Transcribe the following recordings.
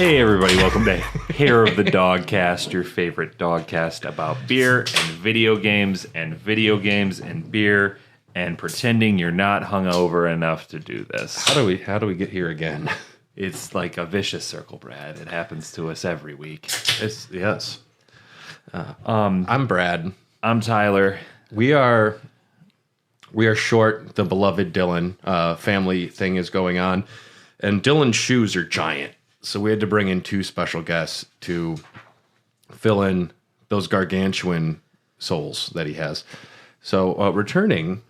Hey everybody, welcome to Hair of the Dogcast, your favorite dogcast about beer and video games and beer and pretending you're not hungover enough to do this. How do we get here again? It's like a vicious circle, Brad. It happens to us every week. Yes. I'm Brad. I'm Tyler. We are short. The beloved Dylan family thing is going on, and Dylan's shoes are giant, so we had to bring in two special guests to fill in those gargantuan soles that he has. So returning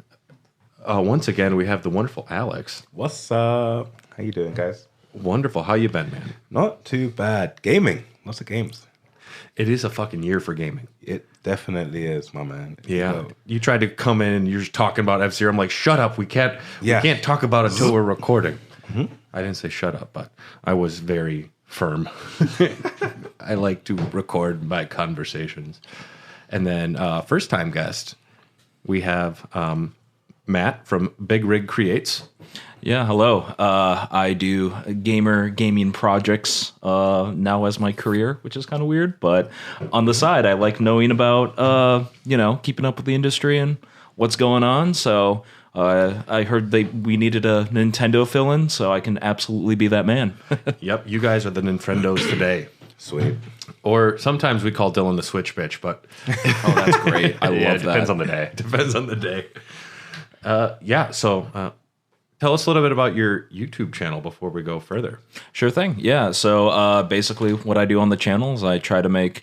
once again, we have the wonderful Alex. What's up? How you doing, guys? Wonderful. How you been, man? Not too bad. Gaming. Lots of games. It is a fucking year for gaming. It definitely is, my man. Yeah. You tried to come in and you're just talking about F-Zero. I'm like, shut up. We can't talk about it until we're recording. Mm-hmm. I didn't say shut up, but I was very firm. I like to record my conversations. And then first time guest, we have Matt from BigRig Creates. Yeah, hello. I do gaming projects now as my career, which is kind of weird. But on the side, I like knowing about, keeping up with the industry and what's going on. So I heard we needed a Nintendo fill-in, so I can absolutely be that man. Yep, you guys are the Nintendos today. Sweet. Or sometimes we call Dylan the Switch bitch, but... Oh, that's great. I love that. Depends on the day. Depends on the day. So tell us a little bit about your YouTube channel before we go further. Sure thing. Yeah. So basically, what I do on the channel is I try to make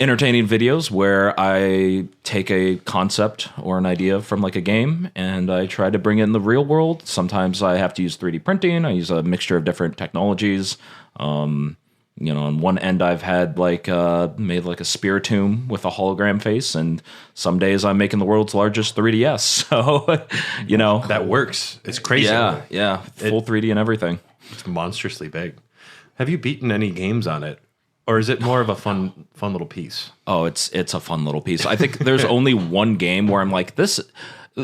entertaining videos where I take a concept or an idea from like a game and I try to bring it in the real world. Sometimes I have to use 3D printing. I use a mixture of different technologies. On one end I've had made like a Spiritomb with a hologram face, and some days I'm making the world's largest 3DS. So, that works. It's crazy. Yeah, full 3D and everything. It's monstrously big. Have you beaten any games on it? Or is it more of a fun little piece? Oh, it's a fun little piece. I think there's only one game where I'm like, this.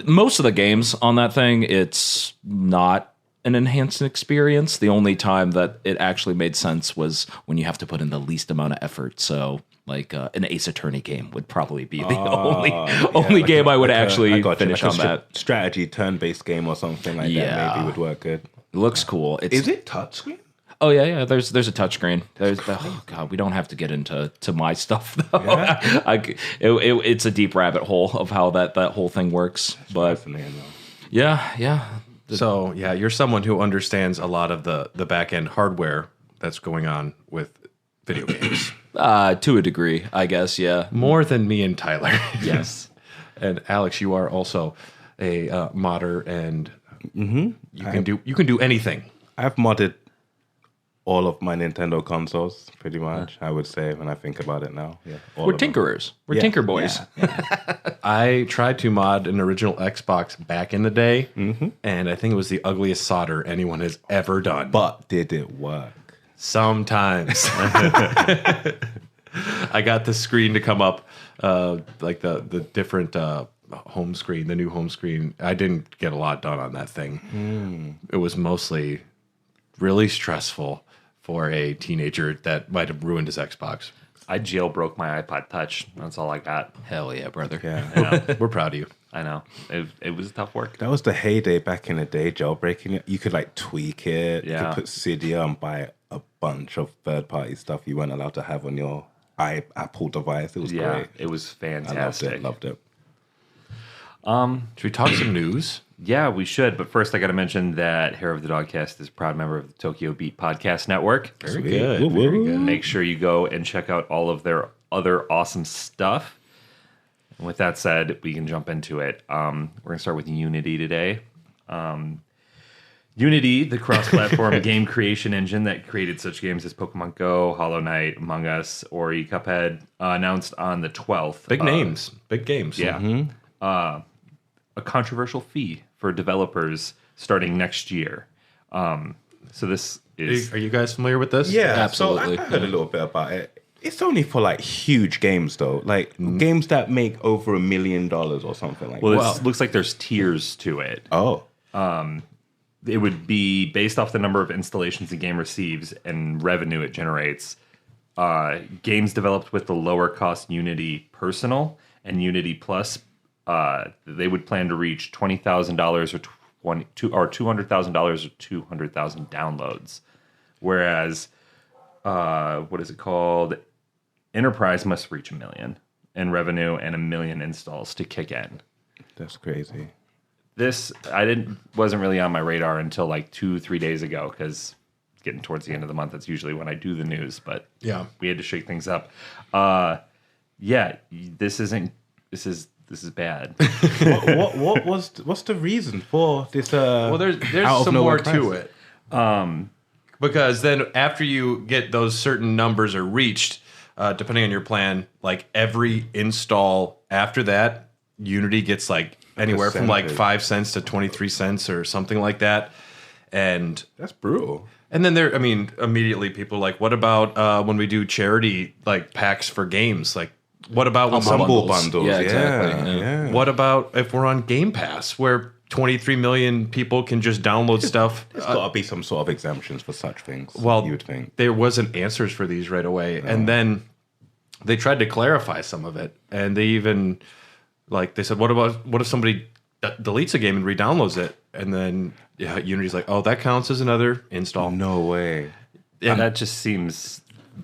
Most of the games on that thing, it's not an enhanced experience. The only time that it actually made sense was when you have to put in the least amount of effort. So, like an Ace Attorney game would probably be the only game I would actually finish on that. Strategy turn-based game or something like that maybe would work good. It looks cool. Is it touchscreen? Oh yeah. There's a touchscreen. Oh god, we don't have to get into my stuff though. Yeah. It's a deep rabbit hole of how that whole thing works. But yeah. So yeah, you're someone who understands a lot of the back end hardware that's going on with video games. To a degree, I guess. Yeah, more than me and Tyler. Yes. And Alex, you are also a modder, and you can do anything. I've modded all of my Nintendo consoles, pretty much. I would say when I think about it now. Yeah, we're tinkerers. We're tinker boys. Yeah. I tried to mod an original Xbox back in the day, and I think it was the ugliest solder anyone has ever done. But did it work? Sometimes. I got the screen to come up, like the different home screen, the new home screen. I didn't get a lot done on that thing. It was mostly really stressful for a teenager that might have ruined his Xbox. I jailbroke my iPod Touch. That's all I got. Hell yeah, brother. Yeah. We're proud of you. I know. It was tough work. That was the heyday back in the day, jailbreaking it. You could like tweak it. Yeah. You could put Cydia and buy a bunch of third-party stuff you weren't allowed to have on your Apple device. It was great. It was fantastic. I loved it. Should we talk some news? Yeah, we should. But first, I got to mention that Hair of the Dogcast is a proud member of the Tokyo Beat Podcast Network. Very good. Very good. Make sure you go and check out all of their other awesome stuff. And with that said, we can jump into it. We're going to start with Unity today. Unity, the cross-platform game creation engine that created such games as Pokemon Go, Hollow Knight, Among Us, Ori, Cuphead, announced on the 12th. Big names. Big games. Yeah. A controversial fee for developers starting next year. So this is... Are you guys familiar with this? Yeah, absolutely. So I heard a little bit about it. It's only for like huge games though, like games that make over $1 million or something like that. Well, it looks like there's tiers to it. Oh. it would be based off the number of installations the game receives and revenue it generates. Games developed with the lower cost Unity Personal and Unity Plus, they would plan to reach $20,000 or $200,000 or 200,000 downloads. Whereas, what is it called? Enterprise must reach $1 million in revenue and 1 million installs to kick in. That's crazy. This wasn't really on my radar until like 2-3 days ago, because getting towards the end of the month, that's usually when I do the news. But Yeah. we had to shake things up. This is bad. What's the reason for this? Well, there's out of some nowhere more to crisis? it. Because then after you get those certain numbers are reached, depending on your plan, like every install after that, Unity gets like anywhere from like 5 cents to 23 cents or something like that. And That's brutal. and then immediately people are like, what about when we do charity like packs for games? Like, what about when Humble bundles. Yeah, Yeah, exactly, yeah. What about if we're on Game Pass, where 23 million people can just download stuff? There's got to be some sort of exemptions for such things. Well, you would think. there wasn't answers for these right away, and then they tried to clarify some of it, and they even they said, what if somebody deletes a game and re-downloads it, and then Unity's like, oh, that counts as another install. No way. And that just seems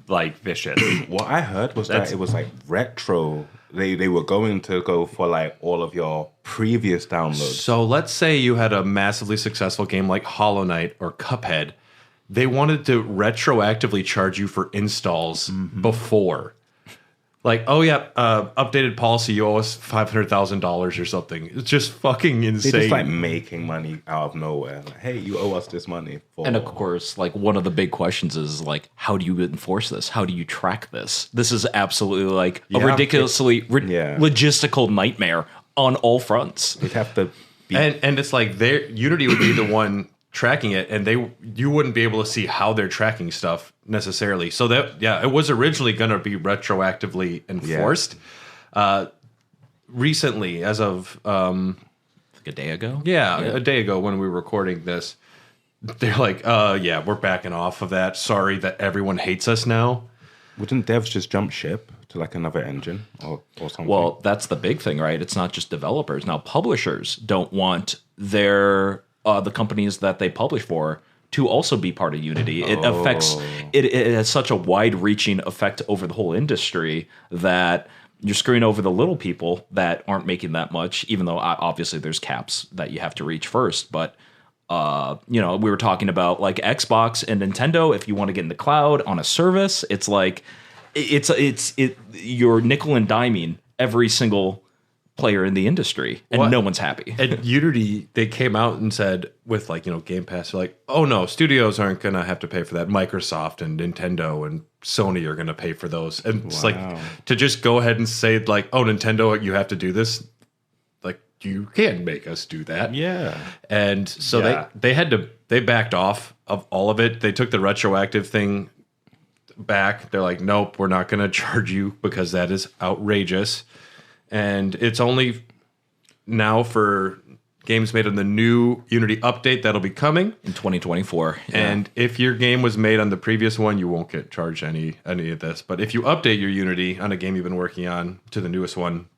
like vicious. What I heard was that it was like retro. They were going to go for like all of your previous downloads. So let's say you had a massively successful game like Hollow Knight or Cuphead. They wanted to retroactively charge you for installs before. Like, oh yeah, updated policy, you owe us $500,000 or something. It's just fucking insane. They're just like making money out of nowhere. Like, hey, you owe us this money. And of course, like one of the big questions is like, how do you enforce this? How do you track this? This is absolutely like a ridiculously logistical nightmare on all fronts. They'd have to be... And it's like Unity would be the one tracking it, and you wouldn't be able to see how they're tracking stuff necessarily. So it was originally going to be retroactively enforced. Recently, as of Like a day ago? a day ago when we were recording this, they're like, we're backing off of that. Sorry that everyone hates us now. Wouldn't devs just jump ship to like another engine or something? Well, that's the big thing, right? It's not just developers. Now, publishers don't want their the companies that they publish for to also be part of Unity. It affects it has such a wide-reaching effect over the whole industry that you're screwing over the little people that aren't making that much, even though obviously there's caps that you have to reach first. But we were talking about like Xbox and Nintendo. If you want to get in the cloud on a service, it's like you're nickel and diming every single player in the industry, and no one's happy. At Unity, they came out and said with Game Pass, they're like, oh no, studios aren't gonna have to pay for that. Microsoft and Nintendo and Sony are gonna pay for those. And it's like to just go ahead and say like, oh, Nintendo, you have to do this. Like, you can't make us do that. yeah. And so they backed off of all of it. They took the retroactive thing back. They're like, nope, we're not gonna charge you because that is outrageous. And it's only now for games made on the new Unity update that'll be coming in 2024. And if your game was made on the previous one, you won't get charged any of this. But if you update your Unity on a game you've been working on to the newest one,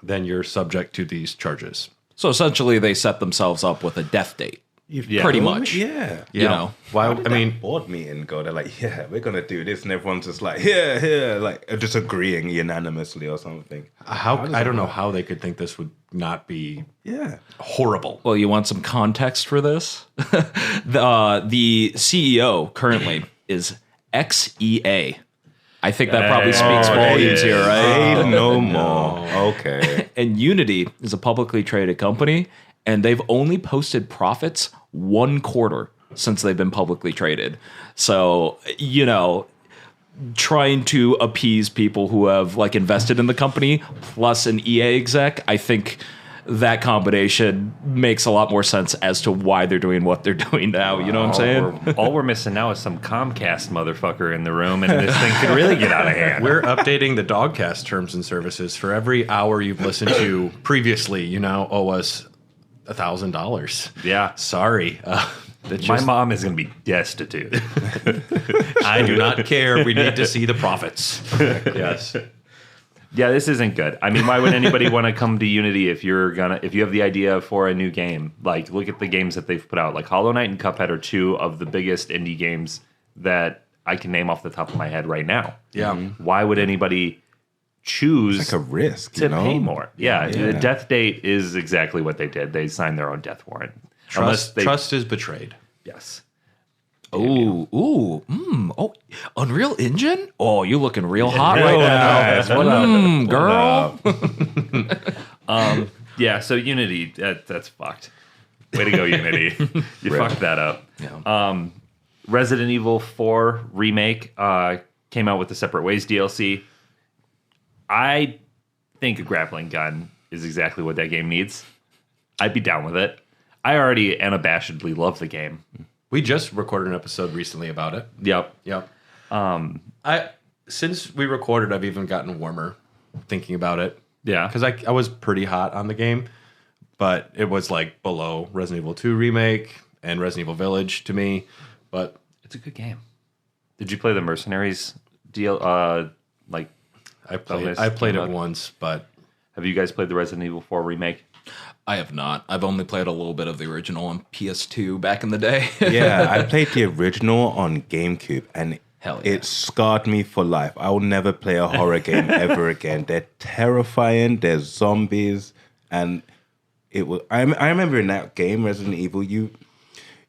then you're subject to these charges. So essentially, they set themselves up with a death date. Pretty much. Yeah. You know. Why? Board meeting go. They're like, yeah, we're gonna do this, and everyone's just like, yeah, like just agreeing unanimously or something. I don't know how they could think this would not be horrible. Well, you want some context for this? The CEO currently is XEA. I think that probably speaks volumes here, right? Say no more. Okay. And Unity is a publicly traded company, and they've only posted profits 1 quarter since they've been publicly traded. So, trying to appease people who have like invested in the company plus an EA exec, I think that combination makes a lot more sense as to why they're doing what they're doing now. You know what I'm saying? All we're missing now is some Comcast motherfucker in the room, and this thing could really get out of hand. We're updating the Dogcast terms and services. For every hour you've listened to previously, you now owe us $1,000. Yeah. Sorry. My mom is going to be destitute. I do not care. We need to see the profits. Yes. Yeah, this isn't good. I mean, why would anybody want to come to Unity if you have the idea for a new game? Like, look at the games that they've put out. Like Hollow Knight and Cuphead are two of the biggest indie games that I can name off the top of my head right now. Yeah. Why would anybody choose It's like a risk, to pay more? Yeah, the death date is exactly what they did. They signed their own death warrant. Trust is betrayed. Yes. Oh, Unreal Engine? Oh, you looking real hot right now. Girl. Yeah, so Unity, that's fucked. Way to go, Unity. You fucked that up. Yeah. Resident Evil 4 Remake came out with the Separate Ways DLC. I think a grappling gun is exactly what that game needs. I'd be down with it. I already unabashedly love the game. We just recorded an episode recently about it. Yep. Since we recorded, I've even gotten warmer thinking about it. Yeah. Because I was pretty hot on the game, but it was like below Resident Evil 2 Remake and Resident Evil Village to me. But It's a good game. Did you play the Mercenaries deal? Like, I played it once, but have you guys played the Resident Evil 4 Remake? I have not. I've only played a little bit of the original on PS2 back in the day. Yeah, I played the original on GameCube, and Hell yeah. it scarred me for life. I will never play a horror game ever again. They're terrifying. There's zombies, and it was. I remember in that game, Resident Evil, you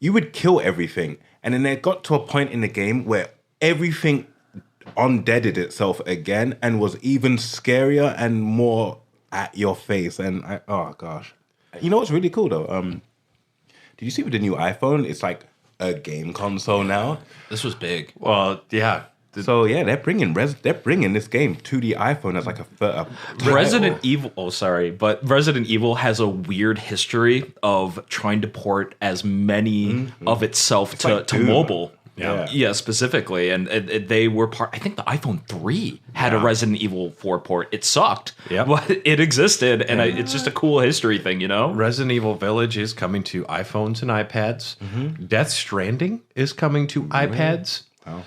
would kill everything, and then it got to a point in the game where everything undeaded itself again and was even scarier and more at your face. And oh gosh, you know what's really cool though? Did you see with the new iPhone? It's like a game console now. This was big. well, yeah. So yeah, they're bringing this game to the iPhone as like a Resident Evil. Oh, sorry, but Resident Evil has a weird history of trying to port as many of itself to Doom. mobile. Yeah. Specifically, and they were part. I think the iPhone 3 had a Resident Evil 4 port. It sucked, but it existed, and it's just a cool history thing, you know. Resident Evil Village is coming to iPhones and iPads. Death Stranding is coming to iPads. Wow.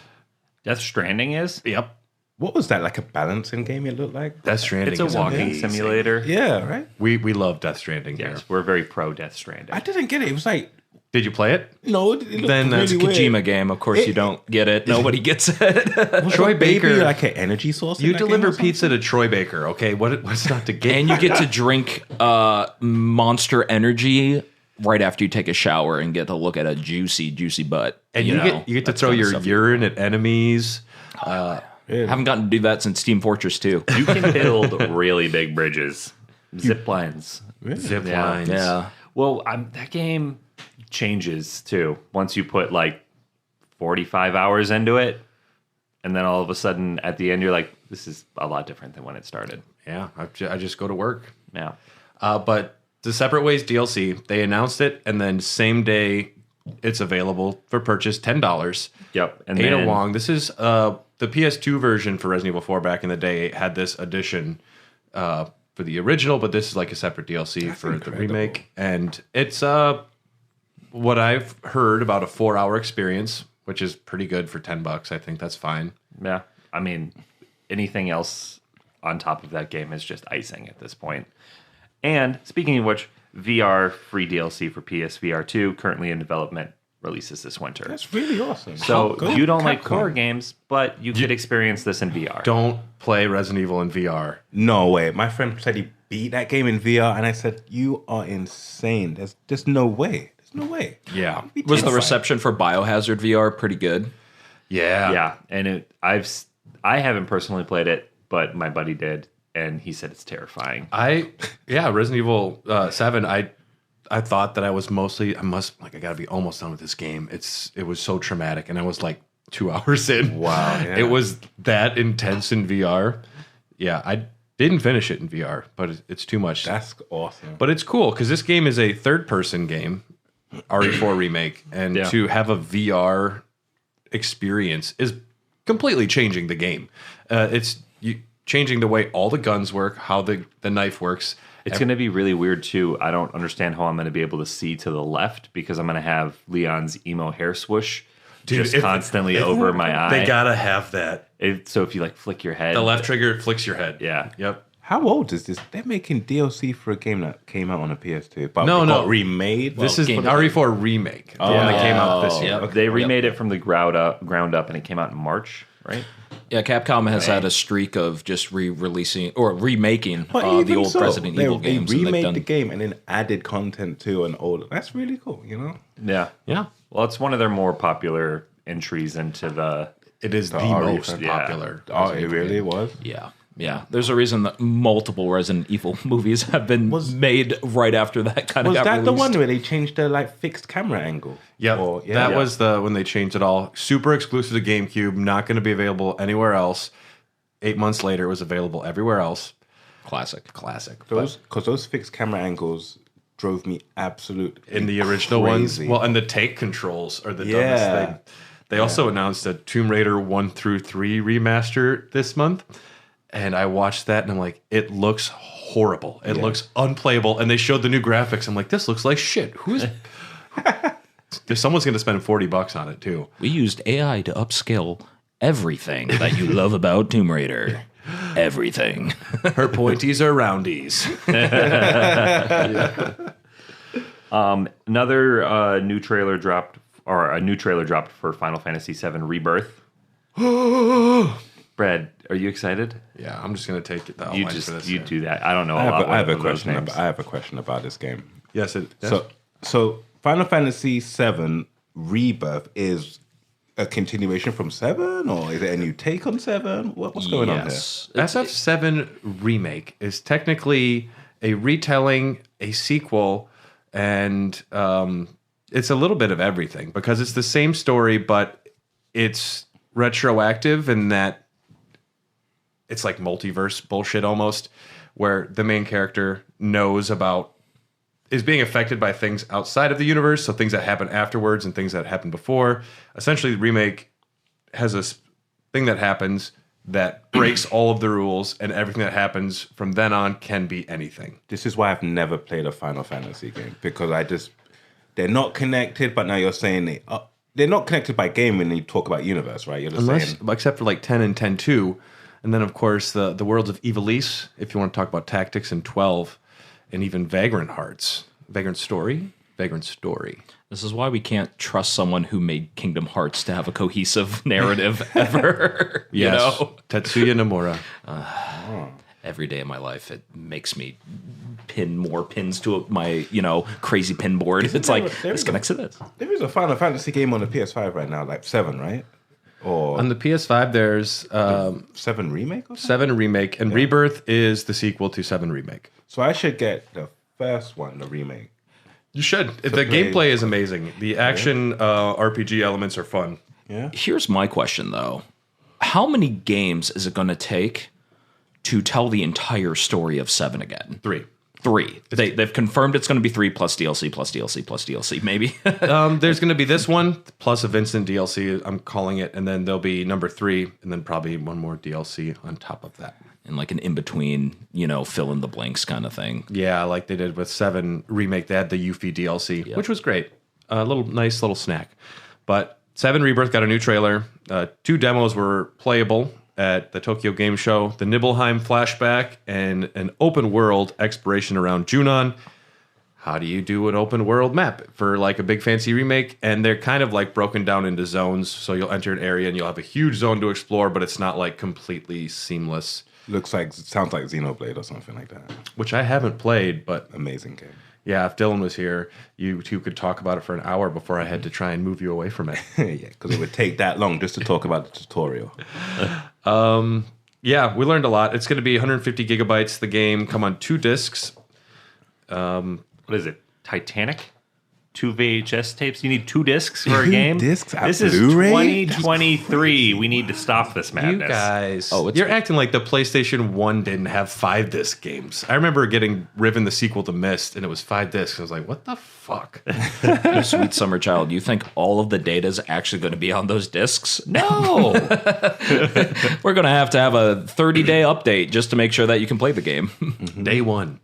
Death Stranding is? Yep. What was that, like a balancing game it looked like? Death Stranding It's a is walking amazing. simulator. Yeah, right? We love Death Stranding here. Yes, we're very pro Death Stranding. I didn't get it. It was like, Did you play it? no, it looked Then that's really weird. Kojima game. Of course, you don't get it. Nobody gets it. Troy Maybe Baker. like an energy source. You in that game deliver or something? pizza to Troy Baker, okay? What's not to get? And you get to drink Monster Energy right after you take a shower and get to look at a juicy butt. and you know, get to that throw kind of your stuff. urine at enemies. Haven't gotten to do that since Team Fortress 2. You can build really big bridges, zip lines. Zip Yeah. lines. Yeah. Well, that game changes too. Once you put like 45 hours into it, and then all of a sudden at the end you're like, this is a lot different than when it started. Yeah, I just go to work. Yeah. But the Separate Ways DLC, they announced it, and then same day it's available for purchase, $10. Yep. And Ada then Wong. This is the PS2 version for Resident Evil 4 back in the day had this edition for the original, but this is like a separate DLC for the remake. And it's what I've heard about a 4-hour experience, which is pretty good for $10. I think that's fine. yeah. I mean, anything else on top of that game is just icing at this point. And speaking of which, VR free DLC for PSVR 2 currently in development, releases this winter. That's really awesome. So Go you don't like Capcom. horror games, but you could experience this in VR. Don't play Resident Evil in VR. No way. My friend said he beat that game in VR, and I said, "You are insane. There's no way. There's no way." Yeah. I'd be Was the terrified. reception for Biohazard VR pretty good? Yeah. Yeah, and I haven't personally played it, but my buddy did, and he said it's terrifying. Resident Evil 7, I thought that I was mostly I gotta be almost done with this game. It was so traumatic, and I was like 2 hours in. Wow, yeah. It was that intense in VR. Yeah, I didn't finish it in VR, but it's too much. That's awesome. But it's cool because this game is a third-person game, RE4 remake, and Yeah. to have a VR experience is completely changing the game. It's changing the way all the guns work, how the knife works. It's going to be really weird too. I don't understand how I'm going to be able to see to the left because I'm going to have Leon's emo hair swoosh just constantly over my eye. They gotta have that. So if you like flick your head, The left trigger flicks your head. Yeah. Yep. How old is this? They're making DLC for a game that came out on a PS2, but No, it no. got remade. This is the RE4 remake. The one that came out this year. Yep. They remade it from the ground up, and it came out in March, right? Yeah, Capcom has had a streak of just re-releasing or remaking But the even old so, Resident Evil they games. and they've remade done- the game and then added content to an old. That's really cool, you know. Yeah. Yeah. Well, it's one of their more popular entries into the. It is the RE most yeah. popular. Oh, it really was. Yeah. Yeah, there's a reason that multiple Resident Evil movies have been made right after that kind of Was got that released. the one where they changed the like fixed camera angle? Yep. Or- That was the when they changed it all. Super exclusive to GameCube, not going to be available anywhere else. 8 months later, it was available everywhere else. Classic. those fixed camera angles drove me absolute In the original crazy. ones, well, and the take controls are the Yeah. dumbest thing. They also announced a Tomb Raider 1 through 3 remaster this month, and I watched that and I'm like, it looks horrible. It looks unplayable, and they showed the new graphics. I'm like, this looks like shit. Who's someone's going to spend $40 on it too. We used AI to upscale everything that you love about Tomb Raider. Everything. Her pointies are roundies. Another new trailer dropped, or a new trailer dropped for Final Fantasy VII Rebirth. Brad, are you excited? Yeah, I'm just going to take it. You for just this. you do that. I don't know. I have a of those question. names. I have a question about this game. Yes, So Final Fantasy VII Rebirth is a continuation from 7, or is it a new take on 7? What's going on here? SF7 Remake is technically a retelling, a sequel, and it's a little bit of everything because it's the same story, but it's retroactive in that it's like multiverse bullshit almost, where the main character is being affected by things outside of the universe, so things that happen afterwards and things that happened before. Essentially, the remake has a thing that happens that breaks all of the rules, and everything that happens from then on can be anything. This is why I've never played a Final Fantasy game, because they're not connected, but now you're saying they're not connected by game when you talk about universe, right? You're just saying... Except for like 10 and 10-2. And then, of course, the worlds of Ivalice, if you want to talk about tactics, and 12, and even Vagrant Hearts. Vagrant Story. This is why we can't trust someone who made Kingdom Hearts to have a cohesive narrative ever. You know? Tetsuya Nomura. Every day of my life, it makes me pin more pins to my, crazy pin board. It's like, this connects to this. There is a Final Fantasy game on the PS5 right now, like 7, right? Or On the PS5, there's 7 Remake or something? 7 Remake, and Rebirth is the sequel to 7 Remake. So I should get the first one, the remake. You should. The gameplay is amazing. The action RPG elements are fun. Yeah. Here's my question, though. How many games is it going to take to tell the entire story of 7 again? 3. 3. They've confirmed it's going to be 3 plus DLC, plus DLC, plus DLC, maybe. There's going to be this one, plus a Vincent DLC, I'm calling it, and then there'll be number 3, and then probably one more DLC on top of that. And like an in-between, fill in the blanks kind of thing. Yeah, like they did with 7 Remake. They had the Yuffie DLC, which was great. A nice little snack. But 7 Rebirth got a new trailer. 2 demos were playable at the Tokyo Game Show. The Nibelheim flashback and an open world exploration around Junon. How do you do an open world map for like a big fancy remake? And they're kind of like broken down into zones. So you'll enter an area and you'll have a huge zone to explore, but it's not like completely seamless. Sounds like Xenoblade or something like that. Which I haven't played, but Amazing game. yeah, if Dylan was here, you two could talk about it for an hour before I had to try and move you away from it. Yeah, because it would take that long just to talk about the tutorial. Yeah, we learned a lot. It's going to be 150 gigabytes. The game come on 2 discs. What is it? Titanic? 2 VHS tapes? You need 2 discs for a 2 game? discs at This is Blu-ray? 2023. We need to stop this madness. You guys, Oh, it's- you're acting like the PlayStation 1 didn't have 5 disc games. I remember getting Riven the sequel to Myst, and it was 5 discs. I was like, what the fuck? You sweet summer child, you think all of the data is actually going to be on those discs? No. We're going to have a 30-day update just to make sure that you can play the game. Day 1.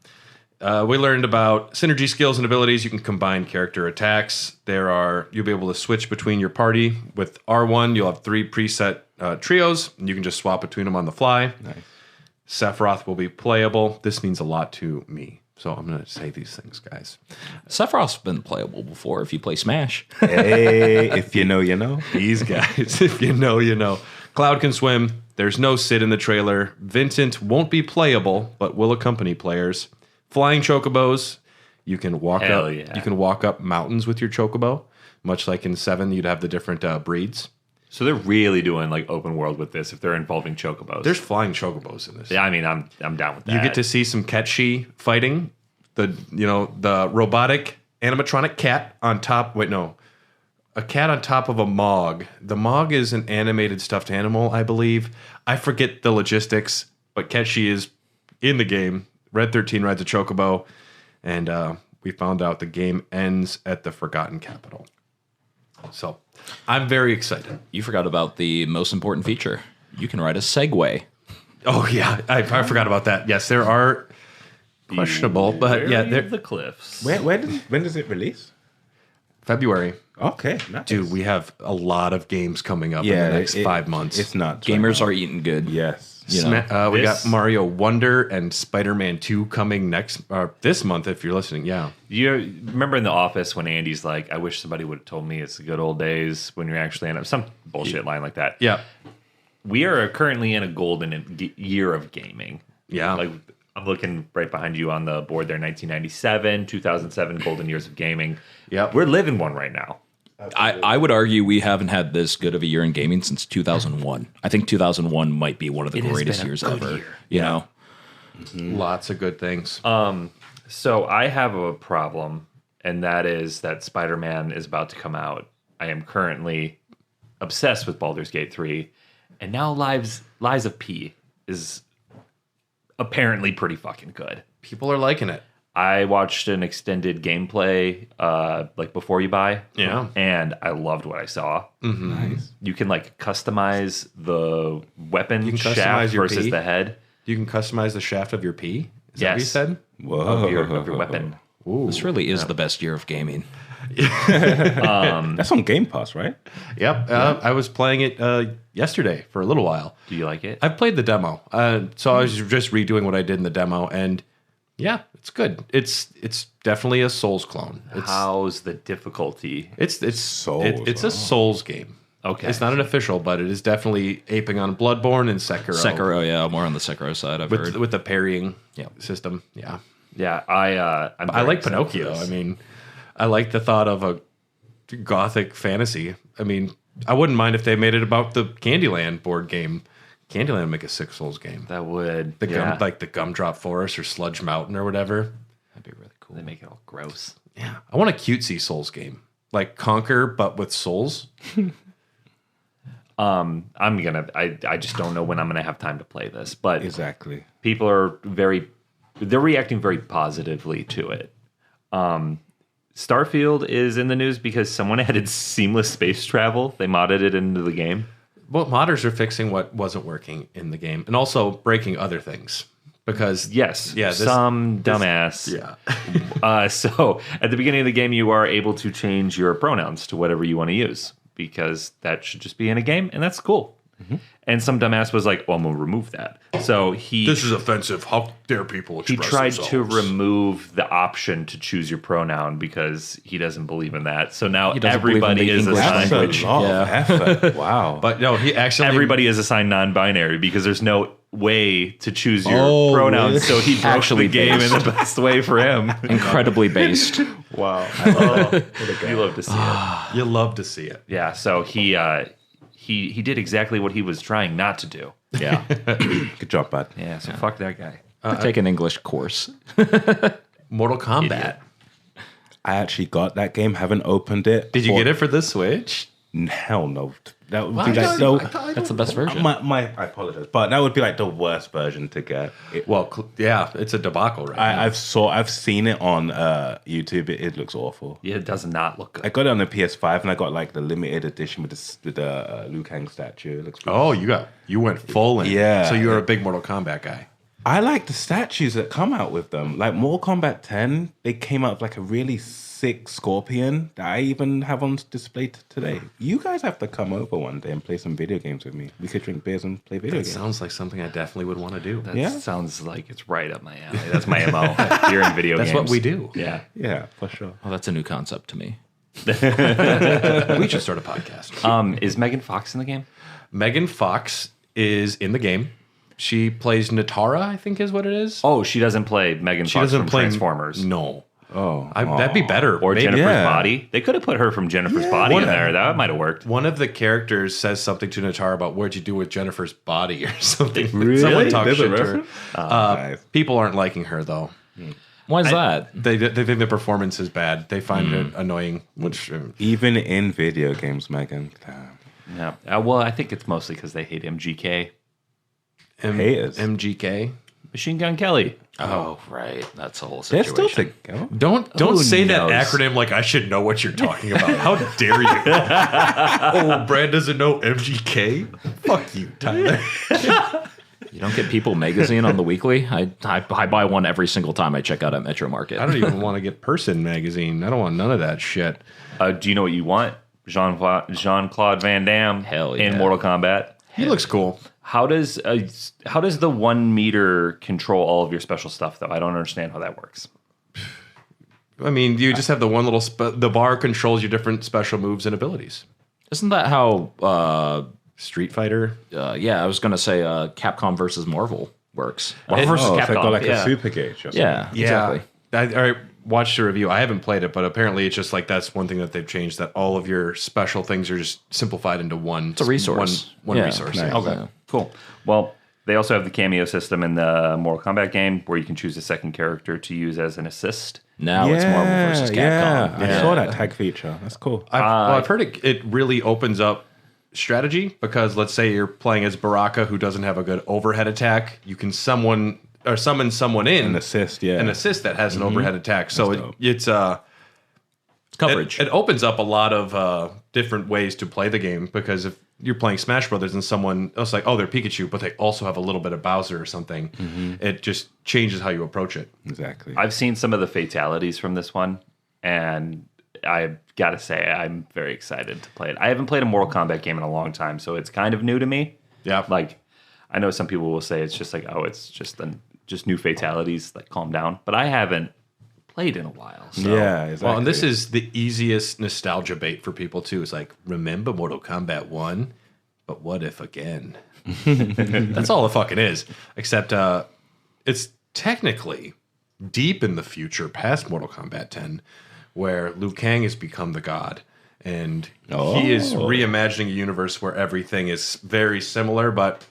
We learned about synergy skills and abilities. You can combine character attacks. You'll be able to switch between your party. With R1, you'll have 3 preset trios, and you can just swap between them on the fly. Nice. Sephiroth will be playable. This means a lot to me. So I'm going to say these things, guys. Sephiroth's been playable before if you play Smash. Hey, if you know, you know. These guys, if you know, you know. Cloud can swim. There's no Sid in the trailer. Vincent won't be playable, but will accompany players. Flying chocobos. You can walk Hell up. yeah. You can walk up mountains with your chocobo, much like in 7. You'd have the different breeds. So they're really doing like open world with this if they're involving chocobos. There's flying chocobos in this. yeah, I mean, I'm down with that. You get to see some Ketchi fighting. The robotic animatronic cat on top. Wait, no. A cat on top of a Mog. The Mog is an animated stuffed animal, I believe. I forget the logistics, but Ketchi is in the game. Red 13 rides a chocobo, and we found out the game ends at the Forgotten Capital. So I'm very excited. You forgot about the most important feature. You can ride a Segway. Oh, yeah. I forgot about that. Yes, there are questionable, but yeah, Beware of the cliffs. When does it release? February. Okay, nice. Dude, we have a lot of games coming up in the next 5 months. It's not Gamers are eating good. Yes. You know, we this- got Mario Wonder and Spider-Man 2 coming this month if you're listening. Yeah. You remember in the office when Andy's like, I wish somebody would have told me it's the good old days when you're actually in some bullshit line like that. Yeah. We are currently in a golden year of gaming. Yeah. Like I'm looking right behind you on the board there, 1997, 2007, golden years of gaming. Yep. We're living one right now. I would argue we haven't had this good of a year in gaming since 2001. I think 2001 might be one of the It has greatest been a years good ever. year. You know, Lots of good things. So I have a problem, and that is that Spider-Man is about to come out. I am currently obsessed with Baldur's Gate 3, and now Lies of P is apparently pretty fucking good. People are liking it. I watched an extended gameplay like before you buy. Yeah. And I loved what I saw. Nice. You can like customize the weapon can shaft customize your versus P? the head. You can customize the shaft of your P? Is that what you Yes. said? Whoa. Of your weapon. this really is the best year of gaming. That's on Game Pass, right? Yep. I was playing it yesterday for a little while. Do you like it? I've played the demo. So I was just redoing what I did in the demo, and yeah, it's good. It's definitely a Souls clone. How's the difficulty? It's Souls, It's a Souls game. Okay. It's not an official, but it is definitely aping on Bloodborne and Sekiro. Sekiro, yeah, more on the Sekiro side. I've heard. with the parrying Yep. system. Yeah. Yeah, I'm I very like excited for Pinocchio. this. I mean, I like the thought of a gothic fantasy. I mean, I wouldn't mind if they made it about the Candyland board game. Candyland would make a Six Souls game. that would The Gumdrop Forest or Sludge Mountain or whatever. That'd be really cool. they make it all gross. Yeah. I want a cutesy Souls game. Like Conquer, but with souls. I just don't know when I'm gonna have time to play this, but Exactly. people are they're reacting very positively to it. Starfield is in the news because someone added seamless space travel. They modded it into the game. Well, modders are fixing what wasn't working in the game and also breaking other things. Because Yes, yeah, some dumbass. yeah. So at the beginning of the game, you are able to change your pronouns to whatever you want to use because that should just be in a game, and that's cool. And some dumbass was like, "Well, I'm gonna remove that." So This is offensive. How dare people he express tried themselves? to remove the option to choose your pronoun because he doesn't believe in that. So now He doesn't believe in everybody the is English assigned. That's a lot of effort. Wow. But no, he actually Everybody is assigned non-binary because there's no way to choose your Oh, pronouns. really? So he broke Actually the game in based. the best way for him. Incredibly based. wow. You love to see it. You love to see it. Yeah. So he did exactly what he was trying not to do. Yeah. Good job, bud. Yeah. So fuck that guy. Take an English course. Mortal Kombat. Idiot. I actually got that game, haven't opened it. Did you get it for the Switch? Hell no. That would be like so. That's the best version. I apologize, but that would be like the worst version to get. Well, yeah, it's a debacle right now. I've seen it on YouTube. It looks awful. Yeah, it does not look I good. got it on the PS5 and I got like the limited edition with the Liu Kang statue. It looks pretty Oh, you went full in. Yeah. So you're a big Mortal Kombat guy. I like the statues that come out with them. Like Mortal Kombat 10, they came out with like a really sick scorpion that I even have on display today. You guys have to come over one day and play some video games with me. We could drink beers and play video games. Sounds like something I definitely would want to do. That sounds like it's right up my alley. That's my MO. You're in video games. That's what we do. Yeah. Yeah, for sure. Well, that's a new concept to me. We should start a podcast. Is Megan Fox in the game? Megan Fox is in the game. She plays Natara, I think is what it is. Oh, she doesn't play Megan Fox from Transformers. No. Oh, That'd be better. Or Maybe. Jennifer's Body. They could have put her from Jennifer's Body in there. That might have worked. One of the characters says something to Natara about what'd you do with Jennifer's body or something. Really? Someone talks There's a shit to her. reference? Nice. People aren't liking her though. Why is that? They think the performance is bad. They find it annoying. Which Even in video games, Megan. Damn. Yeah. Well, I think it's mostly because they hate MGK. Haters. MGK. Machine Gun Kelly. Oh, right. That's the whole They're situation. still together. Don't Who say knows? that acronym like I should know what you're talking about. How dare you? Oh, Brad doesn't know MGK? Fuck you, Tyler. You don't get People magazine on the weekly? I buy one every single time I check out at Metro Market. I don't even want to get Person magazine. I don't want none of that shit. Do you know what you want? Jean-Claude Van Damme Hell yeah. in Mortal Kombat. He looks cool. How does the 1 meter control all of your special stuff, though? I don't understand how that works. I mean, you just have the one little... the bar controls your different special moves and abilities. Isn't that how... Street Fighter. I was going to say Capcom versus Marvel works. Marvel versus Oh, so Capcom. got like yeah. a super gauge or something. Yeah, exactly. I watched the review. I haven't played it, but apparently it's just like that's one thing that they've changed, that all of your special things are just simplified into one. It's a resource. One Yeah. resource. Nice. Yeah. Okay, Yeah. cool. Well, they also have the cameo system in the Mortal Kombat game where you can choose a second character to use as an assist. Now it's Marvel versus Capcom. Yeah, I saw that tag feature. That's cool. I've heard it really opens up strategy, because let's say you're playing as Baraka, who doesn't have a good overhead attack. You can summon someone in An assist, yeah. an assist that has an overhead attack. So dope. it's Coverage. It opens up a lot of different ways to play the game, because if you're playing Smash Brothers and someone else like, oh, they're Pikachu, but they also have a little bit of Bowser or something, it just changes how you approach it. Exactly. I've seen some of the fatalities from this one, and I've got to say I'm very excited to play it. I haven't played a Mortal Kombat game in a long time, so it's kind of new to me. Yeah. Like, I know some people will say it's just like, oh, it's just new fatalities, like calm down. But I haven't played in a while. So. Yeah, exactly. Well, and this is the easiest nostalgia bait for people too. It's like, remember Mortal Kombat 1, but what if again? That's all it fucking is. Except it's technically deep in the future, past Mortal Kombat 10, where Liu Kang has become the god. And he is reimagining a universe where everything is very similar, but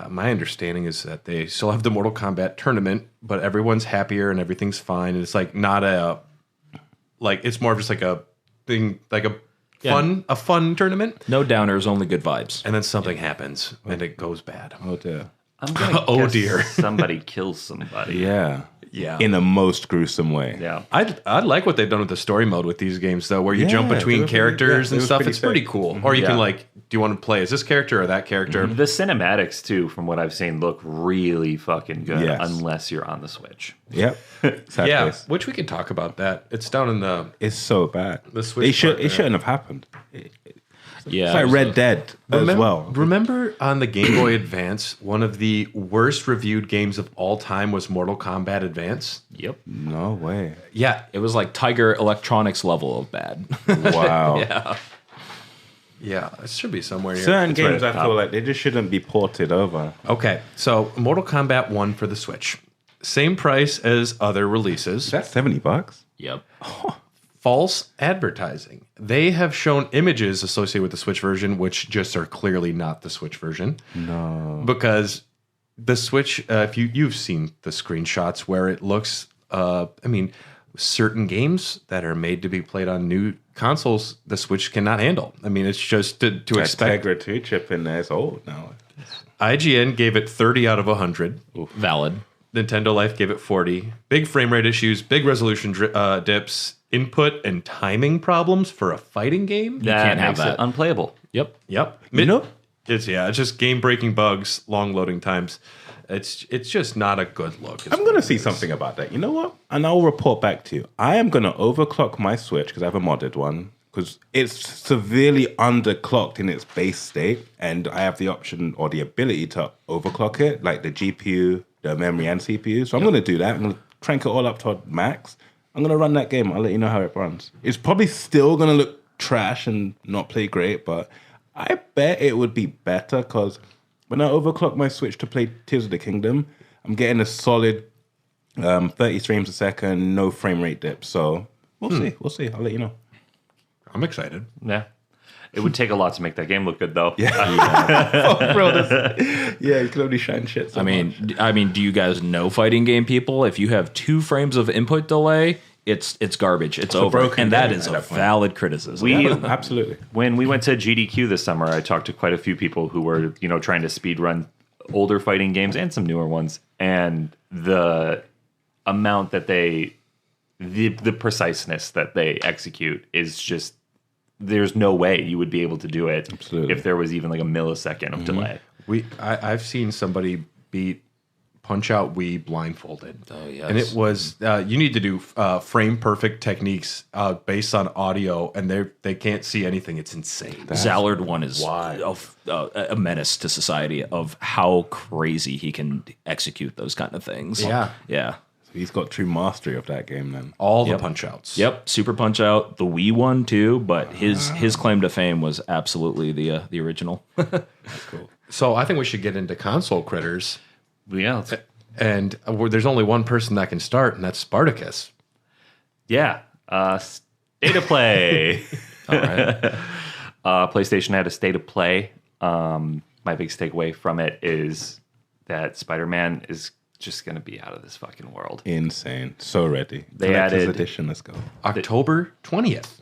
my understanding is that they still have the Mortal Kombat tournament, but everyone's happier and everything's fine. And it's like not it's more of just like a thing, like a fun tournament. No downers, only good vibes. And then something happens and it goes bad. oh dear. I'm gonna Oh, guess dear. somebody kills somebody. Yeah. Yeah. In the most gruesome way. Yeah. I like what they've done with the story mode with these games, though, where you jump Yeah, between it was characters pretty- and it was stuff. pretty It's pretty sick. cool. Or you Yeah. can do you want to play as this character or that character? The cinematics too, from what I've seen, look really fucking good. Yes. Unless you're on the Switch. Yep. Sad Yeah, face. which we could talk about that. It's down in the It's so bad. The Switch part, It shouldn't have happened. Yeah, It's like Red Dead as well. Remember on the Game Boy Advance, one of the worst reviewed games of all time was Mortal Kombat Advance? Yep. No way. Yeah. It was like Tiger Electronics level of bad. Wow. Yeah, it should be somewhere here. Certain It's right games, at I the top. feel like they just shouldn't be ported over. Okay, so Mortal Kombat 1 for the Switch. Same price as other releases. That's $70. Yep. False advertising. They have shown images associated with the Switch version, which just are clearly not the Switch version. No. Because the Switch, if you've seen the screenshots where it looks, certain games that are made to be played on new consoles, the Switch cannot handle. I mean, it's just to expect. Tegra 2 chip in there is old now. IGN gave it 30 out of 100. Valid. Nintendo Life gave it 40. Big frame rate issues, big resolution dips, input and timing problems for a fighting game. You can't have makes it that. unplayable. Yep. Yep. Nope. It's just game breaking bugs, long loading times. It's just not a good look. I'm going to see something about that. You know what? And I'll report back to you. I am going to overclock my Switch because I have a modded one because it's severely underclocked in its base state, and I have the option or the ability to overclock it, like the GPU, the memory, and CPU. So I'm going to do that. I'm going to crank it all up to max. I'm going to run that game. I'll let you know how it runs. It's probably still going to look trash and not play great, but I bet it would be better because when I overclock my Switch to play Tears of the Kingdom, I'm getting a solid 30 frames a second, no frame rate dip. So we'll see. We'll see. I'll let you know. I'm excited. Yeah. It would take a lot to make that game look good, though. Yeah. Yeah, you can only shine shit so much. I mean, do you guys know fighting game people? If you have 2 frames of input delay, it's garbage. It's over. broken And that game is at a that point. valid criticism. Absolutely. When we went to GDQ this summer, I talked to quite a few people who were, trying to speed run older fighting games and some newer ones. And the amount that the preciseness that they execute is just, there's no way you would be able to do it if there was even like a millisecond of delay. I've seen somebody beat Punch-Out Wii blindfolded. Oh, yes. And it was, you need to do frame perfect techniques based on audio, and they can't see anything. It's insane. Zallard 1 is a menace to society of how crazy he can execute those kind of things. Yeah. Yeah. He's got true mastery of that game then. All the Punch-Outs. Yep, Super Punch Out, the Wii one too, but his claim to fame was absolutely the original. That's cool. So I think we should get into console critters. Yeah. And there's only one person that can start, and that's Spartacus. Yeah. State of play. All right. PlayStation had a state of play. My biggest takeaway from it is that Spider-Man is just going to be out of this fucking world. Insane. So ready. They Collector's added- edition. Let's go. October 20th.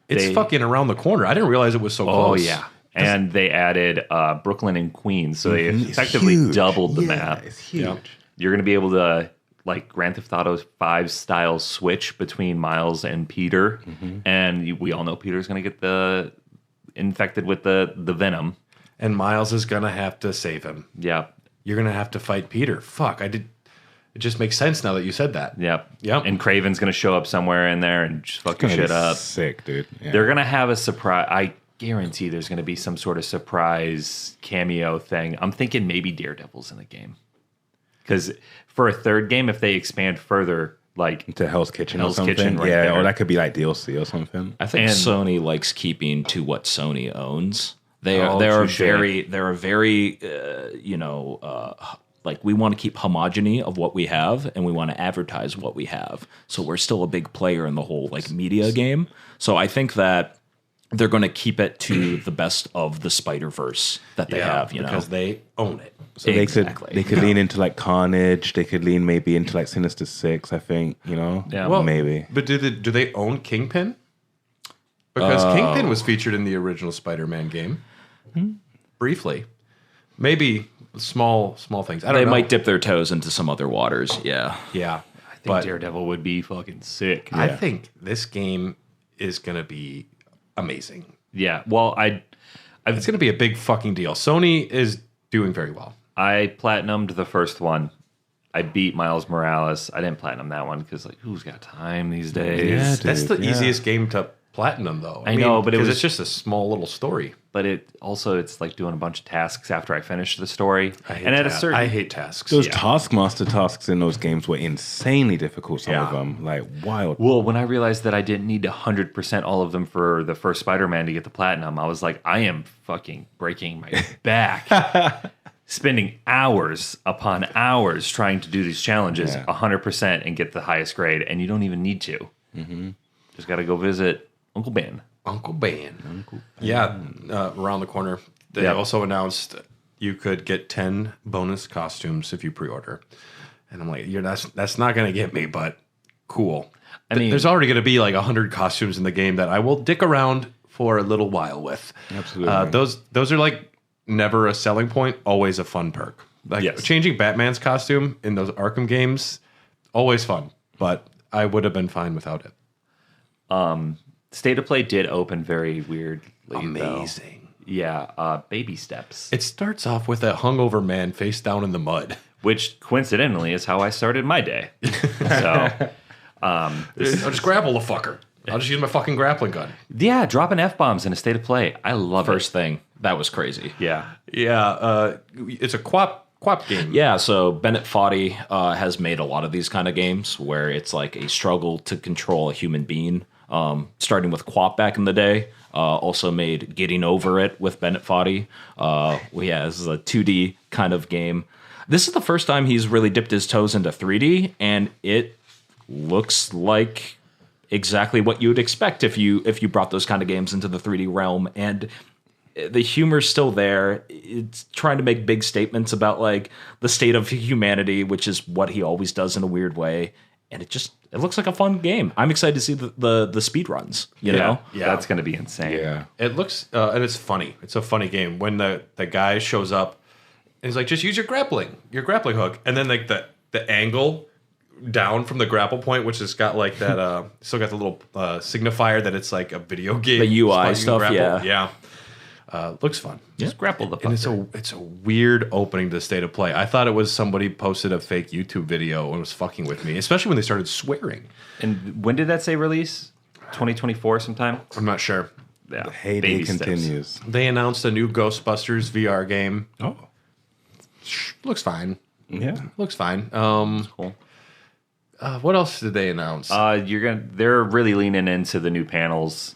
It's They- fucking around the corner. I didn't realize it was so Oh, close. yeah. And they added Brooklyn and Queens, so they It's effectively huge. doubled the Yeah, map. It's huge. Yeah. You're going to be able to, like Grand Theft Auto 5 style, switch between Miles and Peter. And we all know Peter's going to get infected with the venom. And Miles is going to have to save him. Yeah. You're going to have to fight Peter. Fuck, it just makes sense now that you said that. Yep. Yep. And Craven's going to show up somewhere in there and just fucking Gonna be shit up. Sick, dude. Yeah. They're going to have a surprise. I guarantee there's going to be some sort of surprise cameo thing. I'm thinking maybe Daredevil's in the game. Because for a third game, if they expand further, like to Hell's Kitchen Hell's or something. Kitchen right yeah, there. or that could be like DLC or something. I think And- Sony likes keeping to what Sony owns. They Oh, are touche. very like we want to keep homogeny of what we have, and we want to advertise what we have. So we're still a big player in the whole like media game. So I think that they're going to keep it to the best of the Spider-Verse that they have, because they own it. So Exactly. they could lean into like Carnage. They could lean maybe into like Sinister Six. I think Yeah. Well, maybe. But do they own Kingpin? Because Kingpin was featured in the original Spider-Man game. Briefly. Maybe small things. I don't They know. might dip their toes into some other waters. Yeah. Yeah. I think Daredevil would be fucking sick. I think this game is going to be amazing. Yeah. Well, It's going to be a big fucking deal. Sony is doing very well. I platinumed the first one. I beat Miles Morales. I didn't platinum that one because, like, who's got time these days? Yeah, That's the dude, yeah. easiest game to platinum, though. I know, but it because was- it's just a small little story. But it's like doing a bunch of tasks after I finish the story. I hate and at a ta- certain, I hate tasks. Those Taskmaster tasks in those games were insanely difficult. Some of Yeah. them, like wild. well, when I realized that I didn't need 100% all of them for the first Spider-Man to get the platinum, I was like, I am fucking breaking my back. Spending hours upon hours trying to do these challenges 100% and get the highest grade, and you don't even need to. Just got to go visit Uncle Ben. Uncle Ben. Yeah, around the corner. They Yeah. also announced you could get 10 bonus costumes if you pre-order. And I'm like, that's not going to get me, but cool. I mean- there's already going to be like 100 costumes in the game that I will dick around for a little while with. Absolutely. Those are like never a selling point, always a fun perk. Like Yes. changing Batman's costume in those Arkham games, always fun. But I would have been fine without it. State of Play did open very weirdly. Amazing. Though. Yeah, baby steps. It starts off with a hungover man face down in the mud. which coincidentally is how I started my day. So, I'll just grapple the fucker. I'll just use my fucking grappling gun. yeah, dropping F-bombs in a state of play. I love First thing, that was crazy. it. Yeah. Yeah, it's a quap game. Yeah, so Bennett Foddy has made a lot of these kind of games where it's like a struggle to control a human being. Starting with Quap back in the day. Also made Getting Over It with Bennett Foddy. This is a 2D kind of game. This is the first time he's really dipped his toes into 3D, and it looks like exactly what you would expect if you brought those kind of games into the 3D realm. And the humor's still there. It's trying to make big statements about like the state of humanity, which is what he always does in a weird way. And it looks like a fun game. I'm excited to see the speed runs. You know, That's going to be insane. Yeah. It looks and it's funny. It's a funny game when the guy shows up and he's like, just use your grappling hook, and then like the angle down from the grapple point, which has got like that still got the little signifier that it's like a video game. The UI spot you can stuff, grapple. yeah. Looks fun. Just grapple the And fucker. it's a weird opening to State of Play. I thought it was somebody posted a fake YouTube video and was fucking with me, especially when they started swearing. And when did that say release? 2024 sometime? I'm not sure. Yeah. Heyday Baby steps. continues. They announced a new Ghostbusters VR game. Oh. Looks fine. Yeah. Looks fine. Cool. What else did they announce? They're really leaning into the new panels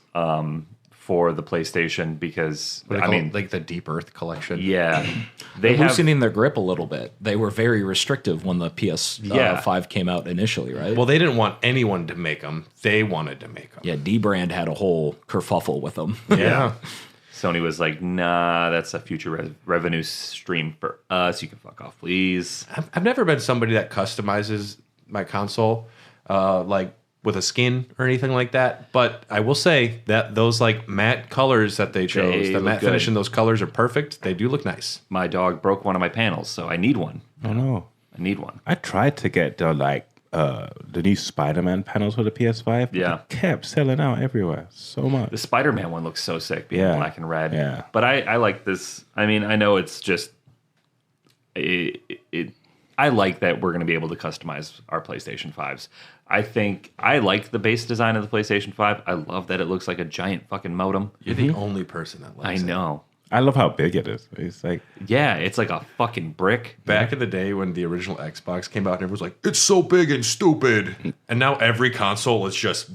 for the PlayStation because like the Deep Earth collection. yeah, They're they have loosening their grip a little bit. They were very restrictive when the PS5 came out initially, right? Well, they didn't want anyone to make them. They wanted to make them. yeah, D-Brand had a whole kerfuffle with them. Yeah. Sony was like, nah, that's a future revenue stream for us. You can fuck off, please. I've never been somebody that customizes my console like with a skin or anything like that. But I will say that those like matte colors that they chose, They the look matte good. finish and those colors are perfect. They do look nice. My dog broke one of my panels, so I need one. I know. I need one. I tried to get the new Spider-Man panels for the PS5. But Yeah. they kept selling out everywhere so much. The Spider-Man one looks so sick, being Yeah. black and red. Yeah. But I like this. I mean, I know it's just I like that we're going to be able to customize our PlayStation 5s. I think I like the base design of the PlayStation 5. I love that it looks like a giant fucking modem. You're the only person that I likes it. know. I love how big it is. It's like, Yeah, it's like a fucking brick. Back in the day when the original Xbox came out, and everyone was like, "It's so big and stupid," and now every console is just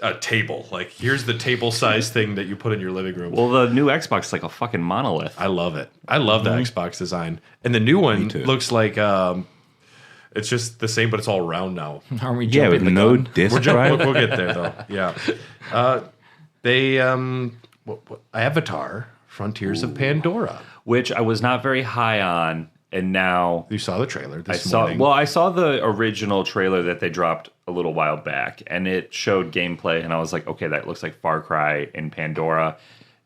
a table. Like, here's the table size thing that you put in your living room. Well, the new Xbox is like a fucking monolith. I love it. I love the Xbox design, and the new one too. looks like it's just the same, but it's all round now. Aren't we yeah, with jumping the no gun? disc We'll drive. get there though. Yeah, they Avatar: Frontiers of Pandora. Which I was not very high on, and now You saw the trailer I this saw. morning. Well, I saw the original trailer that they dropped a little while back, and it showed gameplay, and I was like, okay, that looks like Far Cry in Pandora.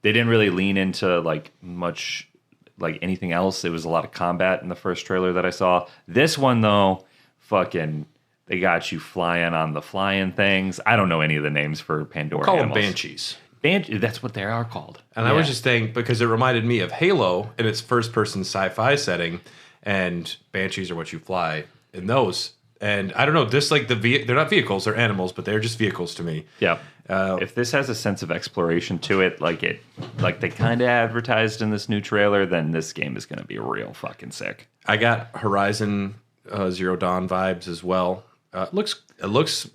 They didn't really lean into like much like anything else. It was a lot of combat in the first trailer that I saw. This one though, fucking, they got you flying on the flying things. I don't know any of the names for Pandora. Call them animals. Banshees. That's what they are called. And I was just saying, because it reminded me of Halo in its first-person sci-fi setting, and Banshees are what you fly in those. And I don't know, just like they're not vehicles, they're animals, but they're just vehicles to me. Yeah. If this has a sense of exploration to it, like they kind of advertised in this new trailer, then this game is going to be real fucking sick. I got Horizon Zero Dawn vibes as well. It looks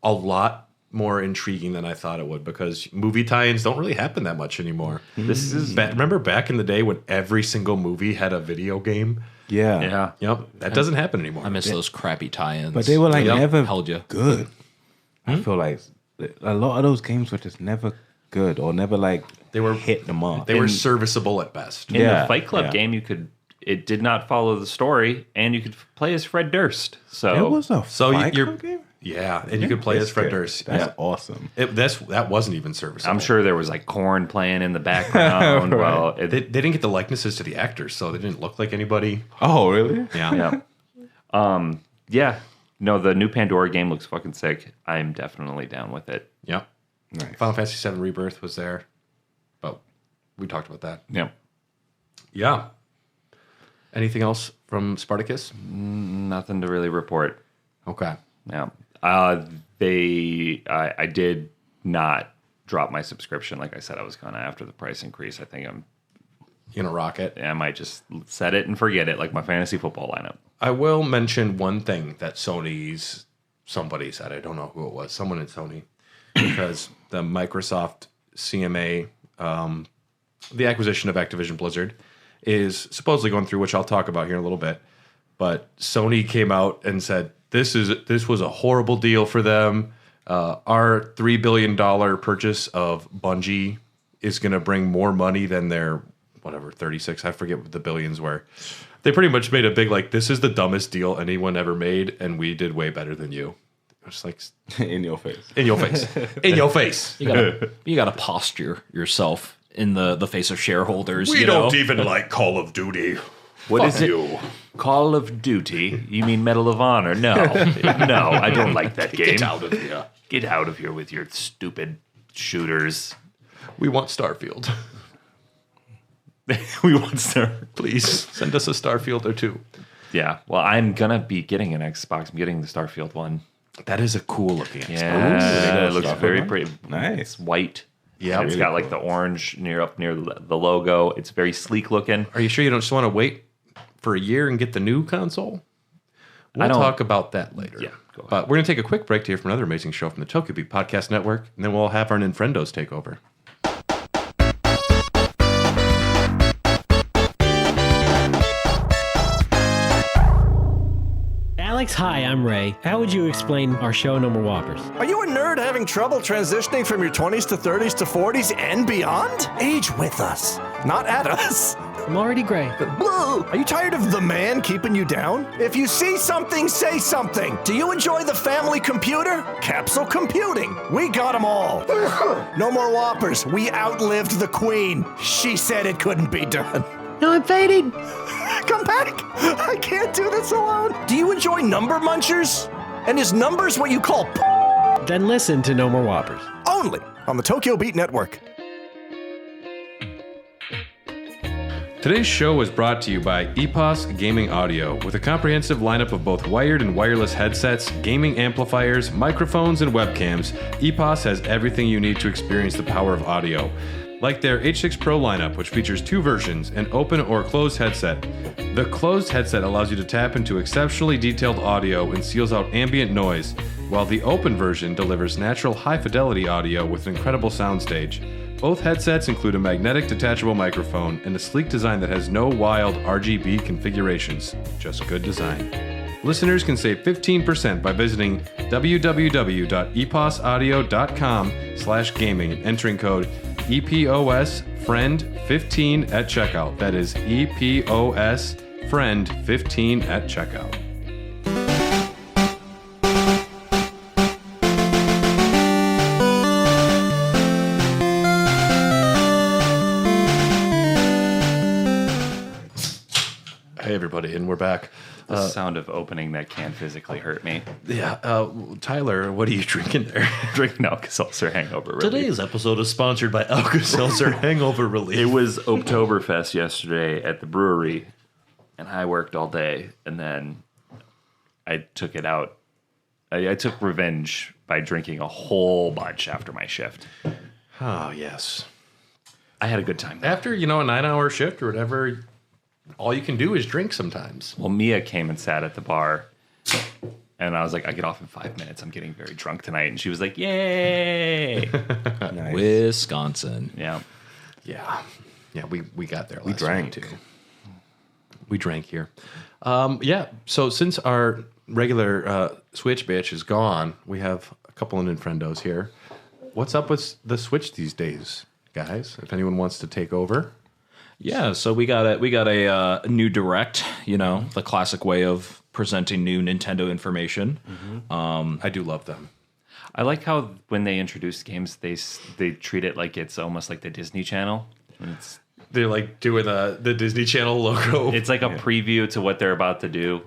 a lot more intriguing than I thought it would, because movie tie-ins don't really happen that much anymore. This is Remember back in the day when every single movie had a video game? Yeah. yeah. Yep, that doesn't happen anymore. I miss those crappy tie-ins. But they were like never held you. good. I feel like a lot of those games were just never good, or never like They were- hit the mark. They were serviceable at best. In Yeah, the Fight Club yeah. game, it did not follow the story, and you could play as Fred Durst. So There was a So Fight you're Club game? yeah, and you could play as Fred That's Durst. That's Yeah. awesome. That wasn't even serviceable. I'm sure there was like corn playing in the background. Well, they didn't get the likenesses to the actors, so they didn't look like anybody. Oh, really? Yeah. yeah. No, the new Pandora game looks fucking sick. I'm definitely down with it. Yep. Nice. Final Fantasy VII Rebirth was there, but we talked about that. Yeah. Yeah. Anything else from Spartacus? Nothing to really report. Okay. Yeah. I did not drop my subscription like I said I was going to after the price increase. I think You gonna rock it? I might just set it and forget it like my fantasy football lineup. I will mention one thing that somebody said. I don't know who it was. Someone in Sony. Because the Microsoft CMA, the acquisition of Activision Blizzard, is supposedly going through, which I'll talk about here in a little bit. But Sony came out and said, this was a horrible deal for them. Our $3 billion purchase of Bungie is going to bring more money than their, 36, I forget what the billions were. They pretty much made a big, this is the dumbest deal anyone ever made, and we did way better than you. It's like, In your face. in your face. In your face. You gotta posture yourself in the face of shareholders. We don't even like Call of Duty. What is Fuck it? you. Call of Duty? You mean Medal of Honor? No. No, I don't like that game. Get out of here. Get out of here with your stupid shooters. We want Starfield. We want Star. Please send us a Starfield or two. Yeah. Well, I'm gonna be getting an Xbox. I'm getting the Starfield one. That is a cool looking Xbox. Yeah, it looks Starfield very one? pretty. Nice. It's white. Yeah, And it's got the orange near the logo. It's very sleek looking. Are you sure you don't just want to wait for a year and get the new console? We'll I don't- talk about that later. Yeah, go ahead. But we're going to take a quick break to hear from another amazing show from the Tokyo Beat Podcast Network, and then we'll have our Ninfrendos take over. Alex, hi, I'm Ray. How would you explain our show No More Whoppers? Are you a nerd having trouble transitioning from your 20s to 30s to 40s and beyond? Age with us, not at us. I'm already gray. Boo! Are you tired of the man keeping you down? If you see something, say something. Do you enjoy the family computer? Capsule computing. We got them all. No more Whoppers. We outlived the queen. She said it couldn't be done. No, I'm fading. Come back. I can't do this alone. Do you enjoy number munchers? And is numbers what you call Then listen to No More Whoppers. only on the Tokyo Beat Network? Today's show is brought to you by EPOS Gaming Audio, with a comprehensive lineup of both wired and wireless headsets, gaming amplifiers, microphones, and webcams. EPOS has everything you need to experience the power of audio. Like their H6 Pro lineup, which features two versions, an open or closed headset. The closed headset allows you to tap into exceptionally detailed audio and seals out ambient noise, while the open version delivers natural high-fidelity audio with an incredible soundstage. Both headsets include a magnetic detachable microphone and a sleek design that has no wild RGB configurations, just good design. Listeners can save 15% by visiting www.eposaudio.com/gaming and entering code EPOSFRIEND15 at checkout. That is EPOSFRIEND15 at checkout. Hey everybody, and we're back. The sound of opening that can physically hurt me. Yeah, Tyler, what are you drinking there? Drinking Alka-Seltzer hangover relief. Today's episode is sponsored by Alka-Seltzer Hangover Relief. It was Oktoberfest yesterday at the brewery, and I worked all day, and then I took it out. I took revenge by drinking a whole bunch after my shift. Oh, yes. I had a good time. After, a 9-hour shift or whatever, all you can do is drink sometimes. Well, Mia came and sat at the bar, and I was like, I get off in 5 minutes. I'm getting very drunk tonight. And she was like, yay. Nice. Wisconsin. Yeah. Yeah. Yeah, we got there last We drank. week, too. We drank here. Yeah, so since our regular Switch bitch is gone, we have a couple of Ninfrendos here. What's up with the Switch these days, guys? If anyone wants to take over. Yeah, so we got a new direct, the classic way of presenting new Nintendo information. I do love them. I like how when they introduce games, they treat it like it's almost like the Disney Channel. They're like doing the Disney Channel logo. It's like a preview to what they're about to do.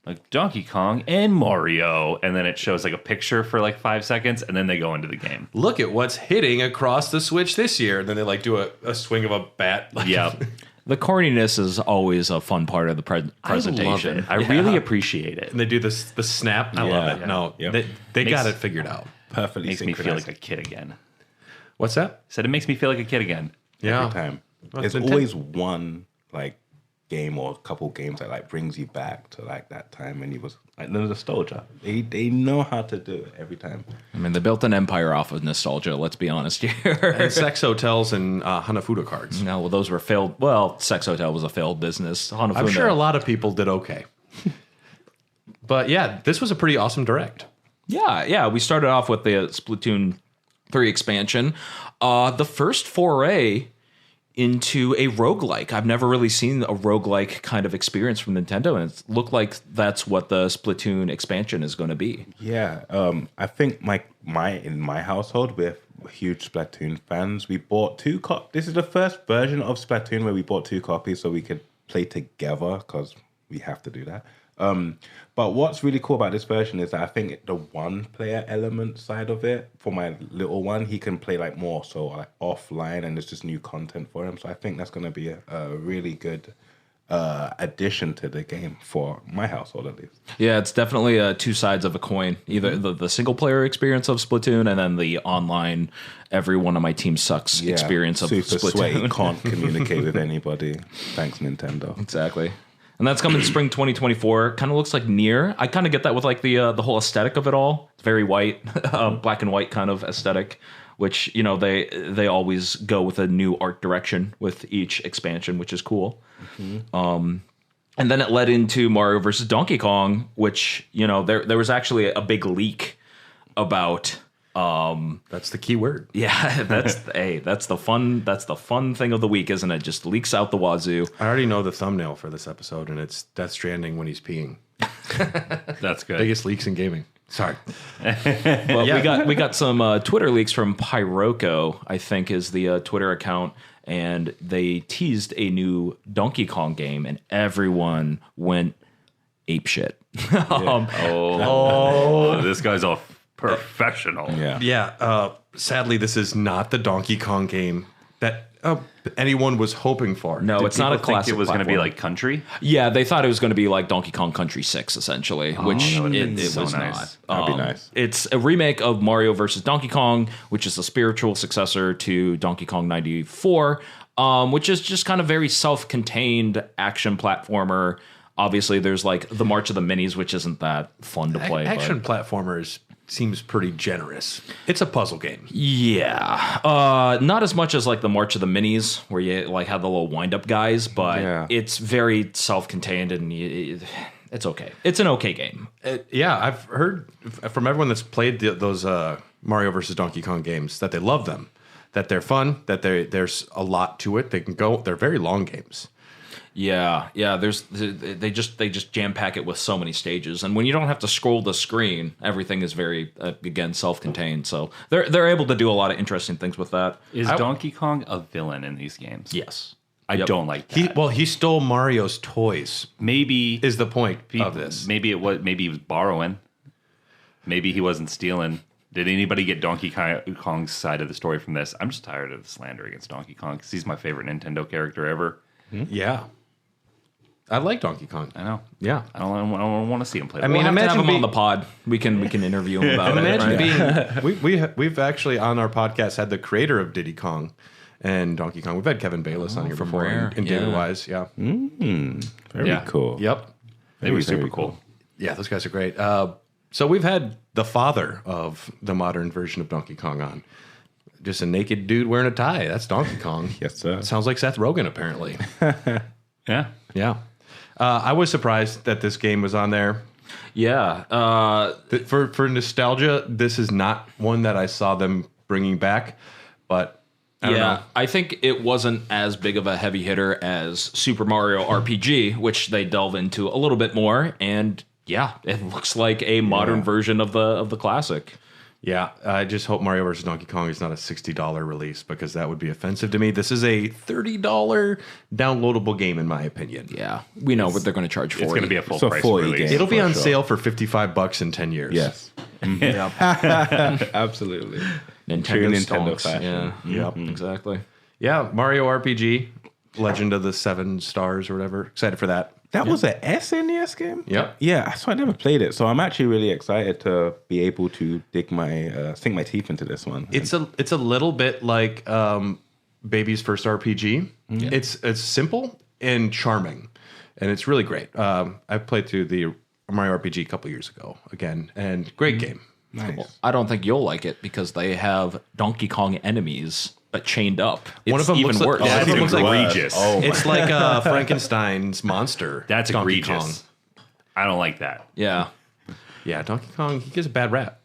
Like Donkey Kong and Mario, and then it shows like a picture for like 5 seconds, and then they go into the game. Look at what's hitting across the Switch this year. And then they do a swing of a bat. Yeah. The corniness is always a fun part of the presentation. I really appreciate it. And they do this the snap. I love it. No, Yep. they got it figured out. Perfectly Makes me feel synchronized like a kid again. What's that? Said it makes me feel like a kid again. Yeah. every time. Well, There's Nintendo- always one like game or a couple games that like brings you back to like that time when you was like the nostalgia. They know how to do it every time. I mean, they built an empire off of nostalgia. Let's be honest here. And sex hotels and Hanafuda cards. No, well, those were failed. Well, Sex Hotel was a failed business. I'm Hanafune- sure a lot of people did okay. But yeah, this was a pretty awesome direct. Yeah. We started off with the Splatoon 3 expansion. The first foray into a roguelike. I've never really seen a roguelike kind of experience from Nintendo, and it looked like that's what the Splatoon expansion is going to be. Yeah, I think in my household we're huge Splatoon fans. We bought two This is the first version of Splatoon where we bought 2 copies so we could play together because we have to do that. But what's really cool about this version is that I think the one-player element side of it, for my little one, he can play like more so like offline, and there's just new content for him. So I think that's going to be a really good addition to the game for my household at least. Yeah, it's definitely two sides of a coin. Either the single player experience of Splatoon and then the online every one of my team sucks experience of super Splatoon. sweaty, can't communicate with anybody. Thanks, Nintendo. Exactly. And that's coming spring 2024. Kind of looks like Nier. I kind of get that with like the whole aesthetic of it all. It's very white, black and white kind of aesthetic, which, you know, they always go with a new art direction with each expansion, which is cool. And then it led into Mario versus Donkey Kong, which, you know, there was actually a big leak about. That's the key word. Yeah, that's the fun thing of the week, isn't it? Just leaks out the wazoo. I already know the thumbnail for this episode, and it's Death Stranding when he's peeing. That's good. Biggest leaks in gaming. Sorry. Well, we got some Twitter leaks from Pyroco, I think is the Twitter account, and they teased a new Donkey Kong game, and everyone went apeshit. This guy's a professional. Yeah. Sadly, this is not the Donkey Kong game that anyone was hoping for. No, it's not a Think classic. it was going to be platformer. like country. Yeah, they thought it was going to be like Donkey Kong Country 6, essentially, which that would've it been so was nice. not. That'd be nice. It's a remake of Mario vs. Donkey Kong, which is a spiritual successor to Donkey Kong 94, which is just kind of very self-contained action platformer. Obviously, there's like the March of the Minis, which isn't that fun to play. Action platformers seems pretty generous. It's a puzzle game. Yeah, not as much as like the March of the Minis, where you like have the little wind-up guys, but Yeah. it's very self-contained and it's okay. It's an okay game. Yeah, I've heard from everyone that's played those Mario versus Donkey Kong games that they love them, that they're fun, that there's a lot to it. They're very long games. Yeah. They just jam pack it with so many stages, and when you don't have to scroll the screen, everything is very again self-contained. So they're able to do a lot of interesting things with that. Is Donkey Kong a villain in these games? Yes, I don't like that. He stole Mario's toys. Maybe Is the point of this? Maybe he was borrowing. Maybe he wasn't stealing. Did anybody get Donkey Kong's side of the story from this? I'm just tired of the slander against Donkey Kong because he's my favorite Nintendo character ever. Yeah, I like Donkey Kong. I know. Yeah. I don't want to see him play. I mean, we'll have to imagine have him being- on the pod. We can interview him about it. Imagine right? being we've actually on our podcast had the creator of Diddy Kong and Donkey Kong. We've had Kevin Bayless on here from before Rare, and David yeah. Wise. Yeah. Very Yeah. cool. Yep. they were very super cool. cool. Yeah, those guys are great. So we've had the father of the modern version of Donkey Kong on. Just a naked dude wearing a tie. That's Donkey Kong. Yes, sir. Sounds like Seth Rogen, apparently. Yeah. Yeah. I was surprised that this game was on there. Yeah. For nostalgia, this is not one that I saw them bringing back, but I don't know. I think it wasn't as big of a heavy hitter as Super Mario RPG, which they delve into a little bit more. And yeah, it looks like a modern version of the classic. Yeah, I just hope Mario vs. Donkey Kong is not a $60 release because that would be offensive to me. This is a $30 downloadable game, in my opinion. Yeah, we know what they're going to charge for. It's going to be a full It's a price 40 release. game. It'll be For on sure. sale for $55 in 10 years. Yes. Absolutely. Nintendo True Nintendo stonks. fashion. Yeah, yep, exactly. Yeah, Mario RPG. Legend of the Seven Stars or whatever. Excited for that. That was an SNES game? Yep. Yeah, so I never played it. So I'm actually really excited to be able to sink my teeth into this one. It's a little bit like Baby's first RPG. Mm-hmm. It's simple and charming, and it's really great. I played through the Mario RPG a couple years ago again, and great game. Nice. Well, I don't think you'll like it because they have Donkey Kong enemies but chained up. It's One of them even looks worse. Like, That's one of them looks like egregious. Oh, it's like Frankenstein's monster. That's Donkey egregious. Kong. I don't like that. Yeah. Yeah, Donkey Kong. He gets a bad rap.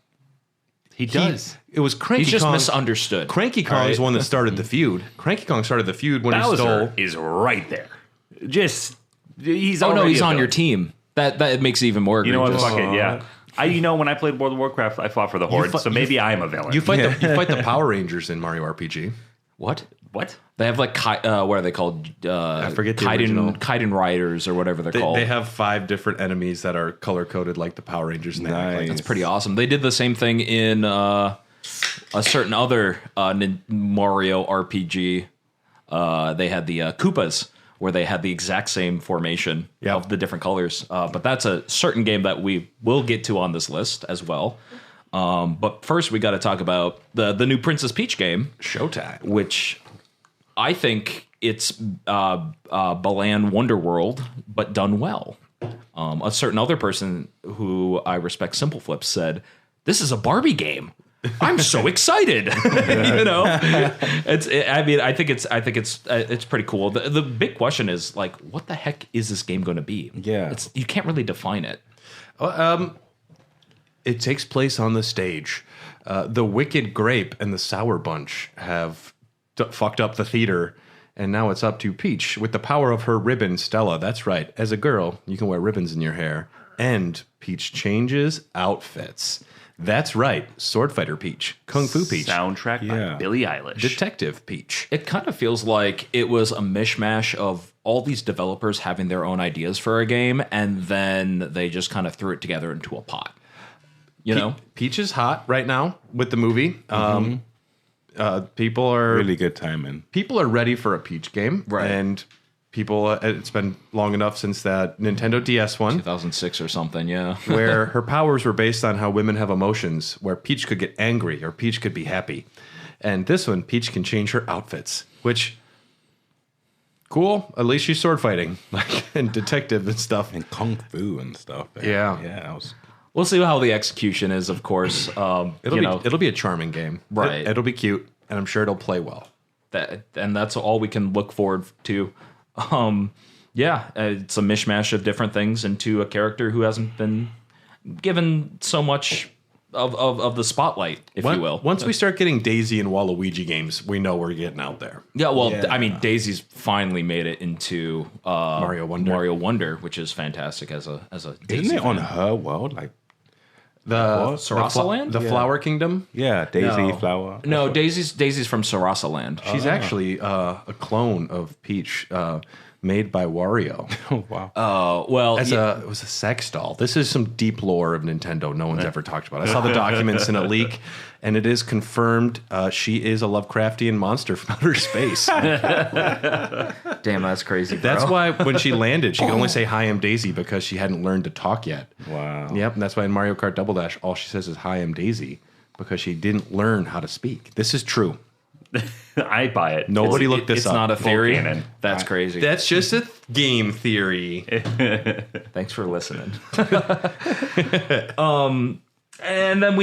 He does. It was Cranky He's just Kong. misunderstood. Cranky Kong is the one that started the feud. Cranky Kong started the feud when he Bowser stole. is right there. Just he's Oh no, already he's a on your villain. team. That makes it even more You know what? egregious. Fuck it. Yeah. When I played World of Warcraft, I fought for the Horde, so maybe I am a villain. You fight the Power Rangers in Mario RPG. What? what? They have like what are they called? I forget the original. Kaiden Riders or whatever they're called. They have 5 different enemies that are color coded like the Power Rangers. And they act like Nice. That's pretty awesome. They did the same thing in a certain other Mario RPG. They had the Koopas, where they had the exact same formation of the different colors. But that's a certain game that we will get to on this list as well. But first, we got to talk about the new Princess Peach game, Showtime. which I think it's Balan Wonderworld, but done well. A certain other person who I respect, Simple Flips, said, "This is a Barbie game. I'm so excited." You know, I think it's pretty cool. The big question is like, what the heck is this game going to be? Yeah. You can't really define it. It takes place on the stage. The Wicked Grape and the Sour Bunch have fucked up the theater, and now it's up to Peach with the power of her ribbon, Stella. That's right. As a girl, you can wear ribbons in your hair, and Peach changes outfits. That's right. Sword Fighter Peach, Kung Fu Peach, Soundtrack by Yeah. Billie Eilish. Detective Peach. It kind of feels like it was a mishmash of all these developers having their own ideas for a game, and then they just kind of threw it together into a pot. You know? Peach is hot right now with the movie. People are Really good timing. people are ready for a Peach game, Right. And people, it's been long enough since that Nintendo DS one, 2006 or something, yeah. where her powers were based on how women have emotions, where Peach could get angry or Peach could be happy. And this one, Peach can change her outfits, which, cool. At least she's sword fighting, like, and detective and stuff. And Kung Fu and stuff. Yeah. Yeah, that was... We'll see how the execution is, of course. It'll be a charming game, Right. It'll be cute, and I'm sure it'll play well. And that's all we can look forward to. It's a mishmash of different things into a character who hasn't been given so much of the spotlight, if you will. Once we start getting Daisy and Waluigi games, we know we're getting out there. Yeah, well, Yeah. I mean, Daisy's finally made it into Mario Wonder. which is fantastic as a Isn't Daisy it on fan. her world? Like, Sarasa Land? the Flower Kingdom. yeah, Daisy, No. Flower. No, Daisy's from Sarasa Land. She's actually a clone of Peach, made by Wario. Oh, wow. Oh, well, It was a sex doll. This is some deep lore of Nintendo no one's ever talked about. I saw the documents in a leak, and it is confirmed she is a Lovecraftian monster from outer space. damn, that's crazy, bro. That's why when she landed, she could only say, "Hi, I'm Daisy," because she hadn't learned to talk yet. Wow. Yep, and that's why in Mario Kart Double Dash, all she says is, "Hi, I'm Daisy," because she didn't learn how to speak. This is true. I buy it. Nobody looked this It's up. not a theory. canon. That's crazy. That's just a game theory. Thanks for listening. And then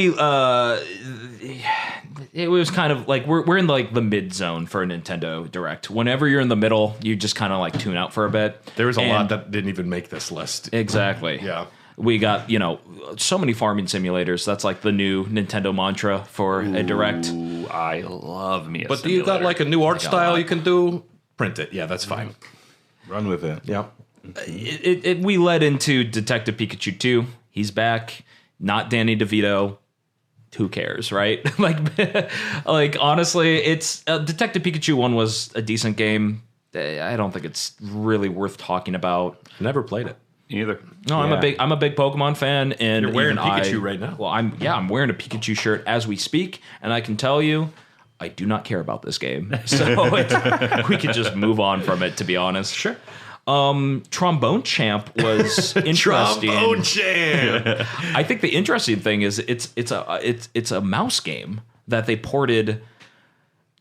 it was kind of like we're in like the mid zone for a Nintendo Direct. Whenever you're in the middle, you just kind of like tune out for a bit. There was a And- lot that didn't even make this list. Exactly. Yeah. We got, so many farming simulators. That's like the new Nintendo mantra for a Direct. Ooh, I love me a But you got simulator. like a new art style you can do? Print it. Yeah, that's fine. Run with it. Yep. We led into Detective Pikachu 2. He's back. Not Danny DeVito. Who cares, right? like honestly, it's Detective Pikachu 1 was a decent game. I don't think it's really worth talking about. Never played it. Either. No, I'm a big Pokemon fan, and You're wearing even Pikachu right now. Well, I'm wearing a Pikachu shirt as we speak, and I can tell you, I do not care about this game. So we could just move on from it, to be honest. Sure. Trombone Champ was interesting. Trombone Champ. I think the interesting thing is it's a mouse game that they ported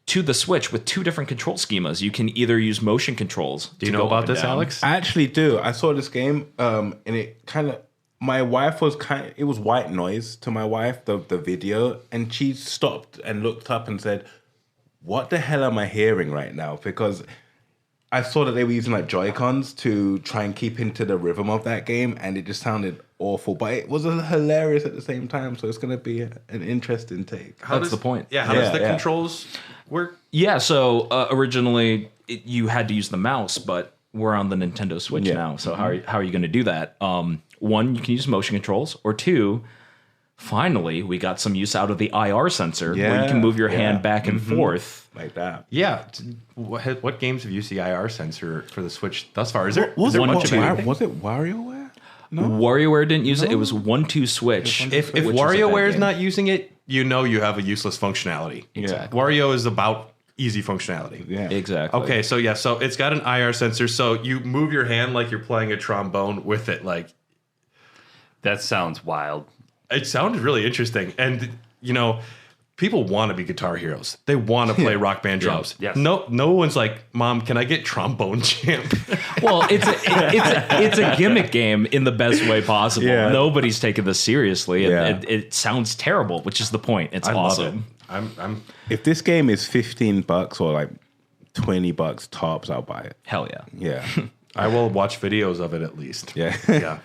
to the Switch with 2 different control schemas. You can either use motion controls. Do you know about this, Alex? I actually do. I saw this game, and it kind of. My wife was it was white noise to my wife, the video, and she stopped and looked up and said, "What the hell am I hearing right now?" Because I saw that they were using like Joy-Cons to try and keep into the rhythm of that game, and it just sounded awful. But it was hilarious at the same time, so it's going to be an interesting take. That's the point. Yeah, how does the controls work? Yeah, so originally you had to use the mouse, but we're on the Nintendo Switch now. So how are you going to do that? 1, you can use motion controls, or 2, finally we got some use out of the IR sensor where you can move your hand back and forth Like that. Yeah. What games have used the IR sensor for the Switch thus far? Is there Was a it bunch of anything? Was it WarioWare? No. WarioWare didn't use it. It was 1-2 Switch. If which is a bad WarioWare is game. not using it, you know you have a useless functionality. Exactly. Wario is about easy functionality. Yeah. Exactly. Okay, so so it's got an IR sensor, so you move your hand like you're playing a trombone with it. Like, That sounds wild. it sounded really interesting, and people want to be guitar heroes. They want to play rock band drums. Yes. No one's like, Mom, can I get Trombone Champ? Well, it's a gimmick game in the best way possible. Yeah. Nobody's taking this seriously, and Yeah. it sounds terrible, which is the point. It's I awesome. love it. I'm If this game is $15 or like $20 tops, I'll buy it. Hell yeah. Yeah. I will watch videos of it at least. Yeah. Yeah.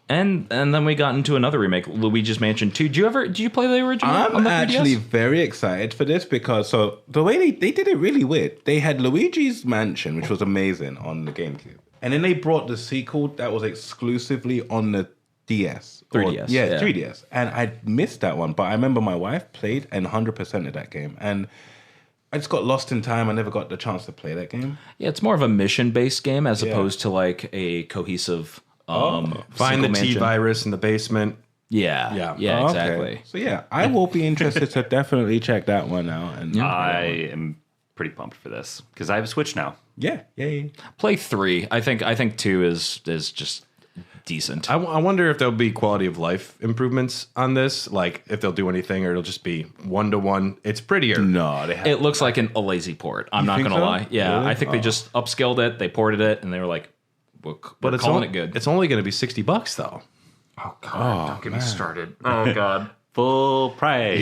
And then we got into another remake, Luigi's Mansion 2. Did you play the original on I'm the 3DS? actually very excited for this because the way they did it really weird. They had Luigi's Mansion, which was amazing on the GameCube. And then they brought the sequel that was exclusively on the DS. 3DS, Yeah, yeah. 3DS. And I missed that one, but I remember my wife played and 100% of that game. And I just got lost in time. I never got the chance to play that game. Yeah, it's more of a mission-based game as opposed to like a cohesive Find the single mansion. T-Virus in the basement. Yeah, Yeah. yeah, Oh, exactly. okay. So yeah, I will be interested to definitely check that one out. And I am pretty pumped for this because I have a Switch now. yeah. Play 3. I think 2 is just decent. I wonder if there'll be quality of life improvements on this, like if they'll do anything, or it'll just be 1-to-1. It's prettier. No, they have. It looks like a lazy port. I'm not think gonna so? lie. Yeah, Really? I think they just upscaled it. They ported it, and they were like, "We're it's calling only, it good." It's only going to be $60 though. Oh God! Don't get me started. Oh God! Full price.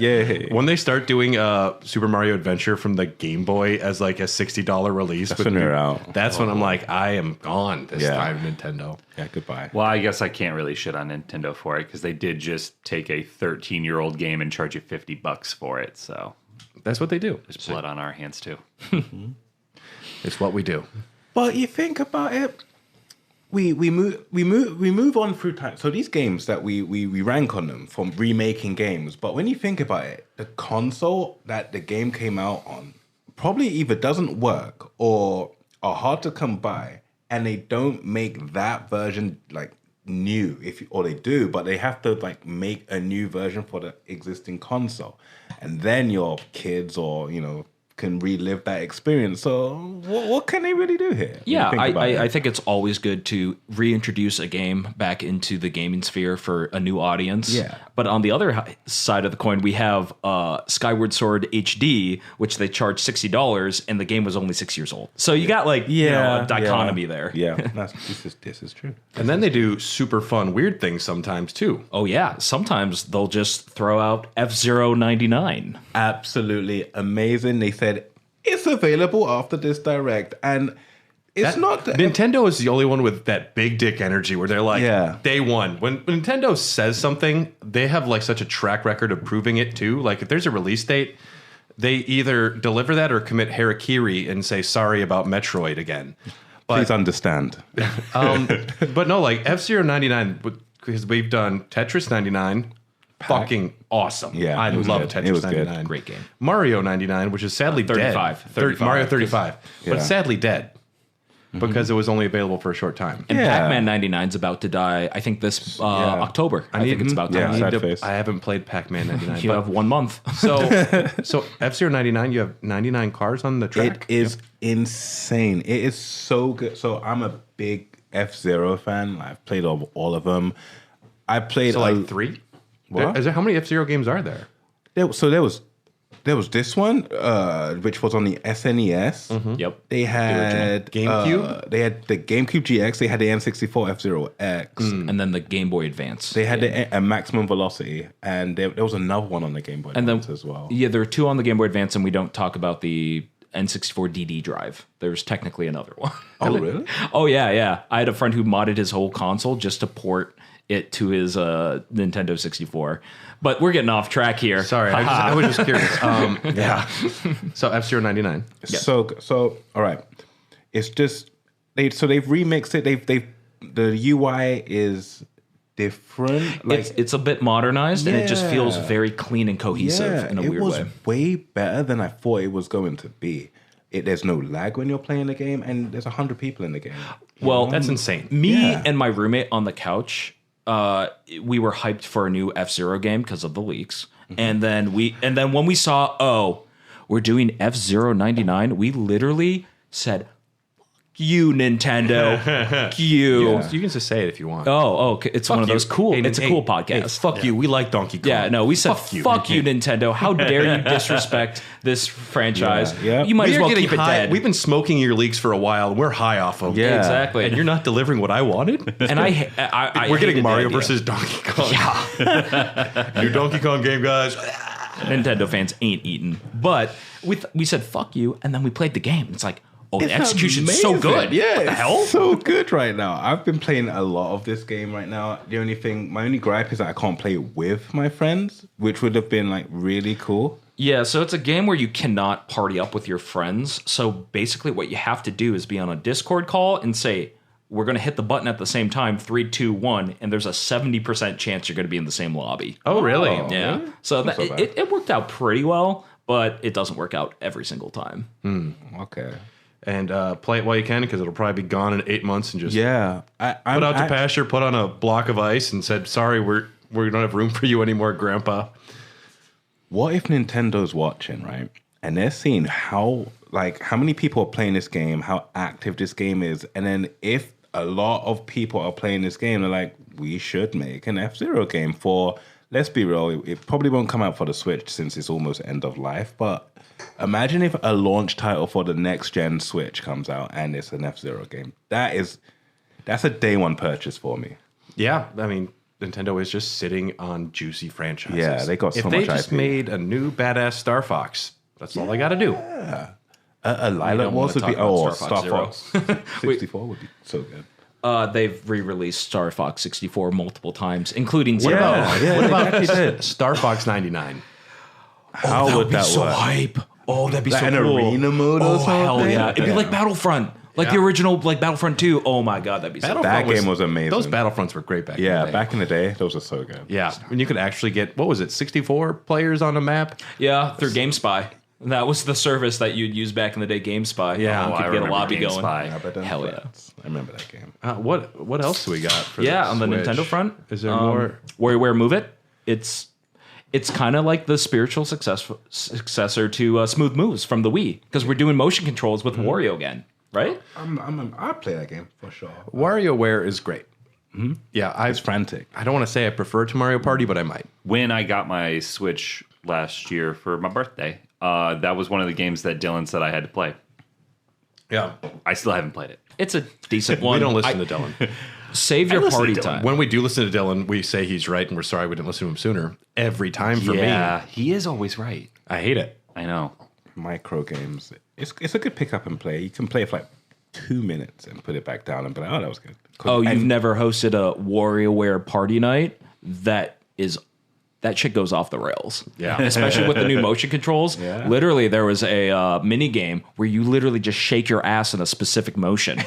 yeah. When they start doing Super Mario Adventure from the Game Boy as like a $60 release, That's when they're out. That's when I'm like, I am gone this Yeah. time, Nintendo. Yeah, goodbye. Well, I guess I can't really shit on Nintendo for it because they did just take a 13-year-old game and charge you $50 for it. So That's what they do. there's blood on our hands too. It's what we do. But you think about it, we move on through time. So these games that we rank on them from remaking games. But when you think about it, the console that the game came out on probably either doesn't work or are hard to come by, and they don't make that version like new. Or they do, but they have to like make a new version for the existing console, and then your kids or can relive that experience. So what can they really do here? Yeah, When you think about it? I think it's always good to reintroduce a game back into the gaming sphere for a new audience. Yeah. But on the other side of the coin, we have Skyward Sword HD, which they charge $60, and the game was only 6 years old. So you got like a dichotomy there. Yeah, this is true. And then they do super fun, weird things sometimes too. Oh yeah, sometimes they'll just throw out F-Zero 99. Absolutely amazing. They said it's available after this direct, and it's not. Nintendo is the only one with that big dick energy where they're like, Yeah. day one. When Nintendo says something, they have like such a track record of proving it too. Like if there's a release date, they either deliver that or commit harakiri and say sorry about Metroid again. Please understand. But no, like F-Zero 99, because we've done Tetris 99, fucking awesome. Yeah, I it was love good. Tetris It was good. 99. Great game. Mario 99, which is sadly 35. dead. 35. Mario 35, Yeah. but sadly dead. because it was only available for a short time. And Yeah. Pac-Man 99 is about to die. I think this October. I think it's about Yeah, time. sad face. I haven't played Pac-Man 99. You have 1 month. so F-Zero 99, you have 99 cars on the track? It is insane. It is so good. So I'm a big F-Zero fan. I've played all of them. I played So like 3? What? How many F-Zero games are there? There was this one, which was on the SNES. Yep. They had GameCube? they had the GameCube GX. They had the N64 F-Zero X. And then the Game Boy Advance. They had a Maximum Velocity, and there was another one on the Game Boy and then Advance as well. Yeah, there are 2 on the Game Boy Advance, and we don't talk about the N64 DD drive. There's technically another one. Oh, really? Oh yeah. I had a friend who modded his whole console just to port it to his Nintendo 64. But we're getting off track here. Sorry, I was just curious. Yeah. So F-Zero 99. So all right, it's just they've remixed it. The UI is different. Like It's a bit modernized, and it just feels very clean and cohesive in a weird it was way. way better than I thought it was going to be. There's no lag when you're playing the game, and there's 100 people in the game. Well, That's insane. Me Yeah. and my roommate on the couch, we were hyped for a new F-Zero game because of the leaks. And then when we saw, we're doing F-Zero 99, we literally said, you, Nintendo. Fuck you. Yeah. You can just say it if you want. Okay. It's one of those cool. Hey, it's a hey, cool hey, podcast. fuck you. We like Donkey Kong. Yeah, no, we said fuck you, Nintendo. How dare you disrespect this franchise? Yeah. You might as We're well getting keep it high. dead. We've been smoking your leaks for a while, and we're high off of them. Yeah. Exactly. And you're not delivering what I wanted? And I We're hated getting the Mario idea. versus Donkey Kong. Yeah. New Donkey Kong game, guys. Nintendo fans ain't eating. But we said fuck you, and then we played the game. It's like, the execution's so good. Yeah, What the hell? It's so good right now. I've been playing a lot of this game right now. My only gripe is that I can't play with my friends, which would have been like really cool. Yeah, so it's a game where you cannot party up with your friends. So basically what you have to do is be on a Discord call and say, we're going to hit the button at the same time, 3, 2, 1, and there's a 70% chance you're going to be in the same lobby. Oh, really? Yeah. really? So, Not so bad. it worked out pretty well, but it doesn't work out every single time. Okay. And play it while you can, because it'll probably be gone in 8 months, and just Yeah. put out to pasture, put on a block of ice, and said, sorry, we don't have room for you anymore, Grandpa. What if Nintendo's watching, right? And they're seeing how many people are playing this game, how active this game is, and then if a lot of people are playing this game, they're like, we should make an F-Zero game for, let's be real, it probably won't come out for the Switch since it's almost end of life, but imagine if a launch title for the next gen Switch comes out and it's an F-Zero game. That's a day one purchase for me. Yeah, I mean, Nintendo is just sitting on juicy franchises. Yeah, they got so if much they just IP. made a new badass Star Fox, that's all they got to do. A Lilac don't Wars wanna would be, talk about Star Star Fox 64 would be so good. They've re-released Star Fox 64 multiple times, including Zero. What about Star Fox 99? How would that work? hype. Oh, that'd be Like so an cool. arena mode or Hell something? yeah. It'd be like Battlefront. Like the original, like Battlefront 2. Oh my god, that'd be so cool. That game was amazing. Those Battlefronts were great back in the Yeah, day. back in the day, those are so good. Yeah, and you could actually get, 64 players on a map? Yeah, through GameSpy. That was the service that you'd use back in the day, GameSpy. Yeah, you I could get a remember lobby GameSpy. going. Yeah, but then Hell yeah. Friends. I remember that game. What else do we got for Yeah, the on the Switch? Nintendo front. Is there more? WarioWare Move It. It's kind of like the spiritual successor to Smooth Moves from the Wii, because we're doing motion controls with Wario again, right? I'd play that game for sure. WarioWare is great. Yeah, It's frantic. I don't want to say I prefer to Mario Party, but I might. When I got my Switch last year for my birthday, that was one of the games that Dylan said I had to play. Yeah, I still haven't played it. It's a decent one. we don't listen to Dylan. Save your listen to party Dylan. time. When we do listen to Dylan, we say he's right, and we're sorry we didn't listen to him sooner. Every time for Yeah, me, he is always right. I hate it. I know. Micro games. It's a good pick up and play. You can play it for like 2 minutes and put it back down and be like, oh, that was good. Oh, you've never hosted a WarioWare party night? That is that shit goes off the rails. Yeah. Especially with the new motion controls. Yeah. Literally, there was a mini game where you literally just shake your ass in a specific motion.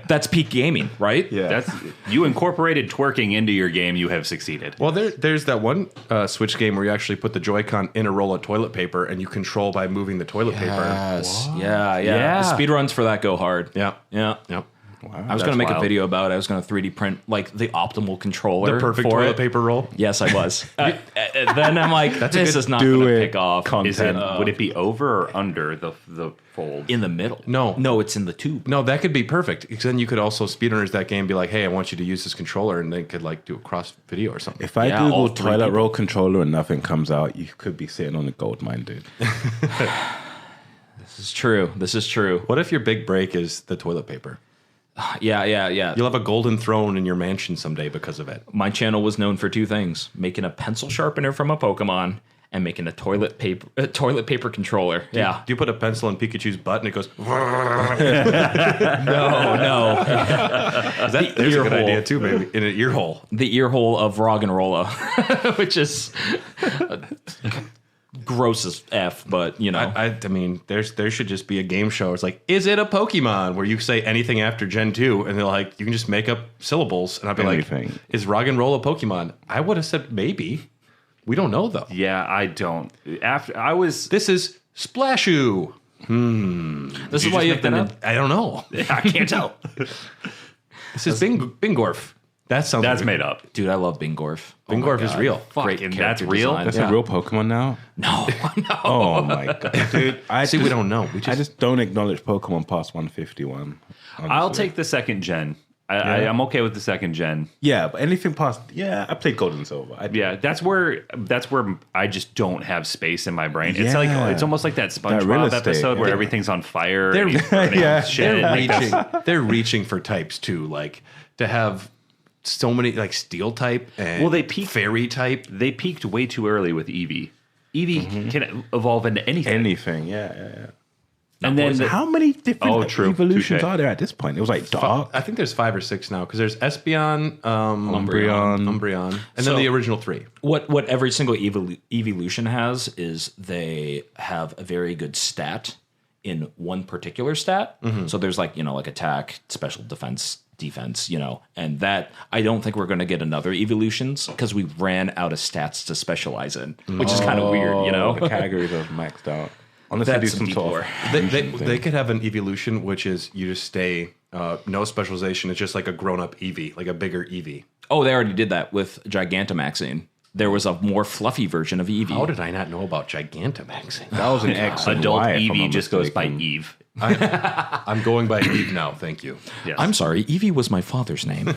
That's peak gaming, right? Yeah. That's you incorporated twerking into your game. You have succeeded. Well, there's that one Switch game where you actually put the Joy-Con in a roll of toilet paper and you control by moving the toilet paper. Yes. Yeah. Yeah. The speedruns for that go hard. Yeah. Yeah. Yep. I was going to make wild. a video about it. I was going to 3D print like the optimal controller. The perfect for toilet it. paper roll. Yes, I was. Then I'm like, this is not do going to it pick off. Is it? Would it be over or under the fold? In the middle? No, it's in the tube. No, that could be perfect. Because then you could also speedrunners that game be like, hey, I want you to use this controller, and they could like do a cross video or something. If I Yeah, all Google three toilet people. roll controller and nothing comes out, you could be sitting on a gold mine, dude. This is true. This is true. What if your big break is the toilet paper? Yeah. You'll have a golden throne in your mansion someday because of it. My channel was known for two things: making a pencil sharpener from a Pokemon and making a toilet paper controller. Yeah. Do you put a pencil in Pikachu's butt and it goes? No. There's a good hole. idea too, maybe in an ear hole. The ear hole of Roggenrola, which is gross as F, but you know. I mean, there should just be a game show. It's like, is it a Pokemon? Where you say anything after Gen 2, and they're like, you can just make up syllables, and I'd be Anything. like, is Roggenrola a Pokemon? I would have said maybe. We don't know though. Yeah, I don't. After I was, This is Splashu. This is why you have to. I don't know. I can't tell. This is Bingorf. That sounds. That's like made up. Dude, I love Bingorf. Bingorf is real. Great and character that's real? design. That's Yeah. a real Pokemon now? No. Oh my god, dude! See, we don't know. I just don't acknowledge Pokemon past 151. I'll honestly. take the second gen. I'm okay with the second gen. Yeah, but anything past I played Gold and Silver. Yeah, that's where I just don't have space in my brain. It's like Yeah. it's almost like that real SpongeBob estate, episode where yeah. everything's on fire. They're- and he's burning Yeah. shit. Like that's- They're reaching for types too, like to have so many like steel type and Well, they peaked- fairy type. They peaked way too early with Eevee. Eevee can evolve into anything. Anything, yeah. And then How many different true. evolutions Touche. are there at this point? It was like Dark, I think there's 5 or 6 now because there's Espeon, Umbreon. and So- then the original 3. What every single evolution has is they have a very good stat in one particular stat. So there's like attack, special defense, and that I don't think we're going to get another evolutions because we ran out of stats to specialize in, which is kind of weird, The categories are maxed out. Unless they do That's some people sort of They could have an evolution which is you just stay no specialization. It's just like a grown up Eevee, like a bigger Eevee. Oh, they already did that with Gigantamaxing. There was a more fluffy version of Eevee. How did I not know about Gigantamaxing? That was an X and adult Y, if I'm Eevee not just goes by mistaken. Eve. I'm going by Eve now. Thank you. Yes. I'm sorry, Eevee was my father's name.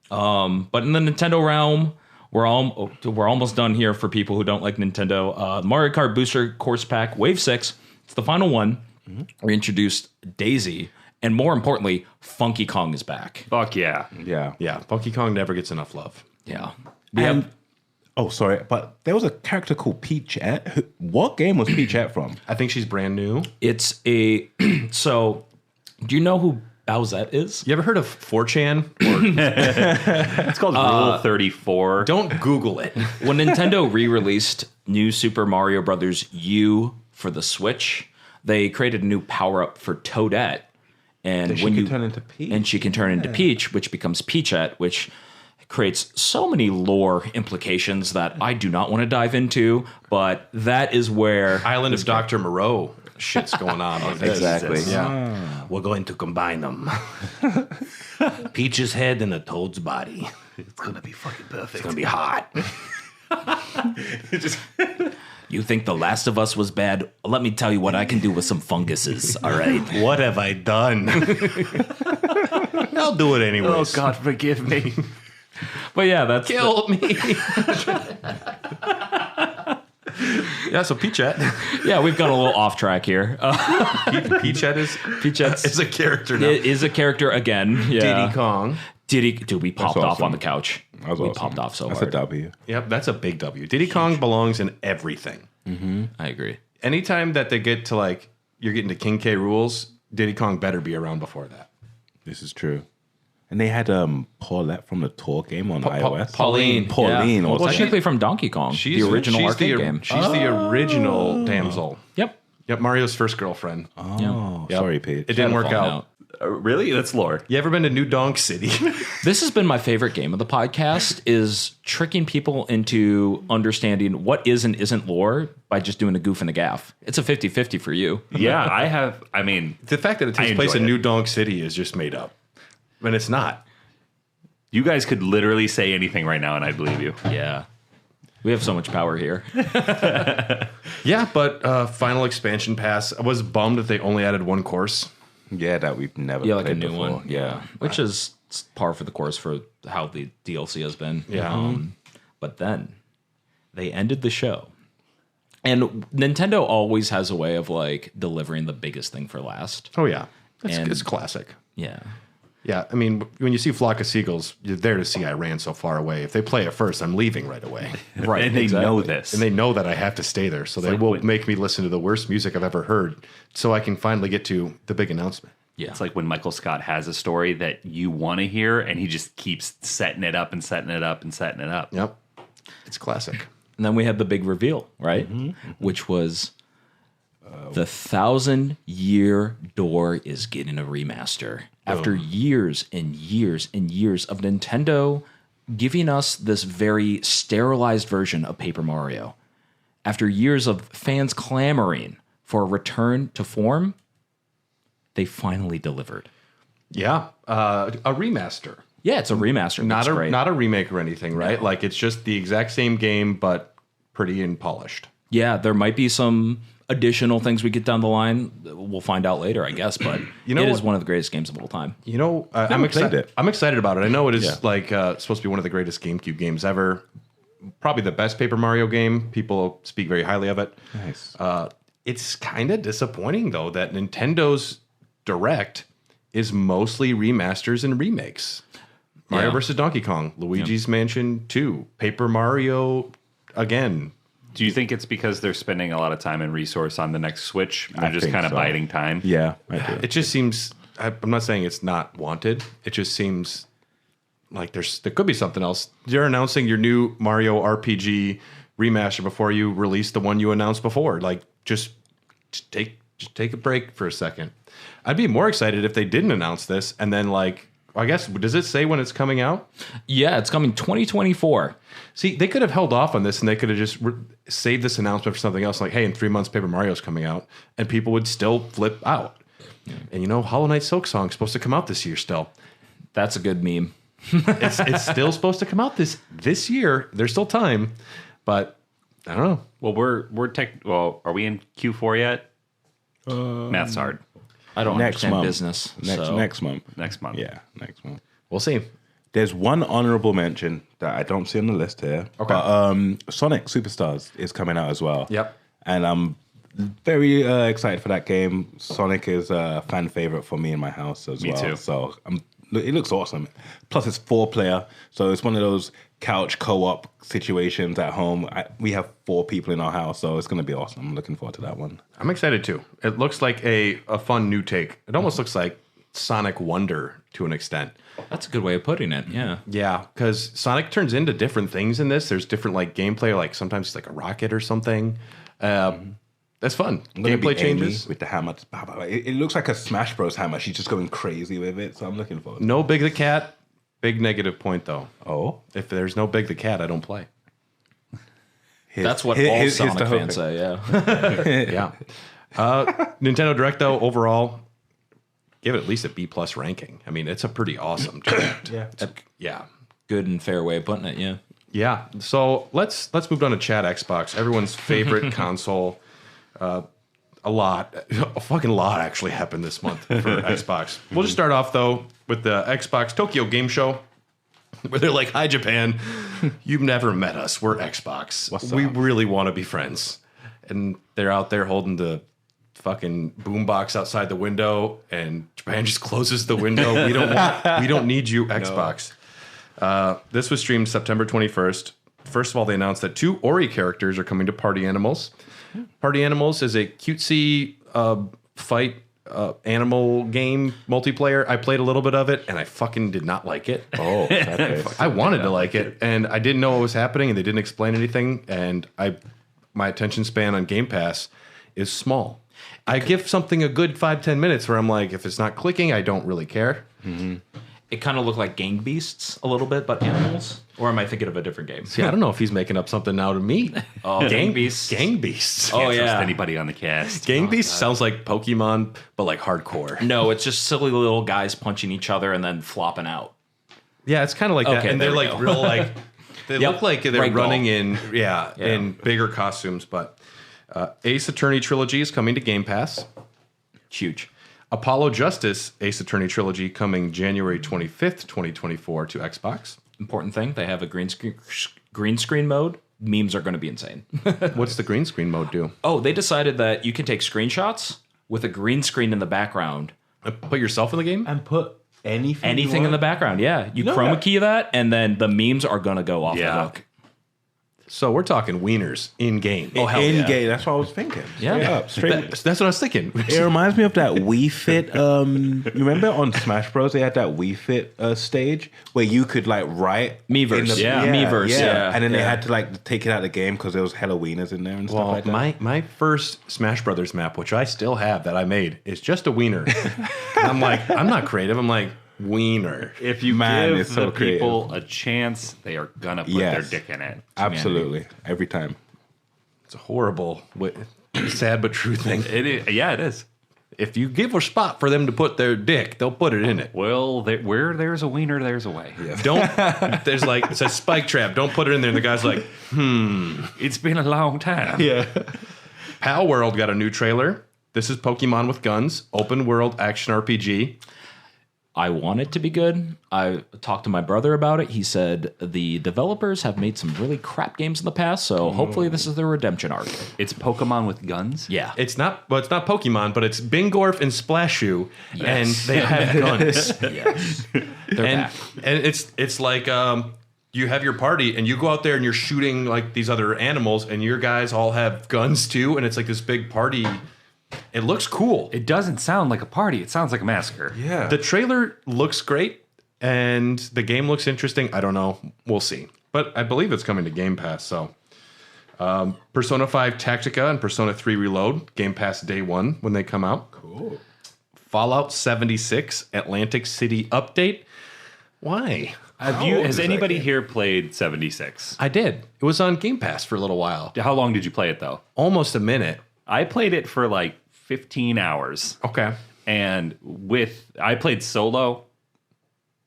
But in the Nintendo realm, we're almost done here for people who don't like Nintendo. Mario Kart Booster Course Pack Wave 6. It's the final one. We introduced Daisy, and more importantly, Funky Kong is back. Fuck yeah. Yeah. Yeah, Donkey Kong never gets enough love. Yeah. And, oh, sorry, but there was a character called Peachette. What game was Peachette from? I think she's brand new. It's a so do you know who Bowsette is? You ever heard of 4chan? It's called Rule 34. Don't Google it. When Nintendo re-released New Super Mario Brothers U for the Switch, they created a new power-up for Toadette. And She when can you turn into Peach. and she can turn into Peach, which becomes Peachette, which creates so many lore implications that I do not want to dive into, but that is where Island of Dr. Moreau shit's going on with this. Exactly. Yeah. We're going to combine them. Peach's head and a Toad's body. It's gonna be fucking perfect. It's going to be hot. you think The Last of Us was bad. Let me tell you what I can do with some funguses, all right? What have I done? I'll do it anyways. Oh God, forgive me. But yeah, that's Kill me. Yeah, so Peachette. yeah, we've gone a little off track here. Peachette is a character now. It is a character again. Yeah. Diddy Kong. Dude, we popped off awesome. on the couch. That was We awesome. popped off so That's hard. a W. Yep, that's a big W. Diddy Kong belongs in everything. I agree. Anytime that they get to you're getting to King K rules, Diddy Kong better be around before that. This is true. And they had Paulette from the Tour game on iOS. Pauline. Pauline. Yeah. Or Well, something. technically from Donkey Kong, the original arcade game. She's the original damsel. Yep. Yep, Mario's first girlfriend. Oh, Yep. sorry, Pete. It didn't work Fallen out. Really? That's lore. You ever been to New Donk City? This has been my favorite game of the podcast, is tricking people into understanding what is and isn't lore by just doing a goof and a gaff. It's a 50-50 for you. Yeah, I have. I mean, The fact that it I takes place enjoy in it. New Donk City is just made up. And it's not. you guys could literally say anything right now, and I'd believe you. Yeah. We have so much power here. Yeah, but final expansion pass. I was bummed that they only added one course. Yeah, that we've never Yeah, like a played new before. one. Yeah. Which is par for the course for how the DLC has been. Yeah. But then they ended the show. And Nintendo always has a way of like delivering the biggest thing for last. Oh, yeah. And- It's classic. Yeah. Yeah, I mean, when you see Flock of Seagulls, you're there to see I ran so far away. If they play it first, I'm leaving right away. Right. And they exactly. know this. And they know that I have to stay there. So they like will when- make me listen to the worst music I've ever heard so I can finally get to the big announcement. Yeah. It's like when Michael Scott has a story that you want to hear, and he just keeps setting it up and setting it up and setting it up. Yep. It's classic. And then we had the big reveal, right? Which was the 1,000-year door is getting a remaster. After years and years and years of Nintendo giving us this very sterilized version of Paper Mario, after years of fans clamoring for a return to form, they finally delivered. Yeah. A remaster. Yeah, it's a remaster. Not That's great. not a remake or anything, right? Like it's just the exact same game, but pretty and polished. Yeah, there might be some additional things we get down the line. We'll find out later, I guess. But You know it is what? one of the greatest games of all time. You know, I'm played excited. it. I'm excited about it. I know it is Yeah. like supposed to be one of the greatest GameCube games ever. Probably the best Paper Mario game. People speak very highly of it. Nice. It's kind of disappointing though that Nintendo's Direct is mostly remasters and remakes. Mario Yeah. vs. Donkey Kong, Luigi's Mansion 2, Paper Mario again. Do you think it's because they're spending a lot of time and resource on the next Switch? They're I just think kind of so. biding time. Yeah, I do. It just seems. I'm not saying it's not wanted. It just seems like there could be something else. You're announcing your new Mario RPG remaster before you release the one you announced before. Like just take a break for a second. I'd be more excited if they didn't announce this and then like. I guess, does it say when it's coming out? Yeah, it's coming 2024. See, they could have held off on this and they could have just saved this announcement for something else. Like, hey, in 3 months, Paper Mario's coming out. And people would still flip out. And you know, Hollow Knight Silk Song's supposed to come out this year still. That's a good meme. It's still supposed to come out this year. There's still time. But I don't know. Well, well, are we in Q4 yet? Math's hard. I don't Next understand month. business. Next month. Next month. Yeah, next month. We'll see. There's one honorable mention that I don't see on the list here. Okay. But Sonic Superstars is coming out as well. Yep. And I'm very excited for that game. Sonic is a fan favorite for me in my house as Me well. too. So it looks awesome. Plus, it's 4-player. So it's one of those couch co-op situations at home. We have 4 people in our house, so it's going to be awesome. I'm looking forward to that one. I'm excited too. It looks like a fun new take. It almost looks like Sonic Wonder to an extent. That's a good way of putting it. Yeah. Yeah, because Sonic turns into different things in this. There's different like gameplay, like sometimes it's like a rocket or something. That's fun. I'm gonna Gameplay be Amy changes. with the hammer. It looks like a Smash Bros. Hammer. She's just going crazy with it, so I'm looking forward to it. No Big the Cat. Big negative point though. Oh, If there's no Big the Cat, I don't play. That's what all here's Sonic the fans hoping. say. Yeah. Yeah. Nintendo Direct though, overall, give it at least a B+ ranking. I mean, it's a pretty awesome Direct. Yeah. Yeah. Good and fair way of putting it. Yeah. Yeah. So let's move on to Chat Xbox, everyone's favorite console. A fucking lot actually happened this month for Xbox. We'll just start off though with the Xbox Tokyo Game Show, where they're like, "Hi Japan, you've never met us. We're Xbox. What's we up?" really want to be friends." And they're out there holding the fucking boombox outside the window, and Japan just closes the window. We don't need you, Xbox. This was streamed September 21st. First of all, they announced that 2 Ori characters are coming to Party Animals. Party Animals is a cutesy fight animal game multiplayer. I played a little bit of it, and I fucking did not like it. Oh, I wanted to like it, and I didn't know what was happening, and they didn't explain anything. And my attention span on Game Pass is small. I give something a good 5-10 minutes where I'm like, if it's not clicking, I don't really care. Mm-hmm. It kind of looked like Gang Beasts a little bit, but animals. Or am I thinking of a different game? See, I don't know if he's making up something now to me. Oh, Gang Beasts. Gang Beasts. Oh, Can't yeah. trust anybody on the cast. Gang Beasts sounds like Pokemon, but like hardcore. No, it's just silly little guys punching each other and then flopping out. Yeah, it's kind of like that. Okay, And there they're we like go. real like they Yep. look like they're Right running ball. in bigger costumes. But Ace Attorney Trilogy is coming to Game Pass. Huge. Apollo Justice Ace Attorney Trilogy coming January 25th, 2024 to Xbox. Important thing, they have a green screen mode. Memes are going to be insane. What's the green screen mode do? Oh, they decided that you can take screenshots with a green screen in the background. Put yourself in the game? And put anything. Anything in the background, yeah. You know chroma that. key that, and then the memes are going to go off the Yeah. hook. So we're talking wieners in game. Oh, hell in yeah. game. That's what I was thinking. Yeah. Straight up, straight. That's what I was thinking. It reminds me of that Wii Fit. Remember on Smash Bros. They had that Wii Fit stage where you could like write Miiverse. in the- Yeah. Miiverse, yeah. And then they Yeah. had to like take it out of the game because there was hella wieners in there and stuff Well, like that. my first Smash Brothers map, which I still have that I made, is just a wiener. And I'm like, I'm not creative. I'm like, wiener. If you Man, give it's so the people a chance, they are gonna put Yes. their dick in it. Absolutely, every time. It's a horrible, sad but true thing. It is, yeah, it is. If you give a spot for them to put their dick, they'll put it in it. Well, where there's a wiener, there's a way. Don't. There's like it's a spike trap. Don't put it in there. And the guy's like, It's been a long time. yeah. Pal World got a new trailer. This is Pokemon with guns, open world action RPG. I want it to be good. I talked to my brother about it. He said the developers have made some really crap games in the past, so hopefully this is their redemption arc. It's Pokemon with guns. Yeah. It's not Pokemon, but it's Bingorf and Splashu, and they have guns. Yes. They're and back. and it's like you have your party and you go out there and you're shooting like these other animals, and your guys all have guns too, and it's like this big party. It looks cool. It doesn't sound like a party. It sounds like a massacre. Yeah. The trailer looks great, and the game looks interesting. I don't know. We'll see. But I believe it's coming to Game Pass. So, Persona 5 Tactica and Persona 3 Reload, Game Pass day one when they come out. Cool. Fallout 76 Atlantic City update. Why? Has anybody here played 76? I did. It was on Game Pass for a little while. How long did you play it though? Almost a minute. I played it for like 15 hours. Okay. And I played solo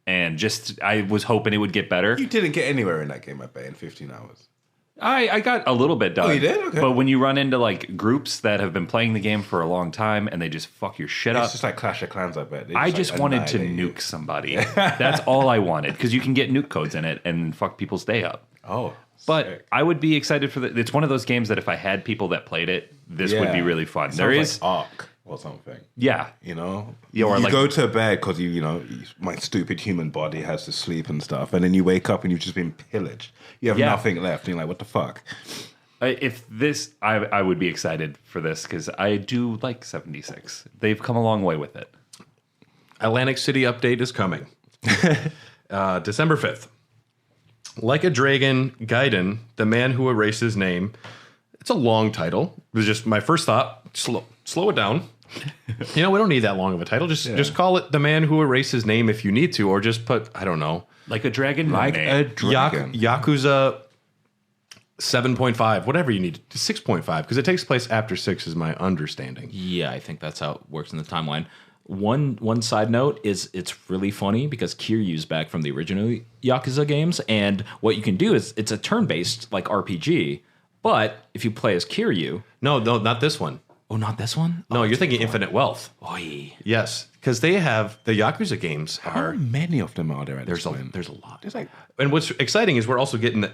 and I was hoping it would get better. You didn't get anywhere in that game, I bet, in 15 hours. I got a little bit done. Oh, you did? Okay. But when you run into like groups that have been playing the game for a long time and they just fuck your shit up, It's just like Clash of Clans, I bet. They I like, just wanted to annihilate you. nuke somebody. That's all I wanted because you can get nuke codes in it and fuck people's day up. Oh, But sick. I would be excited for it's one of those games that if I had people that played it, this would be Yeah. really fun. It There sounds is, like Ark or something. yeah, You know, Yeah, or you like- go to bed because my stupid human body has to sleep and stuff, and then you wake up and you've just been pillaged. You have Yeah. nothing left. And you're like, what the fuck? If this, I would be excited for this because I do like 76. They've come a long way with it. Atlantic City update is coming. December 5th. Like a Dragon, Gaiden, the man who erased his name. It's a long title. It was just my first thought. Slow it down. We don't need that long of a title. Just call it The Man Who Erased His Name if you need to, or just put, I don't know, Like a dragon, Like name. a dragon. Yakuza 7.5, whatever you need. 6.5, because it takes place after 6 is my understanding. Yeah, I think that's how it works in the timeline. One side note is it's really funny because Kiryu's back from the original Yakuza games, and what you can do is it's a turn-based like RPG, but if you play as Kiryu, No, not this one. oh, not this one. No, you're thinking Infinite Wealth. Oy. Yes, because they have the Yakuza games How are many of them are there at There's this point? a lot. There's like, And what's exciting is we're also getting the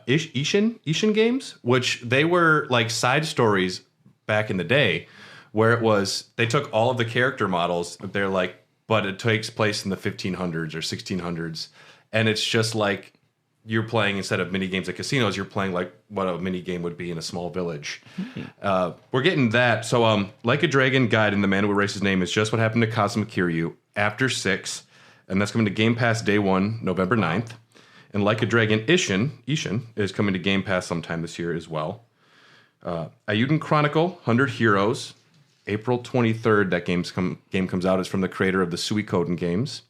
Ishin games, which they were like side stories back in the day, where it was they took all of the character models. They're like, but it takes place in the 1500s or 1600s, and it's just like you're playing, instead of mini games at casinos, you're playing like what a mini game would be in a small village. We're getting that. So, Like a Dragon Guide in the Man Who Erased His Name is just what happened to Kazuma Kiryu after 6, and that's coming to Game Pass day 1, November 9th. And Like a Dragon Ishin is coming to Game Pass sometime this year as well. Ayuden Chronicle 100 Heroes, April 23rd. That game comes out. It's from the creator of the Suikoden games.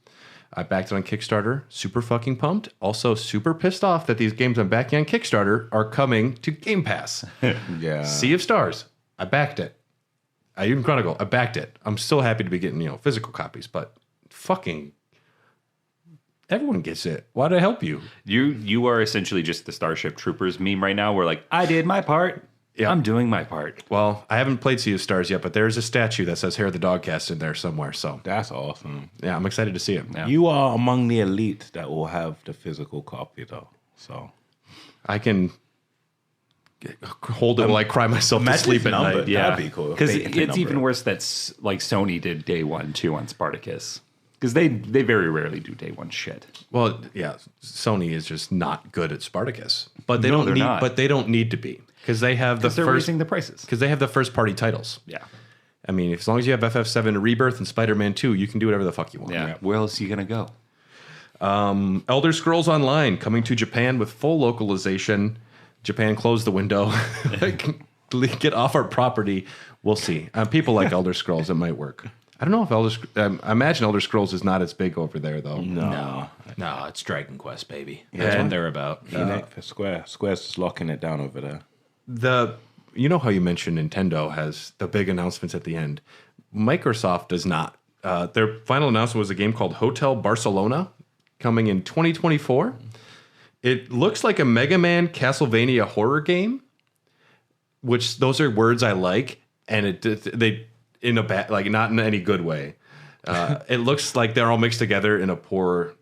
I backed it on Kickstarter. Super fucking pumped. Also super pissed off that these games I'm backing on Kickstarter are coming to Game Pass. Yeah. Sea of Stars. I backed it. Ayuden Chronicle. I backed it. I'm still happy to be getting, physical copies, but fucking everyone gets it. Why did I help you? You are essentially just the Starship Troopers meme right now. We're like, I did my part. Yeah. I'm doing my part. Well, I haven't played Sea of Stars yet, but there's a statue that says Hair of the Dogcast in there somewhere. So That's awesome. yeah, I'm excited to see it. Yeah. You are among the elite that will have the physical copy, though. So I can hold it while I cry myself to sleep at night. Yeah, That'd be cool. Because They can it's even number it. worse that like Sony did day 1 too on Spartacus. Because they very rarely do day 1 shit. Well, yeah, Sony is just not good at Spartacus, but they No, don't they're need. not. But they don't need to be because they have the They're first raising the prices. because they have the first party titles. Yeah. I mean, as long as you have FF7 Rebirth and Spider-Man 2, you can do whatever the fuck you want. Yeah. Where else are you gonna go? Elder Scrolls Online coming to Japan with full localization. Japan closed the window. Get off our property. We'll see. People like Elder Scrolls. It might work. I don't know if I imagine Elder Scrolls is not as big over there, though. No, it's Dragon Quest, baby. That's what they're about. Square's just locking it down over there. You know how you mentioned Nintendo has the big announcements at the end. Microsoft does not. Their final announcement was a game called Hotel Barcelona coming in 2024. It looks like a Mega Man Castlevania horror game, which those are words I like, and they in a bad, like not in any good way. It looks like they're all mixed together in a poor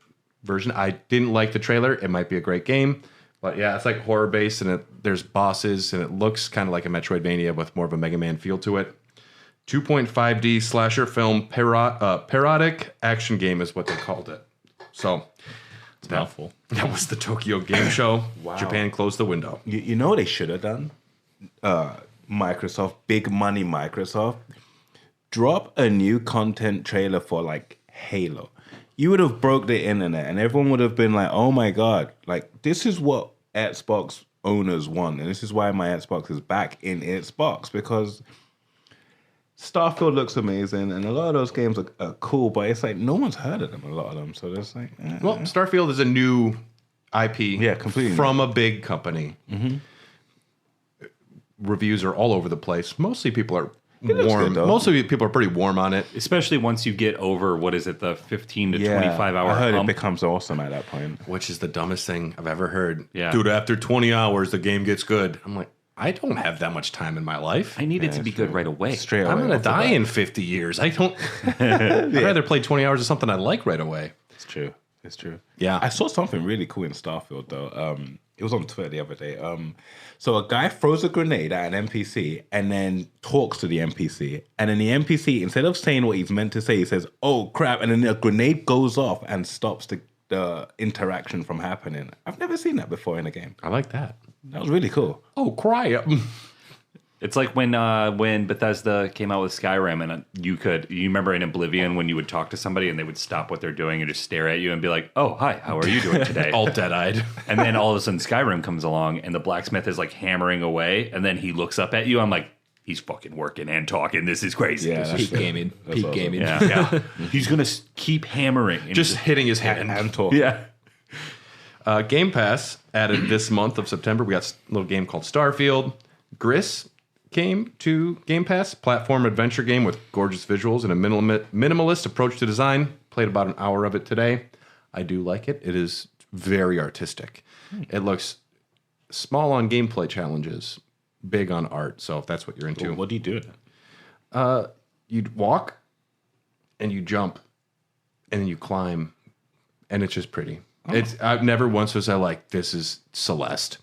version. I didn't like the trailer. It might be a great game, but yeah, it's like horror based, and there's bosses, and it looks kind of like a Metroidvania with more of a Mega Man feel to it. 2.5D slasher film parodic action game is what they called it. So It's a mouthful. that was the Tokyo Game Show. Wow. Japan closed the window. You know what they should have done? Microsoft, big money Microsoft, drop a new content trailer for like Halo. You would have broke the internet and everyone would have been like, oh my God, like this is what Xbox owners want. And this is why my Xbox is back in its box, because Starfield looks amazing and a lot of those games are cool, but it's like no one's heard of them, a lot of them. So there's like, Well, Starfield is a new IP Yeah, completely from a big company. Mm-hmm. Reviews are all over the place. Mostly people are looks warm. good, though. Mostly people are pretty warm on it. Especially once you get over, what is it, the 15 to 25 hour I heard hump? it becomes awesome at that point. Which is the dumbest thing I've ever heard. Yeah. Dude, after 20 hours, the game gets good. I'm like, I don't have that much time in my life. I need it to be good right away. Straight away. I'm going to off the die bat. in 50 years. I don't. I'd rather play 20 hours of something I like right away. It's true. It's true. Yeah. I saw something really cool in Starfield though. It was on Twitter the other day. So a guy throws a grenade at an NPC and then talks to the NPC. And then the NPC, instead of saying what he's meant to say, he says, "Oh crap!" And then the grenade goes off and stops the interaction from happening. I've never seen that before in a game. I like that. That was really cool. Oh, cry. It's like when Bethesda came out with Skyrim, and you remember in Oblivion when you would talk to somebody and they would stop what they're doing and just stare at you and be like, "Oh, hi, how are you doing today?" All dead-eyed. And then all of a sudden Skyrim comes along and the blacksmith is like hammering away, and then he looks up at you. I'm like, he's fucking working and talking. This is crazy. Yeah, that's Peak true. gaming. That's Peak awesome. gaming. Yeah. He's gonna keep hammering. And Just hitting his hand. And talking. yeah. Game Pass added this month of September. We got a little game called Starfield. Gris came to Game Pass. Platform adventure game with gorgeous visuals and a minimalist approach to design. Played about an hour of it today. I do like it. It is very artistic. It looks small on gameplay challenges, big on art. So if that's what you're into. What do you do with it? You'd walk and you jump and then you climb and it's just pretty. I've never once was I like, this is Celeste.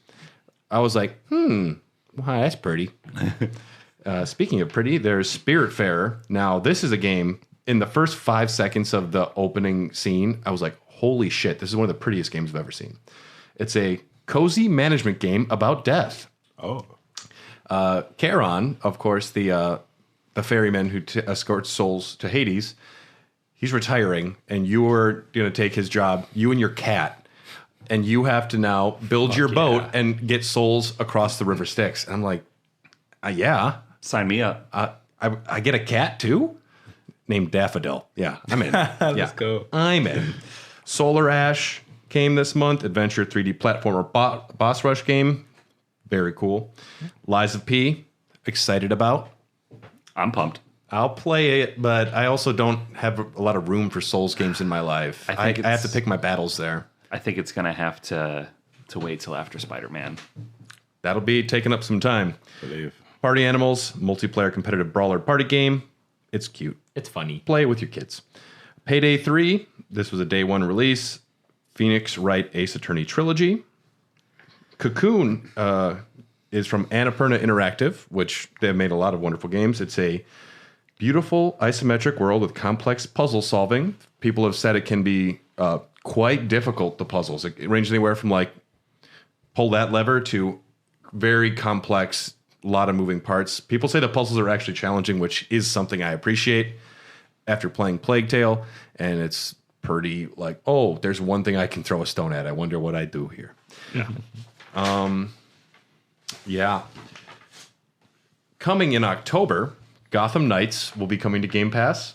I was like, wow, that's pretty. Speaking of pretty, there's Spiritfarer. Now, this is a game, in the first 5 seconds of the opening scene, I was like, holy shit, this is one of the prettiest games I've ever seen. It's a cozy management game about death. Oh. Charon, of course, the ferryman who escorts souls to Hades, he's retiring, and you're going to take his job, you and your cat, and you have to now build your boat and get souls across the river Styx. And I'm like, yeah. Sign me up. I get a cat too? Named Daffodil. Yeah, I'm in. Let's go. I'm in. Solar Ash came this month. Adventure 3D platformer boss rush game. Very cool. Lies of P. Excited about. I'm pumped. I'll play it, but I also don't have a lot of room for Souls games in my life. I have to pick my battles there. I think it's going to have to wait till after Spider-Man. That'll be taking up some time. I believe. Party Animals, multiplayer competitive brawler party game. It's cute. It's funny. Play it with your kids. Payday 3. This was a day one release. Phoenix Wright Ace Attorney Trilogy. Cocoon is from Annapurna Interactive, which they've made a lot of wonderful games. It's a beautiful isometric world with complex puzzle solving. People have said it can be quite difficult, the puzzles. It ranges anywhere from like pull that lever to very complex, a lot of moving parts. People say the puzzles are actually challenging, which is something I appreciate after playing Plague Tale. And it's pretty like, oh, there's one thing I can throw a stone at. I wonder what I do here. Yeah. Coming in October, Gotham Knights will be coming to Game Pass,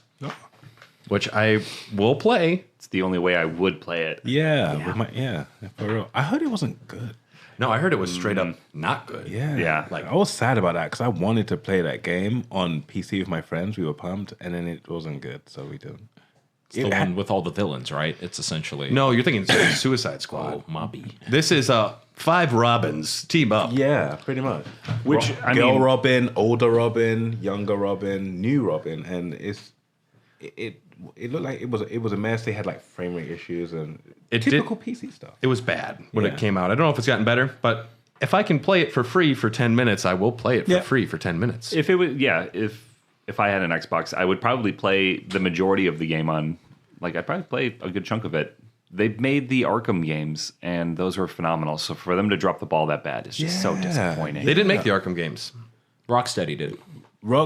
which I will play. It's the only way I would play it. Yeah, for real. I heard it wasn't good. No, I heard it was straight up not good. Yeah. Like, I was sad about that because I wanted to play that game on PC with my friends. We were pumped, and then it wasn't good, so we didn't. It's the one with all the villains, right? It's essentially No, you're thinking Suicide Squad. Mobby. This is 5 Robins team up. Yeah, pretty much. Which, I Girl mean, Robin, older Robin, younger Robin, new Robin, and it looked like it was a mess. They had like frame rate issues and typical PC stuff. It was bad when Yeah. it came out. I don't know if it's gotten better, but if I can play it for free for 10 minutes, I will play it for free for 10 minutes. if it was, if I had an Xbox, I would probably play the majority of the game on. Like, I'd probably play a good chunk of it. They made the Arkham games, and those were phenomenal. So for them to drop the ball that bad is just so disappointing. They didn't make the Arkham games. Rocksteady did.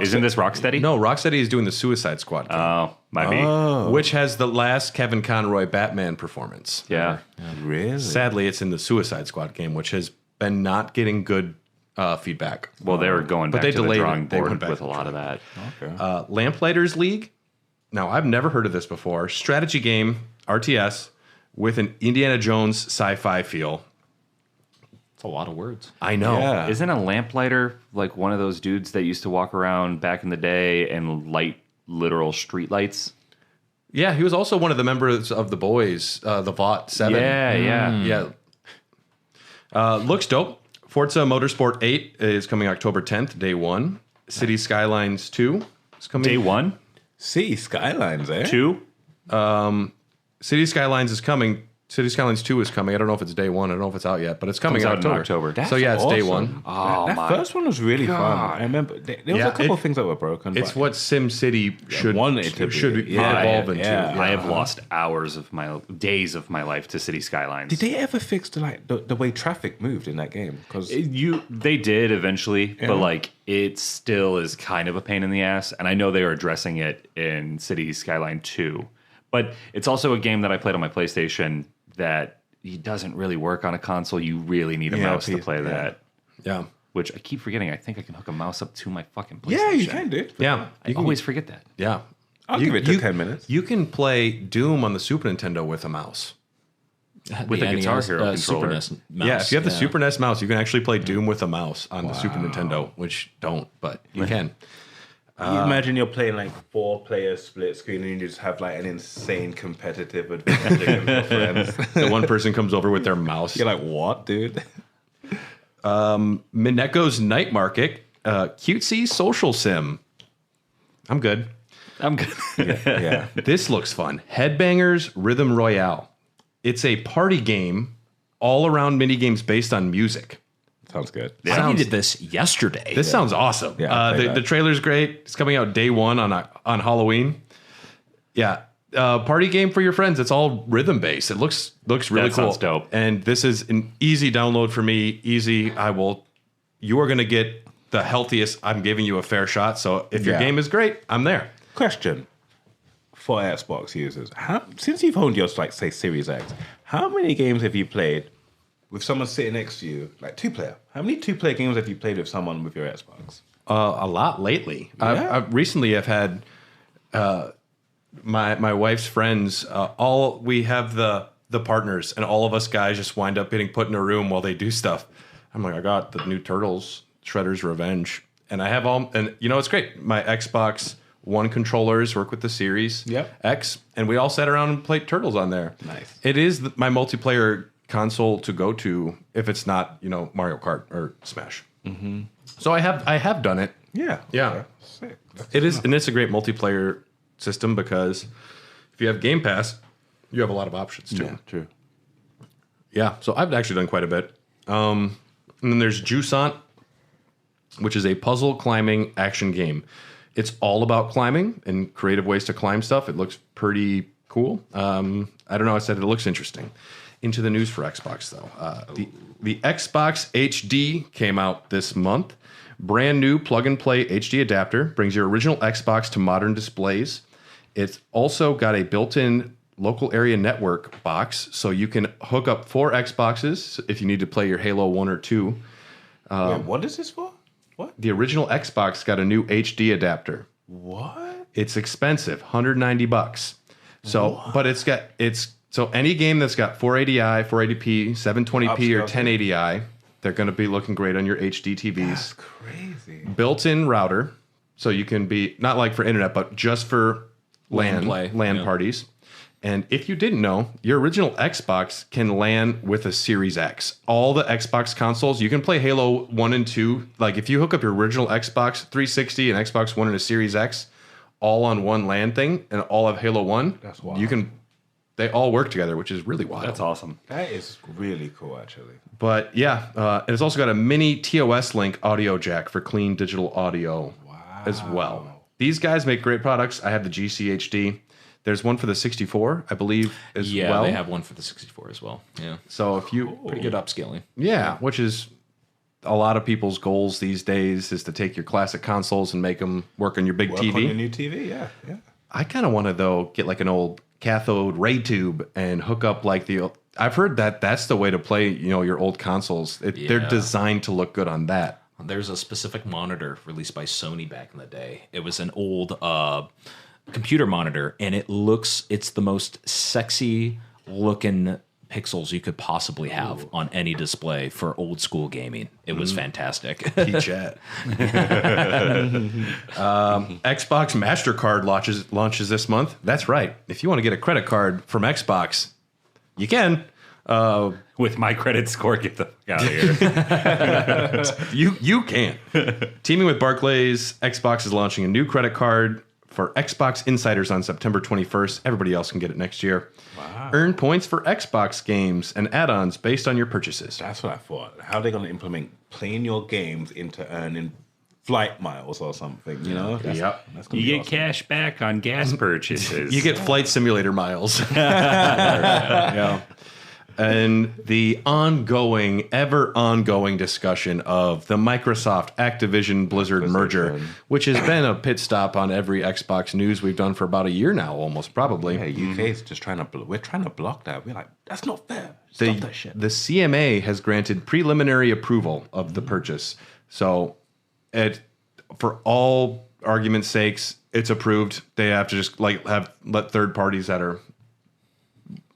Isn't this Rocksteady? No, Rocksteady is doing the Suicide Squad game, Oh, might be. which has the last Kevin Conroy Batman performance. Yeah. Really? Sadly, it's in the Suicide Squad game, which has been not getting good feedback. Well, they were going back they to the delayed it. drawing They board went back with to a the lot of that. Okay. Lamplighters League. Now, I've never heard of this before. Strategy game, RTS, with an Indiana Jones sci-fi feel. It's a lot of words. I know. Yeah. Isn't a lamplighter like one of those dudes that used to walk around back in the day and light literal street lights? Yeah, he was also one of the members of the Boys, the Vought 7. Yeah. Looks dope. Forza Motorsport 8 is coming October 10th, day one. City Skylines 2 is coming. Day one? See, Skylines, eh? 2? City Skylines is coming. City Skylines 2 is coming. I don't know if it's day one. I don't know if it's out yet, but it's coming Comes in out in October. October. So yeah, it's day awesome. one. Oh, That first one was really fun. I remember there was a couple of things that were broken. It's but what SimCity should wanted it to be. should Yeah, evolve into. yeah. I have lost hours of days of my life to City Skylines. Did they ever fix the way traffic moved in that game? Because They did eventually, but like it still is kind of a pain in the ass. And I know they are addressing it in City Skyline 2. But it's also a game that I played on my PlayStation that it doesn't really work on a console. You really need a mouse to play that. Yeah. Which I keep forgetting. I think I can hook a mouse up to my fucking PlayStation. yeah, you can do. Yeah. I always forget that. Yeah. I'll give it 10 minutes. You can play Doom on the Super Nintendo with a mouse. With The a Guitar NES, Hero Super controller. NES mouse. Yeah, if you have the Super NES mouse, you can actually play Doom with a mouse on the Super Nintendo, which don't, but you can. You imagine you're playing like 4-player split screen and you just have like an insane competitive advantage against your friends. The one person comes over with their mouse. You're like, what, dude? Mineko's Night Market, cutesy social sim. I'm good. I'm good. Yeah. This looks fun. Headbangers Rhythm Royale. It's a party game all around mini games based on music. Sounds good. I needed this yesterday. This sounds awesome. Yeah, I'll play that. the trailer's great. It's coming out day one on Halloween. Yeah, party game for your friends. It's all rhythm based. It looks really That cool. sounds dope. And this is an easy download for me. Easy. You are going to get the healthiest. I'm giving you a fair shot. So if your game is great, I'm there. Question for Xbox users: since you've owned your, like, say, Series X, how many games have you played with someone sitting next to you, like 2-player? How many 2-player games have you played with someone with your Xbox? A lot lately. Yeah. I've recently have had my wife's friends. We have the partners, and all of us guys just wind up getting put in a room while they do stuff. I'm like, I got the new Turtles, Shredder's Revenge, and I have all. And it's great. My Xbox One controllers work with the Series X, and we all sat around and played Turtles on there. Nice. It is my multiplayer console to go to if it's not Mario Kart or Smash. Mm-hmm. So I have done it. Yeah. Yeah. Sick. It is, and it's a great multiplayer system because if you have Game Pass, you have a lot of options too. Yeah, true. Yeah, so I've actually done quite a bit. And then there's Jusant, which is a puzzle climbing action game. It's all about climbing and creative ways to climb stuff. It looks pretty cool. I don't know. I said it looks interesting. Into the news for Xbox, though. The Xbox HD came out this month. Brand new plug-and-play HD adapter. Brings your original Xbox to modern displays. It's also got a built-in local area network box, so you can hook up 4 Xboxes if you need to play your Halo 1 or 2. Wait, what is this for? What? The original Xbox got a new HD adapter. What? It's expensive, $190. So, but so any game that's got 480i, 480p, 720p, or 1080i, they're going to be looking great on your HD TVs. That's crazy. Built-in router, so you can be not like for internet, but just for LAN parties. And if you didn't know, your original Xbox can LAN with a Series X. All the Xbox consoles, you can play Halo 1 and 2. Like if you hook up your original Xbox 360 and Xbox One and a Series X, all on one LAN thing, and all of Halo 1, that's wild. They all work together, which is really wild. That's awesome. That is really cool, actually. But yeah, and it's also got a mini TOS link audio jack for clean digital audio as well. These guys make great products. I have the GCHD. There's one for the 64, I believe, as well. Yeah, they have one for the 64 as well. Yeah. So if you... Pretty good upscaling. Yeah, which is a lot of people's goals these days is to take your classic consoles and make them work on your big Work TV. on your new TV, yeah. I kind of want to, though, get like an old cathode ray tube and hook up like the... I've heard that that's the way to play, your old consoles. They're designed to look good on that. There's a specific monitor released by Sony back in the day. It was an old computer monitor, and it's the most sexy looking pixels you could possibly have on any display for old school gaming. It was fantastic. Chat. Xbox MasterCard launches this month. That's right. If you want to get a credit card from Xbox, you can. With my credit score, get the fuck out of here. You can. Teaming with Barclays, Xbox is launching a new credit card for Xbox Insiders on September 21st. Everybody else can get it next year. Wow. Earn points for Xbox games and add-ons based on your purchases. That's what I thought. How are they going to implement playing your games into earning flight miles or something, That's You get cash back on gas purchases. You get flight simulator miles. Yeah. And the ever ongoing discussion of the Microsoft Activision Blizzard merger, which has been a pit stop on every Xbox news we've done for about a year now, almost probably. Yeah, UK is just we're trying to block that. We're like, that's not fair. Stop that shit. The CMA has granted preliminary approval of the purchase. So for all argument's sakes, it's approved. They have to just let third parties that are...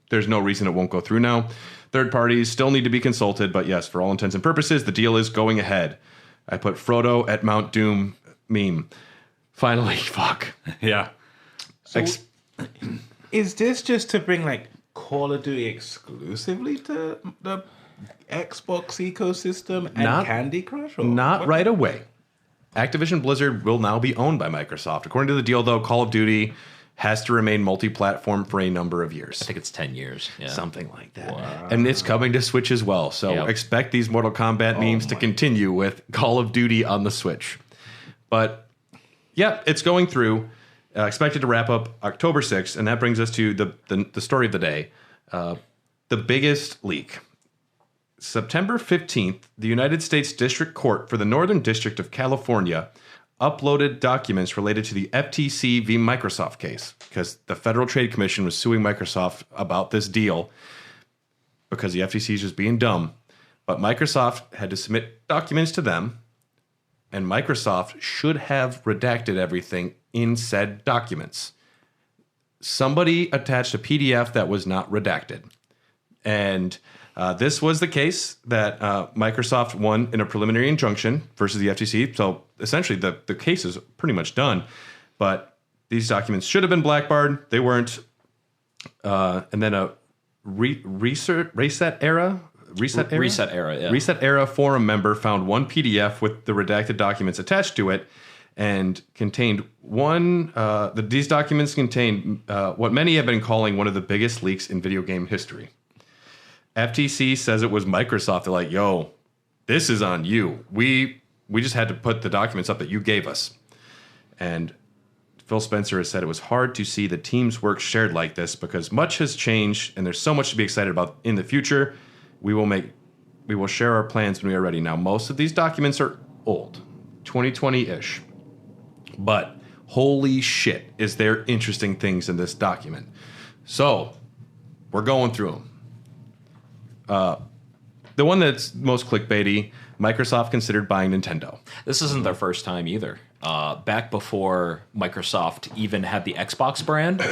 There's no reason it won't go through now. Third parties still need to be consulted, but yes, for all intents and purposes, the deal is going ahead. I put Frodo at Mount Doom meme. Finally, fuck. Yeah. Is this just to bring Call of Duty exclusively to the Xbox ecosystem and Candy Crush? Not right away. Activision Blizzard will now be owned by Microsoft. According to the deal, though, Call of Duty has to remain multi-platform for a number of years. I think it's 10 years. Yeah. Something like that. Wow. And it's coming to Switch as well. So expect these Mortal Kombat memes to continue with Call of Duty on the Switch. But yeah, it's going through. expected to wrap up October 6th, and that brings us to the story of the day, the biggest leak. September 15th, the United States District Court for the Northern District of California uploaded documents related to the FTC v. Microsoft case, because the Federal Trade Commission was suing Microsoft about this deal because the FTC is just being dumb. But Microsoft had to submit documents to them, and Microsoft should have redacted everything in said documents. Somebody attached a PDF that was not redacted. And this was the case that Microsoft won in a preliminary injunction versus the FTC. So essentially, the case is pretty much done. But these documents should have been blackbarred. They weren't. And then a reset era, yeah. Reset era forum member found one PDF with the redacted documents attached to it, and contained these documents contained what many have been calling one of the biggest leaks in video game history. FTC says it was Microsoft. They're like, yo, this is on you. We just had to put the documents up that you gave us. And Phil Spencer has said it was hard to see the team's work shared like this because much has changed and there's so much to be excited about in the future. We will share our plans when we are ready. Now, most of these documents are old, 2020-ish. But holy shit, is there interesting things in this document. So, we're going through them. The one that's most clickbaity, Microsoft considered buying Nintendo. This isn't their first time either. Back before Microsoft even had the Xbox brand,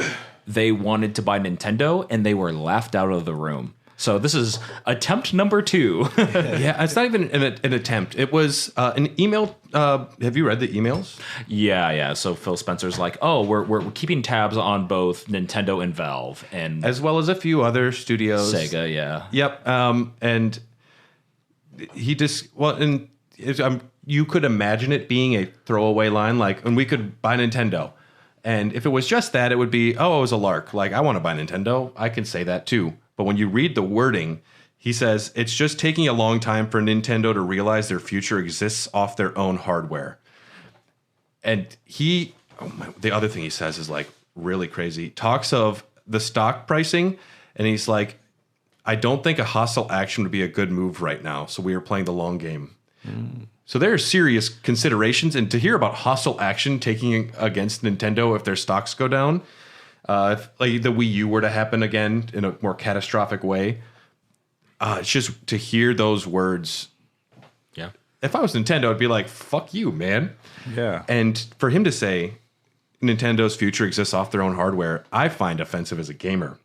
they wanted to buy Nintendo, and they were laughed out of the room. So this is attempt number 2. Yeah, it's not even an attempt. It was an email. Have you read the emails? Yeah. So Phil Spencer's like, oh, we're keeping tabs on both Nintendo and Valve, and as well as a few other studios. Sega, yeah. Yep. And he just you could imagine it being a throwaway line, like, and we could buy Nintendo. And if it was just that, it would be, oh, it was a lark. Like, I want to buy Nintendo. I can say that too. But when you read the wording, he says it's just taking a long time for Nintendo to realize their future exists off their own hardware. And the other thing he says is like really crazy. Talks of the stock pricing, and he's like, I don't think a hostile action would be a good move right now. So we are playing the long game. So there are serious considerations, and to hear about hostile action taking against Nintendo if their stocks go down, if like the Wii U were to happen again in a more catastrophic way, it's just to hear those words. Yeah. If I was Nintendo, I'd be like, fuck you, man. Yeah. And for him to say Nintendo's future exists off their own hardware, I find offensive as a gamer.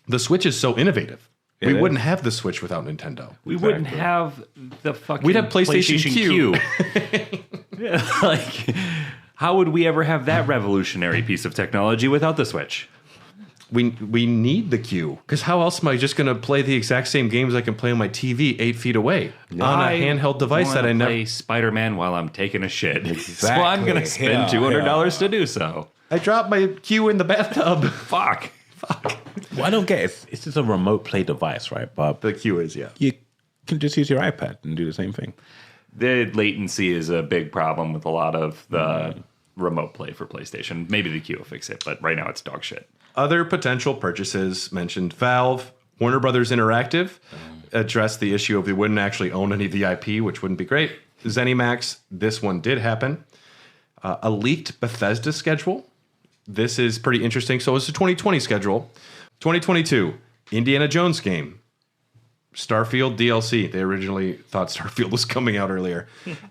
The Switch is so innovative. We wouldn't have the Switch without Nintendo. We wouldn't have the fucking We'd have PlayStation Q. Yeah, like, how would we ever have that revolutionary piece of technology without the Switch? We need the Q, because how else am I just going to play the exact same games I can play on my TV 8 feet away on a handheld device that I never play Spider-Man while I'm taking a shit. Exactly. So I'm going to spend $200 to do so. I dropped my Q in the bathtub. Fuck. Well, I don't get it. It's just a remote play device, right, Bob? The Q is, yeah. You can just use your iPad and do the same thing. The latency is a big problem with a lot of the remote play for PlayStation. Maybe the Q will fix it, but right now it's dog shit. Other potential purchases mentioned Valve, Warner Brothers Interactive addressed the issue of they wouldn't actually own any of the IP, which wouldn't be great. ZeniMax, this one did happen. A leaked Bethesda schedule. This is pretty interesting. So it's a 2020 schedule. 2022, Indiana Jones game. Starfield DLC. They originally thought Starfield was coming out earlier.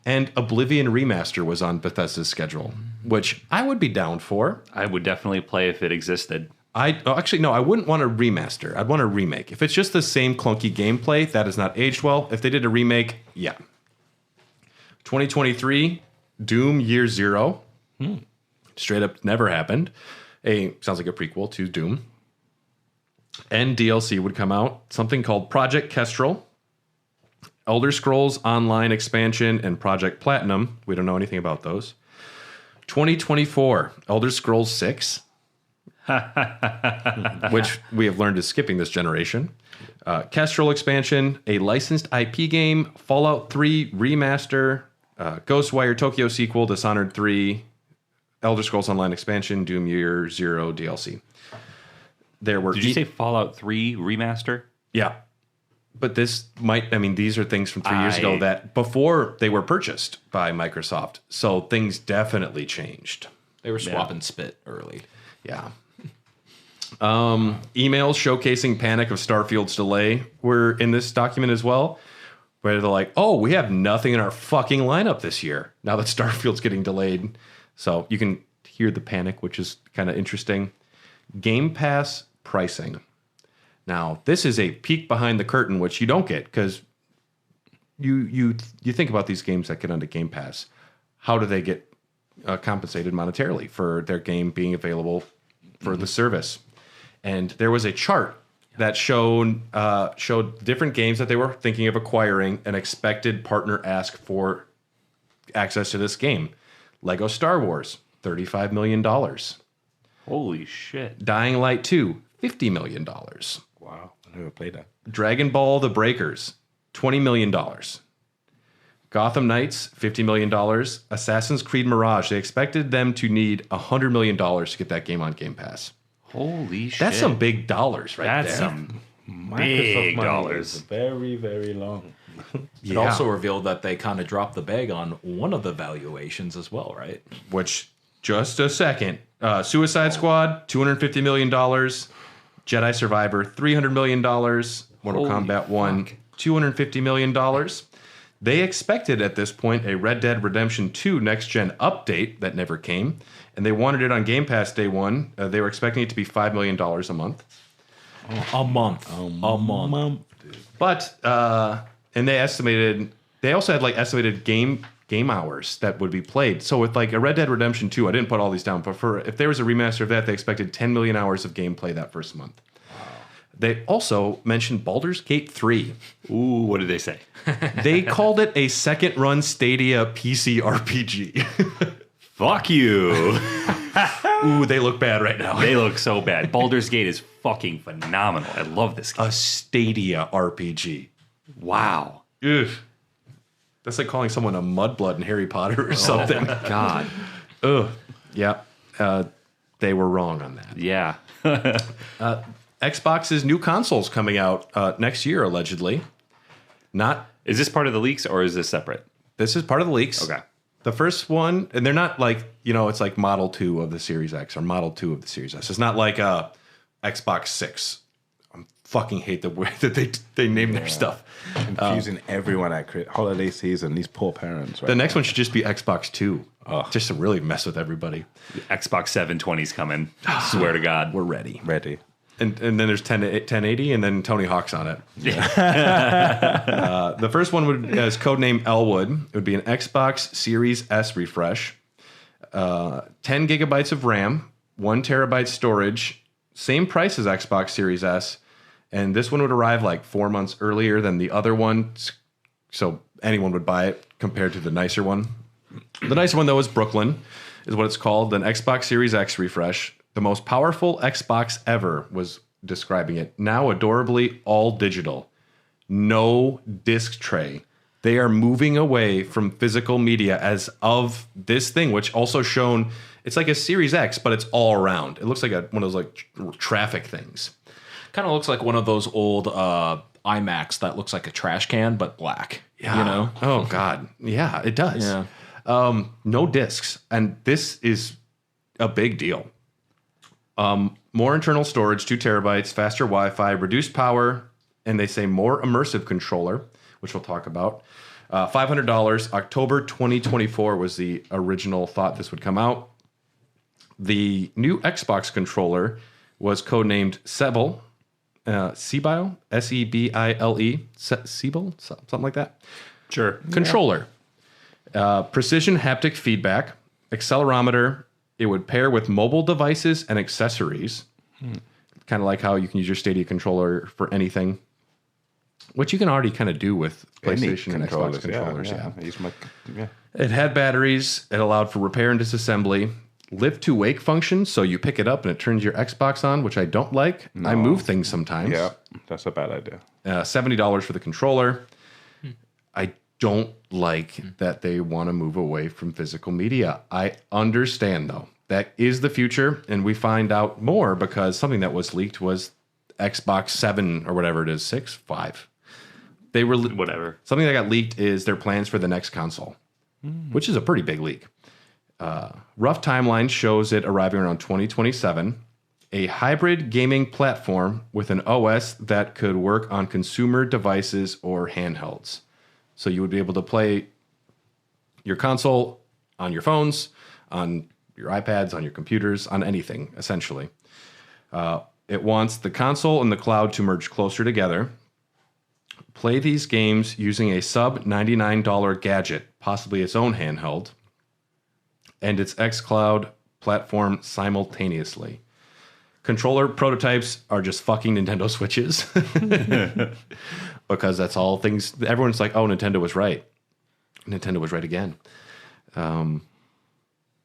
And Oblivion Remaster was on Bethesda's schedule, which I would be down for. I would definitely play if it existed. I wouldn't want a remaster. I'd want a remake. If it's just the same clunky gameplay, that has not aged well. If they did a remake, yeah. 2023, Doom Year Zero. Straight up never happened. Sounds like a prequel to Doom. And DLC would come out. Something called Project Kestrel, Elder Scrolls Online Expansion, and Project Platinum. We don't know anything about those. 2024, Elder Scrolls 6. Which we have learned is skipping this generation. Kestrel expansion, a licensed IP game, Fallout 3 remaster, Ghostwire Tokyo sequel, Dishonored 3, Elder Scrolls Online expansion, Doom Year Zero DLC. There were. Did you say Fallout 3 remaster? Yeah. But these are things from 3 years ago that before they were purchased by Microsoft. So things definitely changed. They were swapping spit early. Yeah. Emails showcasing panic of Starfield's delay were in this document as well, where they're like, oh, we have nothing in our fucking lineup this year now that Starfield's getting delayed. So you can hear the panic, which is kind of interesting. Game Pass pricing. Now, this is a peek behind the curtain, which you don't get because you think about these games that get onto Game Pass. How do they get compensated monetarily for their game being available for the service? And there was a chart that showed different games that they were thinking of acquiring and expected partner ask for access to this game. Lego Star Wars, $35 million. Holy shit. Dying Light 2, $50 million. Wow, I never played that. Dragon Ball The Breakers, $20 million. Gotham Knights, $50 million. Assassin's Creed Mirage, they expected them to need $100 million to get that game on Game Pass. Holy shit. That's some big dollars right That's there. some Microsoft big money dollars. is very, very long. It also revealed that they kind of dropped the bag on one of the valuations as well, right? Which, just a second, Suicide Squad, $250 million. Jedi Survivor, $300 million. Mortal Kombat 1, $250 million. They expected at this point a Red Dead Redemption 2 next-gen update that never came, and they wanted it on Game Pass day one. They were expecting it to be $5 million a month. A month. But, and they also had like estimated game hours that would be played. So with like a Red Dead Redemption 2, I didn't put all these down, but if there was a remaster of that, they expected 10 million hours of gameplay that first month. They also mentioned Baldur's Gate 3. Ooh, what did they say? They called it a second-run Stadia PC RPG. Fuck you. Ooh, they look bad right now. They look so bad. Baldur's Gate is fucking phenomenal. I love this game. A Stadia RPG. Wow. Ugh. That's like calling someone a mudblood in Harry Potter or something. God. Ugh. Yeah. They were wrong on that. Yeah. Xbox's new consoles coming out next year, allegedly. Is this part of the leaks or is this separate? This is part of the leaks. Okay. The first one, and they're not like, it's like Model 2 of the Series X or Model 2 of the Series S. It's not like Xbox 6. I fucking hate the way that they name their stuff. Confusing everyone at holiday season, these poor parents. Right The next one should just be Xbox 2. Just to really mess with everybody. Xbox 720's coming. Swear to God. We're ready. Ready. And then there's 1080 and then Tony Hawk's on it. Yeah. The first one is codename Elwood. It would be an Xbox Series S refresh. 10 gigabytes of RAM, 1 terabyte storage, same price as Xbox Series S. And this one would arrive like 4 months earlier than the other one. So anyone would buy it compared to the nicer one. The nicer one, though, is Brooklyn, is what it's called. An Xbox Series X refresh. The most powerful Xbox ever was describing it. Now adorably all digital. No disc tray. They are moving away from physical media as of this thing, which also shown, it's like a Series X, but it's all around. It looks like one of those like traffic things. Kind of looks like one of those old iMacs that looks like a trash can, but black. Yeah. You know? Oh, God. Yeah, it does. Yeah. No discs. And this is a big deal. More internal storage, 2 terabytes, faster Wi-Fi, reduced power, and they say more immersive controller, which we'll talk about. $500. October 2024 was the original thought this would come out. The new Xbox controller was codenamed Sebile. Sebile? S-E-B-I-L-E. Sebile? Something like that. Sure. Controller. Precision haptic feedback. Accelerometer. It would pair with mobile devices and accessories. Kind of like how you can use your Stadia controller for anything. Which you can already kind of do with PlayStation and Xbox controllers. Yeah. It had batteries. It allowed for repair and disassembly. Lift to wake function, so you pick it up and it turns your Xbox on, which I don't like. No. I move things sometimes. Yeah, that's a bad idea. $70 for the controller. I don't like that they want to move away from physical media. I understand, though. that is the future, and we find out more because something that was leaked was Xbox 7 or whatever it is, 6, 5. They were Whatever. Something that got leaked is their plans for the next console, which is a pretty big leak. Rough timeline shows it arriving around 2027. A hybrid gaming platform with an OS that could work on consumer devices or handhelds. So you would be able to play your console on your phones, on your iPads, on your computers, on anything, essentially. It wants the console and the cloud to merge closer together. Play these games using a sub $99 gadget, possibly its own handheld, and its xCloud platform simultaneously. Controller prototypes are just fucking Nintendo Switches. Because that's all things. Everyone's like, oh, Nintendo was right. Nintendo was right again.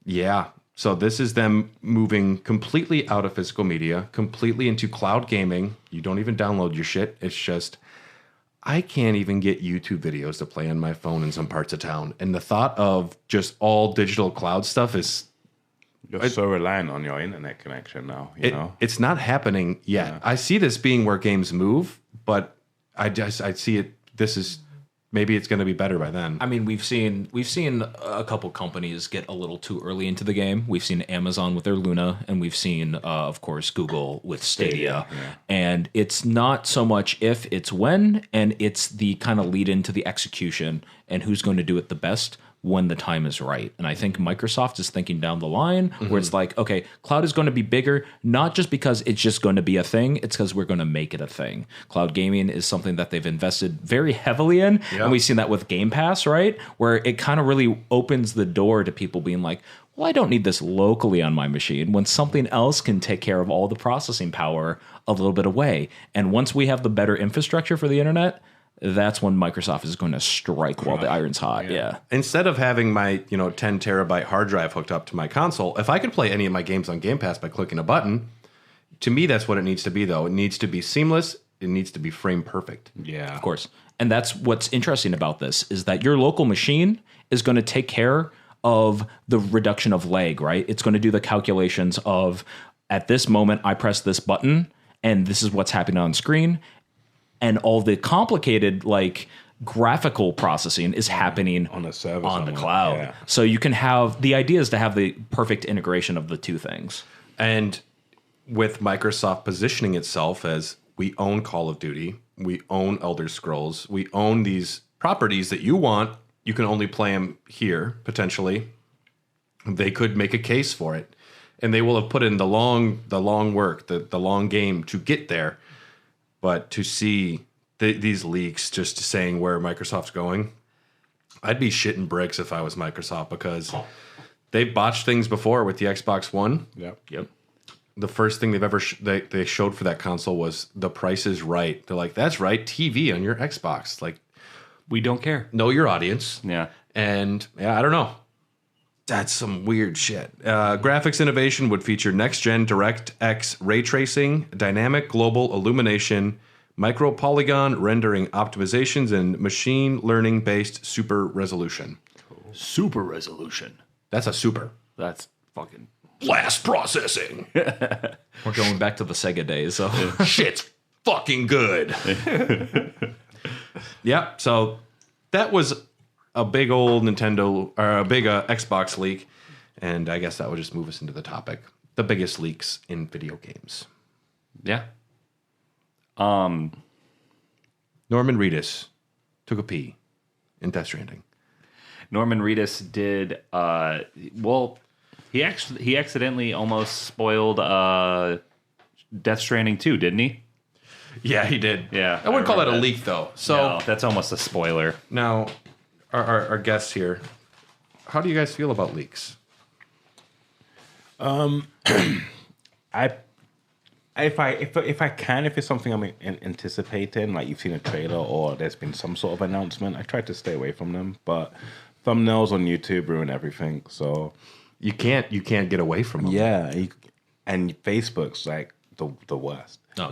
Yeah. So this is them moving completely out of physical media, completely into cloud gaming. You don't even download your shit. It's just, I can't even get YouTube videos to play on my phone in some parts of town. And the thought of just all digital cloud stuff is... You're so reliant on your internet connection now, you know? It's not happening yet. Yeah. I see this being where games move, but I see it. This is maybe it's going to be better by then. I mean, we've seen a couple companies get a little too early into the game. We've seen Amazon with their Luna, and we've seen, of course, Google with Stadia. Yeah. And it's not so much if, it's when, and it's the kind of lead into the execution and who's going to do it the best when the time is right. And I think Microsoft is thinking down the line where it's like, okay, cloud is going to be bigger, not just because it's just going to be a thing, it's because we're going to make it a thing. Cloud gaming is something that they've invested very heavily in. Yep. And we've seen that with Game Pass, right? Where it kind of really opens the door to people being like, well, I don't need this locally on my machine when something else can take care of all the processing power a little bit away. And once we have the better infrastructure for the internet, that's when Microsoft is going to strike while the iron's hot. Yeah. Instead of having my 10 terabyte hard drive hooked up to my console, if I could play any of my games on Game Pass by clicking a button, to me that's what it needs to be. Though it needs to be seamless. It needs to be frame perfect. Yeah, of course. And that's what's interesting about this is that your local machine is going to take care of the reduction of lag. Right? It's going to do the calculations of at this moment I press this button and this is what's happening on screen. And all the complicated, like, graphical processing is happening on the server, on the cloud. Yeah. So you can have, the idea is to have the perfect integration of the two things. And with Microsoft positioning itself as we own Call of Duty, we own Elder Scrolls, we own these properties that you want, you can only play them here, potentially. They could make a case for it. And they will have put in the long work, the long game to get there. But to see these leaks just saying where Microsoft's going, I'd be shitting bricks if I was Microsoft because they've botched things before with the Xbox One. Yep. The first thing they've ever they showed for that console was the price is right. They're like, that's right, TV on your Xbox. Like, we don't care. Know your audience. Yeah. And I don't know. That's some weird shit. Graphics innovation would feature next-gen DirectX ray tracing, dynamic global illumination, micro polygon rendering optimizations, and machine learning-based super resolution. Cool. Super resolution. That's a super. That's fucking blast processing. We're going back to the Sega days. So shit's fucking good. Yeah. So that was a big old Nintendo or a big Xbox leak, and I guess that would just move us into the topic: the biggest leaks in video games. Yeah. Norman Reedus took a pee in Death Stranding. Norman Reedus did. He accidentally almost spoiled Death Stranding 2, didn't he? Yeah, he did. Yeah, I wouldn't call that a leak though. So no, that's almost a spoiler. Now, our guests here, how do you guys feel about leaks? If it's something I'm anticipating, like you've seen a trailer or there's been some sort of announcement, I try to stay away from them. But thumbnails on YouTube ruin everything, so you can't get away from them. Yeah, and Facebook's like the worst. No,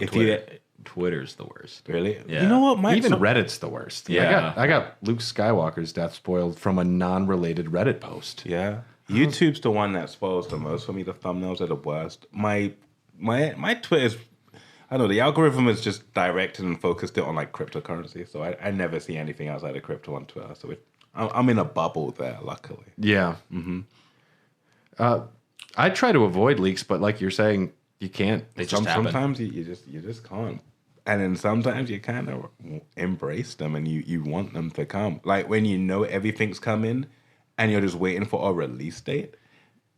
Twitter's the worst. Really? Yeah. You know what? Even Reddit's the worst. Yeah. I got Luke Skywalker's death spoiled from a non-related Reddit post. Yeah. YouTube's the one that spoils the most for me. The thumbnails are the worst. My Twitter's, I don't know, the algorithm is just directed and focused it on like cryptocurrency. So I never see anything outside of crypto on Twitter. So I'm in a bubble there, luckily. Yeah. I try to avoid leaks, but like you're saying, you can't. They just happen. Sometimes you just can't. And then sometimes you kind of embrace them and you want them to come. Like when you know everything's coming and you're just waiting for a release date.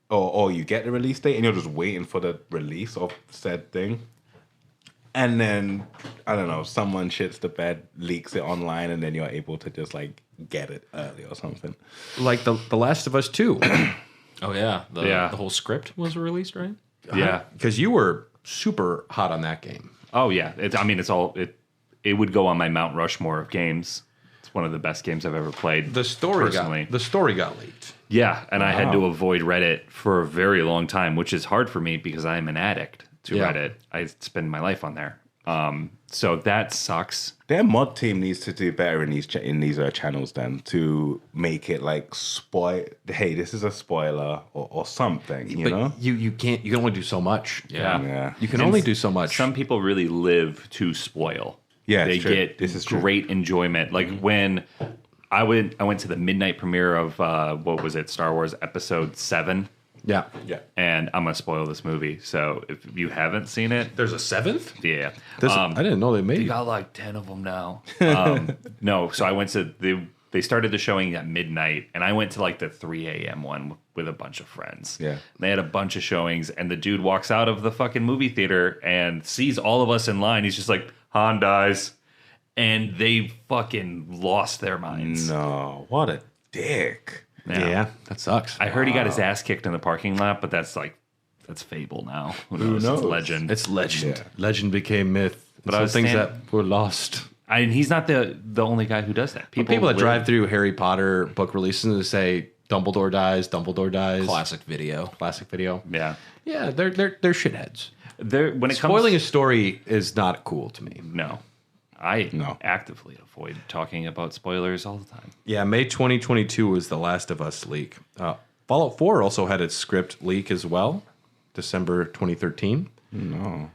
Or you get the release date and you're just waiting for the release of said thing. And then, I don't know, someone shits the bed, leaks it online, and then you're able to just like get it early or something. Like The Last of Us 2. Oh yeah, the Yeah. whole script was released, right? Yeah. Because you were super hot on that game. Oh yeah. It would go on my Mount Rushmore of games. It's one of the best games I've ever played. The story personally. got leaked. Yeah, and I had to avoid Reddit for a very long time, which is hard for me because I'm an addict to Reddit. I spend my life on there. So that sucks. Their mod team needs to do better in these channels then to make it like spoil. Hey, this is a spoiler or something. You know, you can't. You can only do so much. Yeah. You can only do so much. Some people really live to spoil. Yeah, they it's true. get This is true. great enjoyment. Like when I went to the midnight premiere of what was it, Star Wars Episode 7. Yeah. And I'm gonna spoil this movie. So if you haven't seen it, There's a 7th. yeah, I didn't know they made. they got like 10 of them now. No, so I went to they started the showing at midnight, and I went to like the 3 a.m. one with a bunch of friends. Yeah. They had a bunch of showings, and the dude walks out of the fucking movie theater and sees all of us in line. He's just like, Han dies. And they fucking lost their minds. No, what a dick. Yeah, that sucks. I heard he got his ass kicked in the parking lot, but that's fable now. Who knows? knows? It's legend. It's legend. Yeah. Legend became myth. But But I was things saying- that were lost. And he's not the only guy who does that. People that live- drive through Harry Potter book releases and say Dumbledore dies. Classic video. Classic video. Yeah. Yeah, they're shitheads. When it Spoiling comes a story is not cool to me. no. I No. actively avoid talking about spoilers all the time. Yeah, May 2022 was The Last of Us leak. Fallout 4 also had its script leak as well, December 2013. No.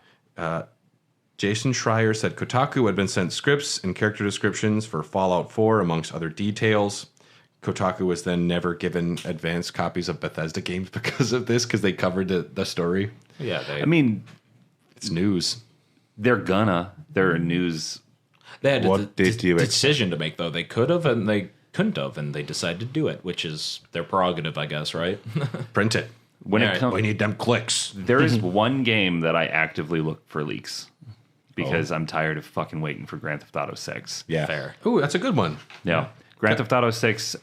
Jason Schreier said Kotaku had been sent scripts and character descriptions for Fallout 4, amongst other details. Kotaku was then never given advanced copies of Bethesda games because of this, because they covered the story. Yeah, I mean, It's news. they're a news. they had What a did you expect? decision to make though. They could have and they couldn't have, and they decided to do it, which is their prerogative, I guess, right? Print it. When Yeah, it comes, We need them clicks. there is one game that I actively look for leaks because I'm tired of fucking waiting for Grand Theft Auto 6. Yeah. Fair. Ooh, that's a good one. Yeah. Grand Theft Auto 6,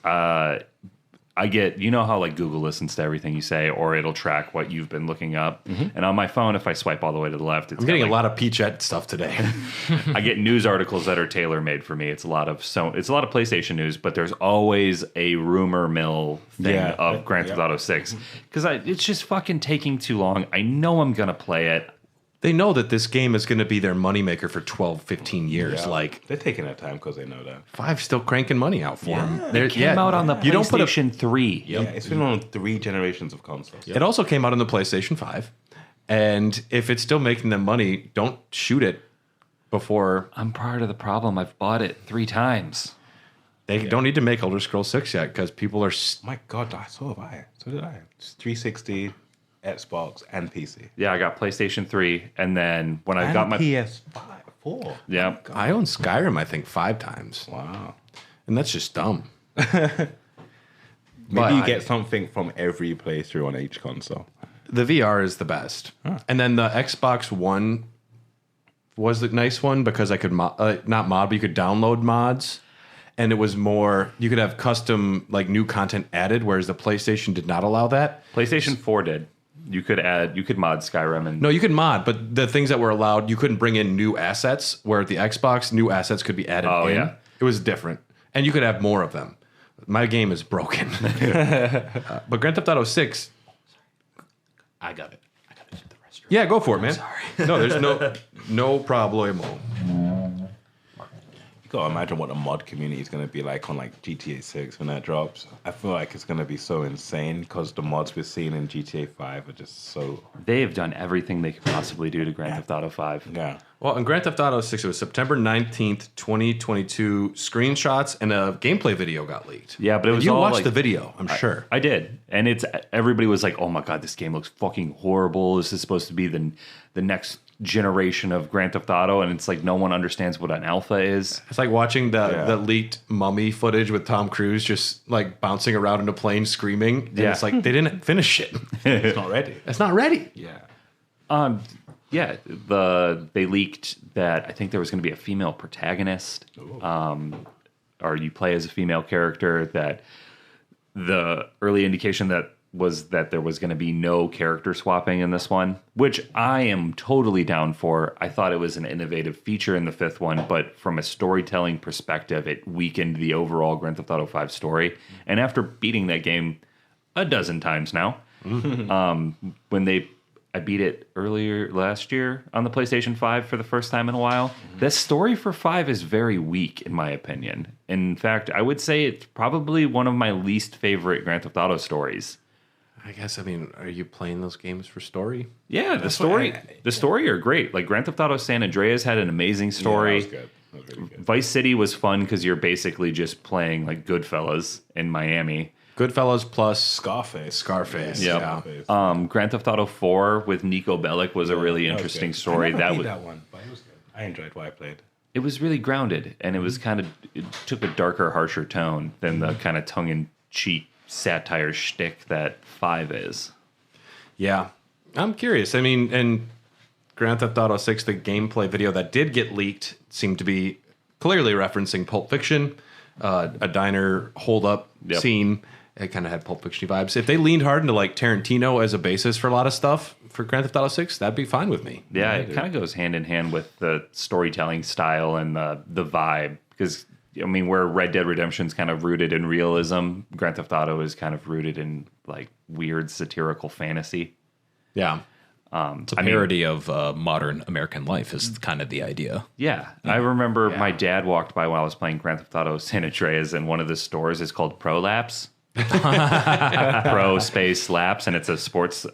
I get, you know how like Google listens to everything you say, or it'll track what you've been looking up. And on my phone, if I swipe all the way to the left, it's I'm getting got, a lot of Peachette stuff today. I get news articles that are tailor made for me. It's a lot of PlayStation news, but there's always a rumor mill thing Yeah. of Grand Theft Auto 6 because it's just fucking taking too long. I know I'm gonna play it. They know that this game is going to be their moneymaker for 12, 15 years. Yeah. Like, They're taking their time because they know that. 5's still cranking money out for them. It came out on the You don't put a PlayStation 3. Yeah, it's been on 3 generations of consoles. It also came out on the PlayStation 5. And if it's still making them money, don't shoot it before. I'm part of the problem. I've bought it 3 times. They don't need to make Elder Scrolls 6 yet because people are. My God, so have I. So did I. It's 360, Xbox, and PC. Yeah, I got PlayStation 3, and then when I And got my PS4. yeah, I own Skyrim, I think, 5 times. Wow. And that's just dumb. Maybe But- you get something from every playthrough on each console. The VR is the best. And then the Xbox One was the nice one because I could, not mod, but you could download mods. And it was more, you could have custom, like, new content added, whereas the PlayStation did not allow that. PlayStation 4 did. You could mod Skyrim and No, you could mod, but the things that were allowed, you couldn't bring in new assets, where at the Xbox, new assets could be added Oh, in. yeah. It was different. And you could have more of them. My game is broken. But Grand Theft Auto 6, I got it. I got to use the restroom. yeah, go for it, man. Sorry. No, there's no problemo. gotta imagine what the mod community is gonna be like on like GTA 6 when that drops. I feel like it's gonna be so insane because the mods we're seeing in GTA 5 are just so. They have done everything they could possibly do to Grand Theft Auto 5. Yeah. Well, in Grand Theft Auto 6, it was September 19th, 2022. Screenshots and a gameplay video got leaked. Yeah, but it was you all watched like, the video, I'm sure. I did, and everybody was like, "Oh my god, this game looks fucking horrible. This is supposed to be the next generation of Grand Theft Auto," and it's like no one understands what an alpha is. It's like watching the leaked Mummy footage with Tom Cruise just like bouncing around in a plane screaming. And it's like they didn't finish it. It's not ready. It's not ready. Yeah. Yeah, they leaked that I think there was going to be a female protagonist, or you play as a female character. That the early indication that was that there was going to be no character swapping in this one, which I am totally down for. I thought it was an innovative feature in the fifth one, but from a storytelling perspective, it weakened the overall Grand Theft Auto 5 story. And after beating that game a dozen times now, I beat it earlier last year on the PlayStation 5 for the first time in a while. The story for 5 is very weak, in my opinion. In fact, I would say it's probably one of my least favorite Grand Theft Auto stories. I guess, I mean, are you playing those games for story? Yeah, the story are great. Like Grand Theft Auto San Andreas had an amazing story. Yeah, that was good. That was really good. Vice City was fun because you're basically just playing like Goodfellas in Miami. Goodfellas plus Scarface. Yeah. Grand Theft Auto 4 with Nico Bellic was a really interesting story. I never played was that one, but it was good. I enjoyed what I played. It was really grounded, and it took a darker, harsher tone than the kind of tongue-in-cheek satire shtick that 5 is. Yeah. I'm curious. I mean, in Grand Theft Auto 6, the gameplay video that did get leaked seemed to be clearly referencing Pulp Fiction, a diner hold-up scene. It kind of had Pulp Fiction vibes. If they leaned hard into like Tarantino as a basis for a lot of stuff for Grand Theft Auto 6, that'd be fine with me. Yeah, it kind of goes hand in hand with the storytelling style and the vibe. Because, I mean, where Red Dead Redemption's kind of rooted in realism, Grand Theft Auto is kind of rooted in like weird satirical fantasy. Yeah. It's a parody of modern American life is kind of the idea. Yeah. I remember my dad walked by while I was playing Grand Theft Auto San Andreas, and one of the stores is called Prolapse. Pro space Laps, and it's a sports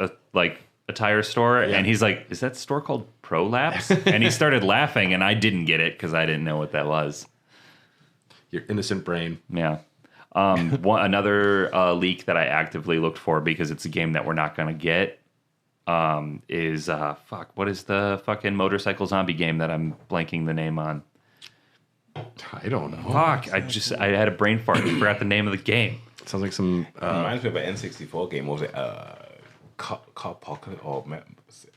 attire store. And he's like, "Is that store called Prolapse?" And he started laughing, and I didn't get it because I didn't know what that was. Your innocent brain. Yeah. Another leak that I actively looked for because it's a game that we're not going to get is what is the fucking motorcycle zombie game that I'm blanking the name on? I don't know. Fuck! I had a brain fart and forgot the name of the game. Sounds like some. Reminds me of an N64 game. What was it? Car Pocket? Or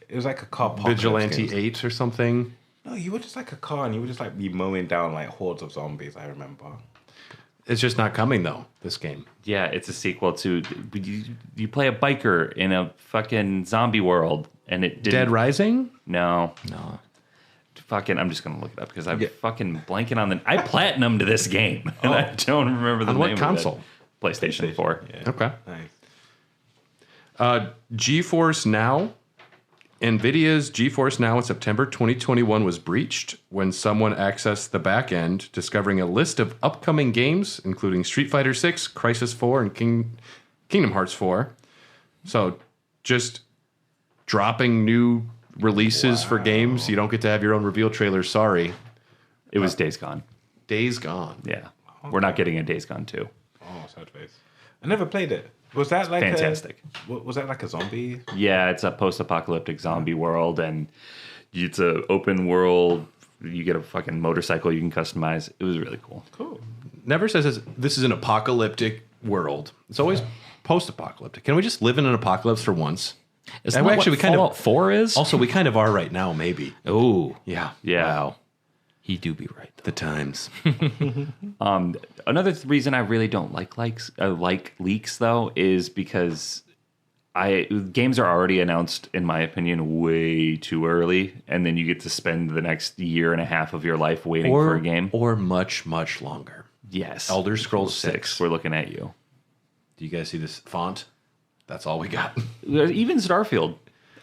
it was like a car pocket. Vigilante 8 or something. No, you were just like a car, and you would just like be mowing down like hordes of zombies. I remember. It's just not coming though. This game. Yeah, it's a sequel to you play a biker in a fucking zombie world, and it didn't. Dead Rising? No. Fucking, I'm just gonna look it up because I'm fucking blanking on I platinumed this game, and I don't remember the on name. what console? Of it. PlayStation 4. Yeah. Okay. Nice. GeForce Now. NVIDIA's GeForce Now in September 2021 was breached when someone accessed the back end, discovering a list of upcoming games, including Street Fighter 6, Crisis 4, and Kingdom Hearts 4. So just dropping new releases for games. You don't get to have your own reveal trailer. Sorry. It was Days Gone. Days Gone. Yeah. We're not getting a Days Gone 2. Oh, sad face. I never played it. Was that like fantastic? Was that like a zombie? Yeah, it's a post-apocalyptic zombie world, and it's a open world. You get a fucking motorcycle you can customize. It was really cool. Cool. Never says this is an apocalyptic world. It's always post-apocalyptic. Can we just live in an apocalypse for once? Isn't that what Fallout 4 is? Also, we kind of are right now, maybe. Oh, Yeah. Yeah. he do be right. The times. Another reason I really don't like leaks though is because games are already announced, in my opinion, way too early, and then you get to spend the next year and a half of your life waiting for a game, or much, much longer. Yes, Elder Scrolls 6. We're looking at you. Do you guys see this font? That's all we got. Even Starfield.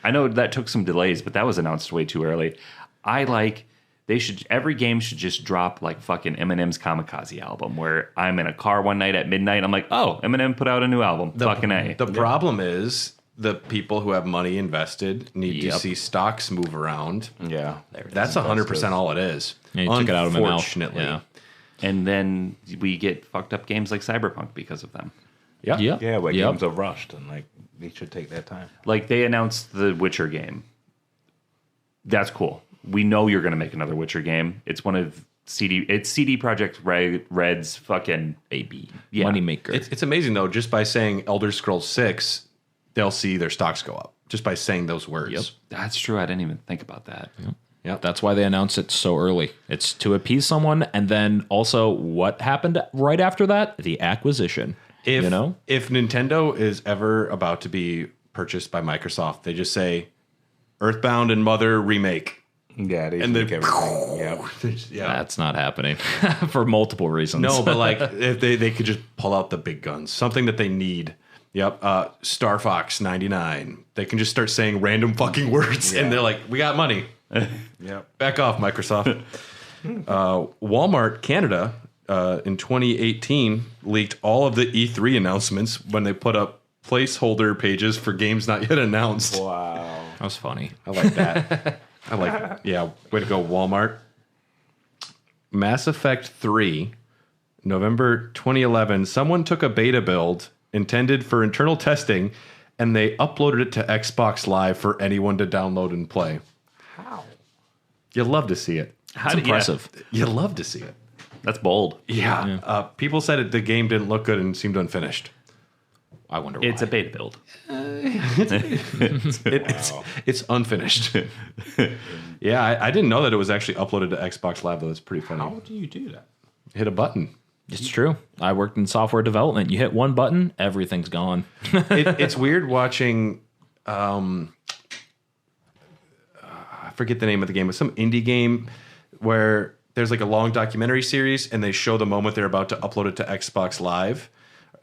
I know that took some delays, but that was announced way too early. I like every game should just drop like fucking Eminem's Kamikaze album, where I'm in a car one night at midnight. I'm like, oh, Eminem put out a new album. Fucking A. The problem is the people who have money invested need to see stocks move around. Yeah. That's 100% all it is. Yeah, you took it out of my mouth. Unfortunately. Yeah. And then we get fucked up games like Cyberpunk because of them. Yeah. Yeah, where Yep. games are rushed and like they should take their time. Like they announced the Witcher game. That's cool. We know you're going to make another Witcher game. It's one of CD Projekt Red's fucking Baby. Yeah. Moneymaker. It's amazing, though, just by saying Elder Scrolls 6, they'll see their stocks go up. Just by saying those words. Yep. That's true. I didn't even think about that. Yep. That's why they announced it so early. It's to appease someone, and then also what happened right after that? The acquisition. If If Nintendo is ever about to be purchased by Microsoft, they just say Earthbound and Mother remake. Yeah, they And make then- everything. Yeah. that's not happening for multiple reasons. No, but like if they could just pull out the big guns, something that they need. Yep, Star Fox 99. They can just start saying random fucking words, and they're like, "We got money." Yep. Back off, Microsoft. Walmart Canada in 2018 leaked all of the E3 announcements when they put up placeholder pages for games not yet announced. Wow. that was funny. I like that. Way to go, Walmart. Mass Effect 3, November 2011. Someone took a beta build intended for internal testing, and they uploaded it to Xbox Live for anyone to download and play. How? You love to see it. How It's impressive. You love to see it. That's bold. Yeah. People said the game didn't look good and seemed unfinished. I wonder why. It's a beta build. It's unfinished. Yeah, I didn't know that it was actually uploaded to Xbox Live, though. That's pretty funny. How do you do that? Hit a button. It's true. I worked in software development. You hit one button, everything's gone. It's weird watching. I forget the name of the game. It's some indie game where there's like a long documentary series, and they show the moment they're about to upload it to Xbox Live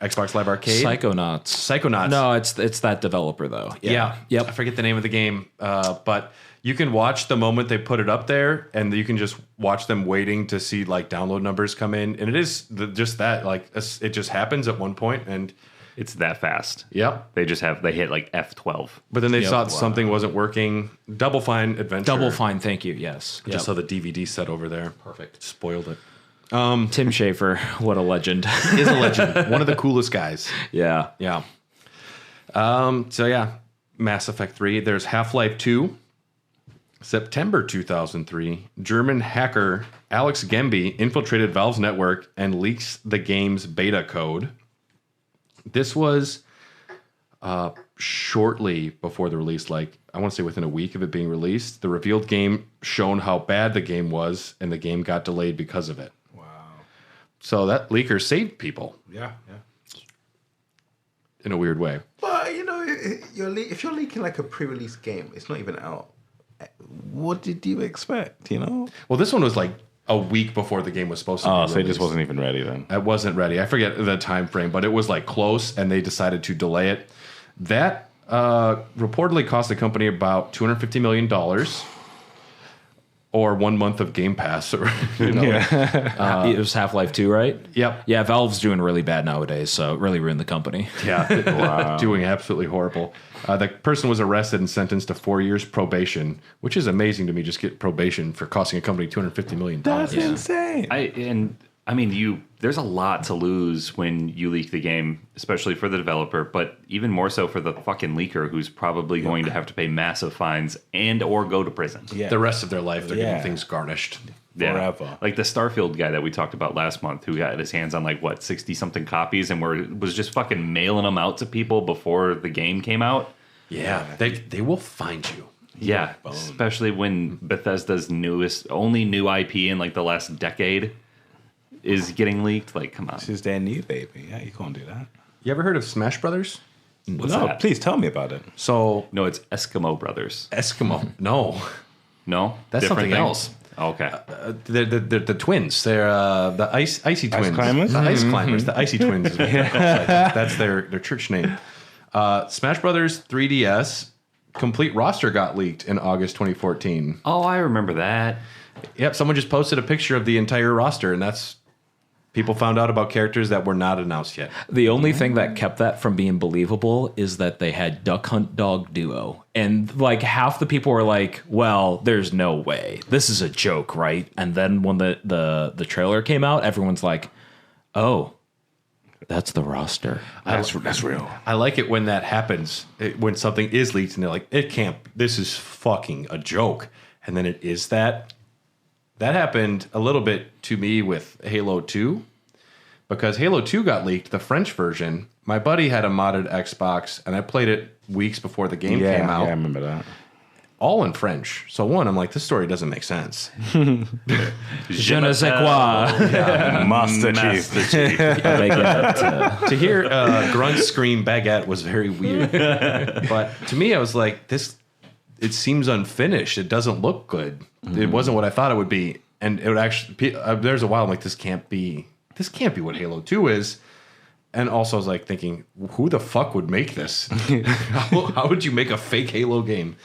Arcade. Psychonauts. No, it's that developer though. Yeah. Yep. I forget the name of the game, but you can watch the moment they put it up there, and you can just watch them waiting to see like download numbers come in, and it is just that like it just happens at one point, and It's that fast. yep. They hit like F12. But then they thought something wasn't working. Double Fine Adventure. Double Fine, thank you. Yes. Just saw the DVD set over there. Perfect. Spoiled it. Tim Schafer, what a legend. Is a legend. One of the coolest guys. Yeah. Yeah. So yeah, Mass Effect 3. There's Half-Life 2. September 2003, German hacker Alex Gemby infiltrated Valve's network and leaks the game's beta code. This was shortly before the release, like I want to say within a week of it being released. The revealed game shown how bad the game was, and the game got delayed because of it. Wow. So that leaker saved people Yeah. in a weird way. But if you're leaking like a pre-release game, it's not even out. What did you expect? Well, this one was like a week before the game was supposed to be released. So it just wasn't even ready then. I wasn't ready. I forget the time frame, but it was like close, and they decided to delay it. That reportedly cost the company about $250 million, or 1 month of Game Pass. Or, It was Half-Life 2, right? Yep. Yeah, Valve's doing really bad nowadays, so it really ruined the company. Yeah, doing absolutely horrible. The person was arrested and sentenced to 4 years probation, which is amazing to me. Just get probation for costing a company $250 million. That's insane. There's a lot to lose when you leak the game, especially for the developer, but even more so for the fucking leaker, who's probably going to have to pay massive fines and or go to prison. Yeah. The rest of their life, they're getting things garnished. Forever. Like the Starfield guy that we talked about last month, who got his hands on 60 something copies and was just fucking mailing them out to people before the game came out. Yeah, they will find you. Yeah, especially when Bethesda's only new IP in like the last decade is getting leaked. Like, come on. This is their new baby. Yeah, you can't do that. You ever heard of Smash Brothers? What's No, that? please tell me about it. So No, it's Eskimo Brothers. Eskimo. No, No? that's Different something thing? else. Okay. They're the twins. They're the icy twins. climbers? The ice climbers. The icy twins. Is what they're called. That's their church name. Smash Brothers 3DS complete roster got leaked in August 2014. Oh, I remember that. Yep, someone just posted a picture of the entire roster, and that's people found out about characters that were not announced yet. The only thing that kept that from being believable is that they had Duck Hunt Dog Duo. And like half the people were like, well, there's no way. This is a joke, right? And then when the trailer came out, everyone's like, oh, that's the roster. That's real. I like it when that happens, when something is leaked and they're like, it can't, this is fucking a joke. And then it is that. That happened a little bit to me with Halo 2, because Halo 2 got leaked, the French version. My buddy had a modded Xbox, and I played it weeks before the game came out. Yeah, I remember that. All in French. So one, I'm like, this story doesn't make sense. Je ne sais quoi. Master Chief. To hear Grunt scream baguette was very weird. But to me, I was like, this, it seems unfinished. It doesn't look good. It wasn't what I thought it would be. And it would actually, there's a while I'm like, this can't be what Halo 2 is. And also I was like thinking, who the fuck would make this? How would you make a fake Halo game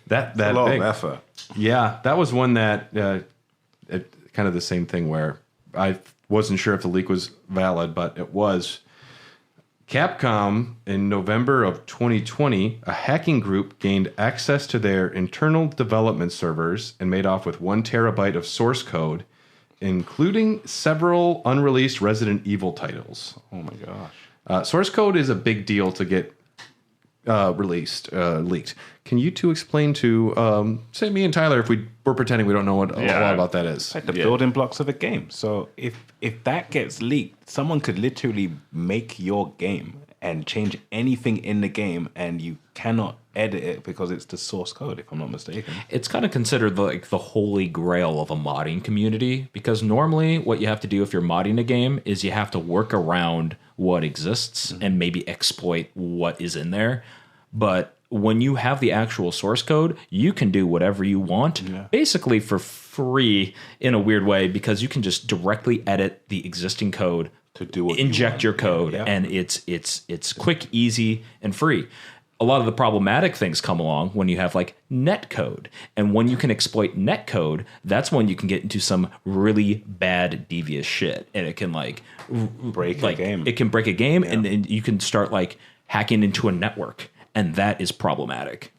that A lot big? of effort. Yeah, that was one that kind of the same thing where I wasn't sure if the leak was valid, but it was. Capcom, in November of 2020, a hacking group gained access to their internal development servers and made off with 1 terabyte of source code, including several unreleased Resident Evil titles. Oh my gosh. Source code is a big deal to get leaked. Can you two explain to, say me and Tyler, if we're pretending we don't know what a lot about that is? Like the building blocks of a game. So if that gets leaked, someone could literally make your game and change anything in the game, and you cannot edit it because it's the source code, if I'm not mistaken. It's kind of considered like the holy grail of a modding community, because normally what you have to do if you're modding a game is you have to work around what exists and maybe exploit what is in there. But when you have the actual source code, you can do whatever you want, basically for free in a weird way, because you can just directly edit the existing code To do what inject you your code, and it's quick, easy, and free. A lot of the problematic things come along when you have like netcode, and when you can exploit netcode, that's when you can get into some really bad, devious shit, and it can break a game. It can break a game, and you can start like hacking into a network, and that is problematic.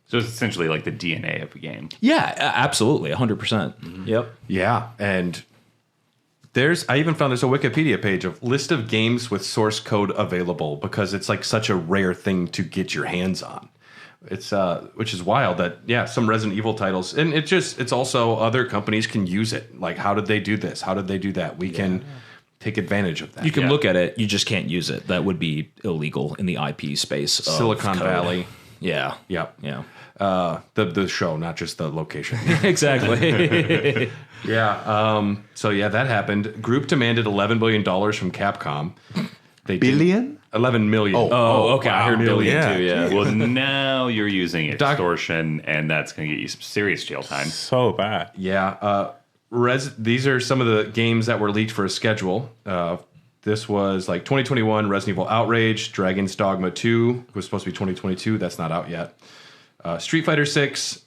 So it's essentially like the DNA of a game. Yeah, absolutely, 100%. Yep. Yeah, and I even found there's a Wikipedia page of list of games with source code available, because it's like such a rare thing to get your hands on. It's which is wild that some Resident Evil titles, and it's also other companies can use it. Like, how did they do this? How did they do that? We can take advantage of that. You can look at it, you just can't use it. That would be illegal in the IP space. Of Silicon code. Valley. Yeah. Yep. Yeah. The show, not just the location. Exactly. That happened. Group demanded $11 billion from Capcom. They Billion? 11 million. Oh, okay. I heard billion Yeah. too. Yeah. Well, now you're using extortion, and that's going to get you some serious jail time. So bad. Yeah. These are some of the games that were leaked for a schedule. This was like 2021, Resident Evil Outrage, Dragon's Dogma 2 was supposed to be 2022. That's not out yet. Street Fighter 6,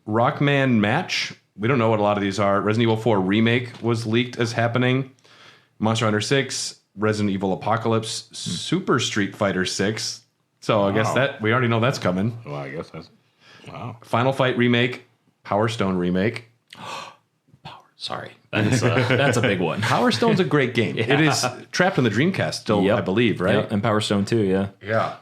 Rockman Match. We don't know what a lot of these are. Resident Evil 4 Remake was leaked as happening. Monster Hunter 6, Resident Evil Apocalypse, Super Street Fighter 6. So I guess that we already know that's coming. Well, I guess that's... Wow. Final Fight Remake, Power Stone Remake. Sorry. That's a big one. Power Stone's a great game. Yeah. It is trapped in the Dreamcast still, I believe, right? Yep. And Power Stone too, yeah. Yeah.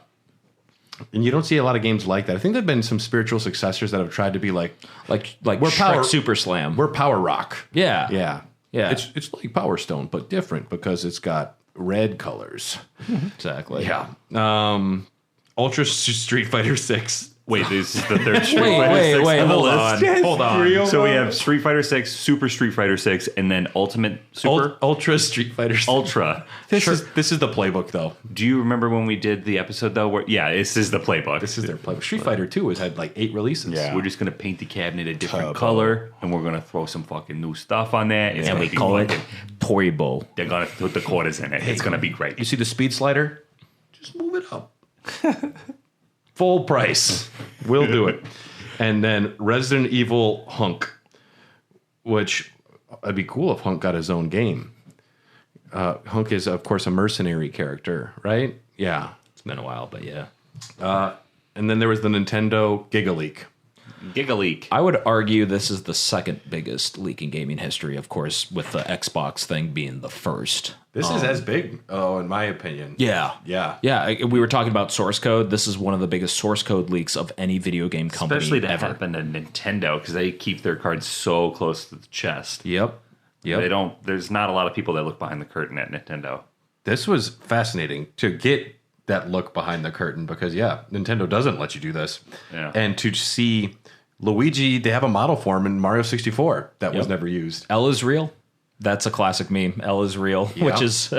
And you don't see a lot of games like that. I think there have been some spiritual successors that have tried to be like Like We're Shrek Power- Super Slam. we're Power Rock. Yeah. Yeah. Yeah. It's like Power Stone, but different because it's got red colors. Exactly. Yeah. Ultra Street Fighter 6. Wait, this is the third Street Wait, Fighter wait, 6 wait, on the hold list. on. Hold on. So we have Street Fighter 6, Super Street Fighter 6, and then Ultimate Super Ultra Street Fighter 6. Ultra. This is the playbook, though. Do you remember when we did the episode though? Where this is the playbook. This is their playbook. Street Fighter 2 has had like 8 releases. Yeah. We're just gonna paint the cabinet a different Turbo. color, and we're gonna throw some fucking new stuff on there. It's And gonna we be call it fucking- Toibo. They're gonna put the quarters in it. It's gonna be great. You see the speed slider? Just move it up. Full price. We'll do it. And then Resident Evil Hunk, which it'd be cool if Hunk got his own game. Hunk is, of course, a mercenary character, right? Yeah. It's been a while, but yeah. And then there was the Nintendo GigaLeak. GigaLeak. I would argue this is the second biggest leak in gaming history, of course, with the Xbox thing being the first. This is as big, in my opinion. Yeah. We were talking about source code. This is one of the biggest source code leaks of any video game company Especially to ever. happen to Nintendo, because they keep their cards so close to the chest. Yep. They don't. There's not a lot of people that look behind the curtain at Nintendo. This was fascinating to get that look behind the curtain because, Nintendo doesn't let you do this. Yeah. And to see Luigi, they have a model for him in Mario 64 that was never used. L is real. That's a classic meme. L is real, which is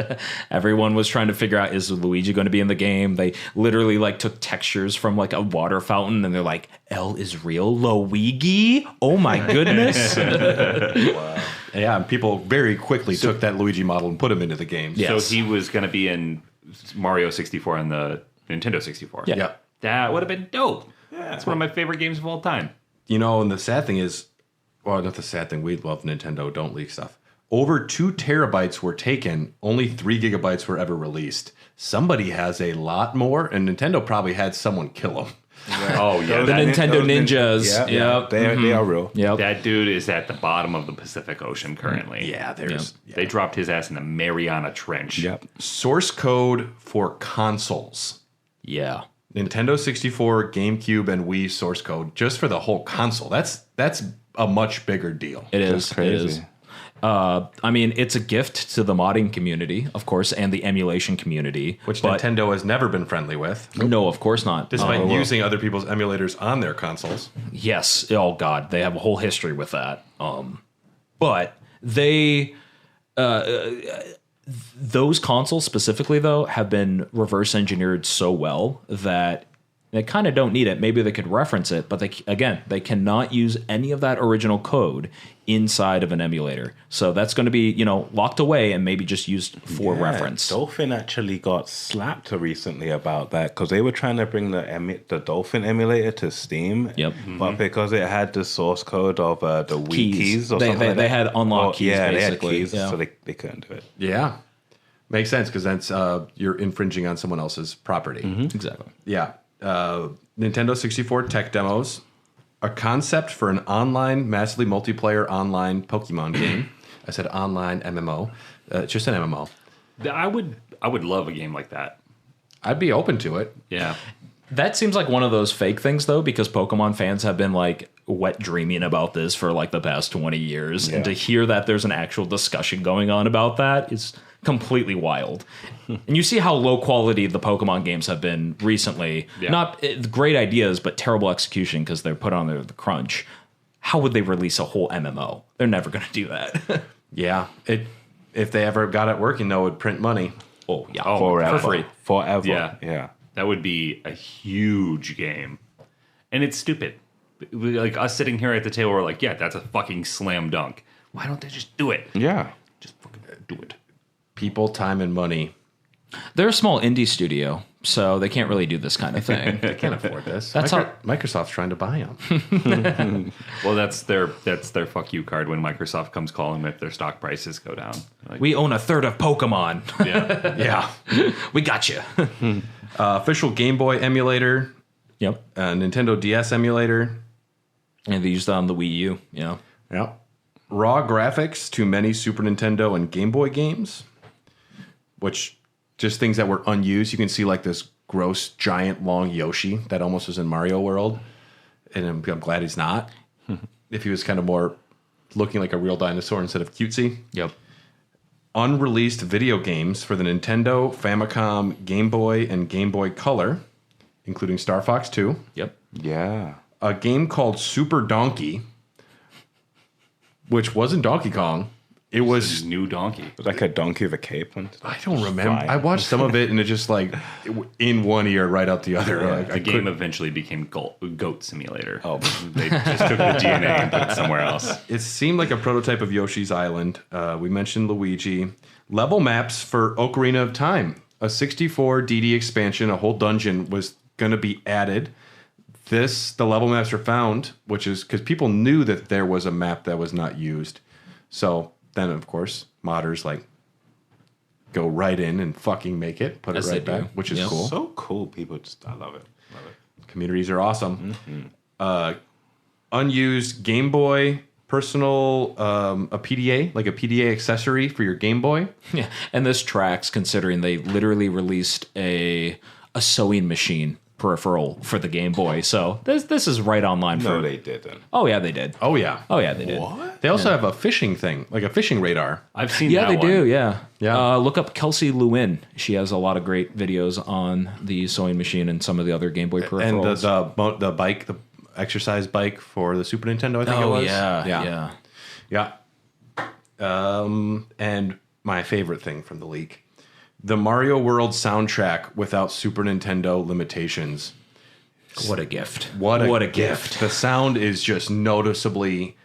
everyone was trying to figure out, is Luigi going to be in the game? They literally took textures from a water fountain and they're like, L is real? Luigi? Oh my goodness. Wow. Yeah, and people very quickly took that Luigi model and put him into the game. Yes. So he was going to be in Mario 64 and the Nintendo 64. Yeah. That would have been dope. Yeah. It's one of my favorite games of all time. And the sad thing is, well, not the sad thing, we love Nintendo, don't leak stuff. Over 2 terabytes were taken, only 3 gigabytes were ever released. Somebody has a lot more, and Nintendo probably had someone kill them. Oh, yeah. The Nintendo ninjas. Yeah, they are real. Yep. That dude is at the bottom of the Pacific Ocean currently. Yeah, there's... They dropped his ass in the Mariana Trench. Yep. Source code for consoles. Yeah. Nintendo 64, GameCube, and Wii source code just for the whole console. That's a much bigger deal. It is. That's crazy. It is. I mean, it's a gift to the modding community, of course, and the emulation community. Which Nintendo has never been friendly with. No, of course not. Despite using other people's emulators on their consoles. Yes. Oh, God. They have a whole history with that. But they... those consoles specifically, though, have been reverse engineered so well that they kind of don't need it. Maybe they could reference it, but they cannot use any of that original code inside of an emulator. So that's going to be, locked away and maybe just used for reference. Dolphin actually got slapped recently about that because they were trying to bring the Dolphin emulator to Steam. Yep. But because it had the source code of the Wii keys or they, something they, like they that. had unlock keys, yeah, basically. they had keys, Yeah. so they couldn't do it. Yeah. Makes sense because that's you're infringing on someone else's property. Exactly. Yeah. Nintendo 64 tech demos. A concept for an online, massively multiplayer online Pokemon game. I said online MMO. It's just an MMO. I would love a game like that. I'd be open to it. Yeah. That seems like one of those fake things, though, because Pokemon fans have been wet dreaming about this for the past 20 years. Yeah. And to hear that there's an actual discussion going on about that is completely wild. And you see how low quality the Pokemon games have been recently. Yeah. Not great ideas, but terrible execution because they're put on the crunch. How would they release a whole MMO? They're never going to do that. Yeah. If they ever got it working, though, it would print money. Oh, yeah. Forever. For free. Forever. Yeah. That would be a huge game. And it's stupid. Us sitting here at the table, we're like, yeah, that's a fucking slam dunk. Why don't they just do it? Yeah. Just fucking do it. People, time, and money. They're a small indie studio, so they can't really do this kind of thing. They can't afford this. That's Microsoft's trying to buy them. Well, that's their fuck you card when Microsoft comes calling if their stock prices go down. We own a third of Pokemon. Yeah. Yeah. We got you. Official Game Boy emulator. Yep. Nintendo DS emulator. And they used that on the Wii U. Yeah. Yeah. Raw graphics to many Super Nintendo and Game Boy games, which just things that were unused. You can see this gross, giant, long Yoshi that almost was in Mario World. And I'm glad he's not. If he was kind of more looking like a real dinosaur instead of cutesy. Yep. Unreleased video games for the Nintendo, Famicom, Game Boy, and Game Boy Color, including Star Fox 2. Yep. Yeah. A game called Super Donkey, which wasn't Donkey Kong. It was New Donkey. It was like a donkey with a cape. I don't remember. Fine. I watched some of it, and it just in one ear, right out the other. The game eventually became Goat Simulator. Oh, they just took the DNA and put it somewhere else. It seemed like a prototype of Yoshi's Island. We mentioned Luigi. Level maps for Ocarina of Time. A 64 DD expansion, a whole dungeon was going to be added. the level maps are found, which is because people knew that there was a map that was not used. So then, of course, modders like go right in and fucking make it, put Yes, it right they do. back, which is cool. So cool. People just, I love it. Love it. Communities are awesome. Unused Game Boy personal a PDA, like a PDA accessory for your Game Boy. Yeah, and this tracks considering they literally released a sewing machine peripheral for the Game Boy. So this is right online for. No, they didn't. Oh yeah, they did. Oh yeah. Oh yeah, they did. What? They also have a fishing thing, like a fishing radar. I've seen Yeah, that they one. do. Yeah, Yeah. Look up Kelsey Lewin. She has a lot of great videos on the sewing machine and some of the other Game Boy And peripherals. the bike, the exercise bike for the Super Nintendo, I think it oh was. yeah. And my favorite thing from the leak, the Mario World soundtrack without Super Nintendo limitations. What a gift! What a gift. The sound is just noticeably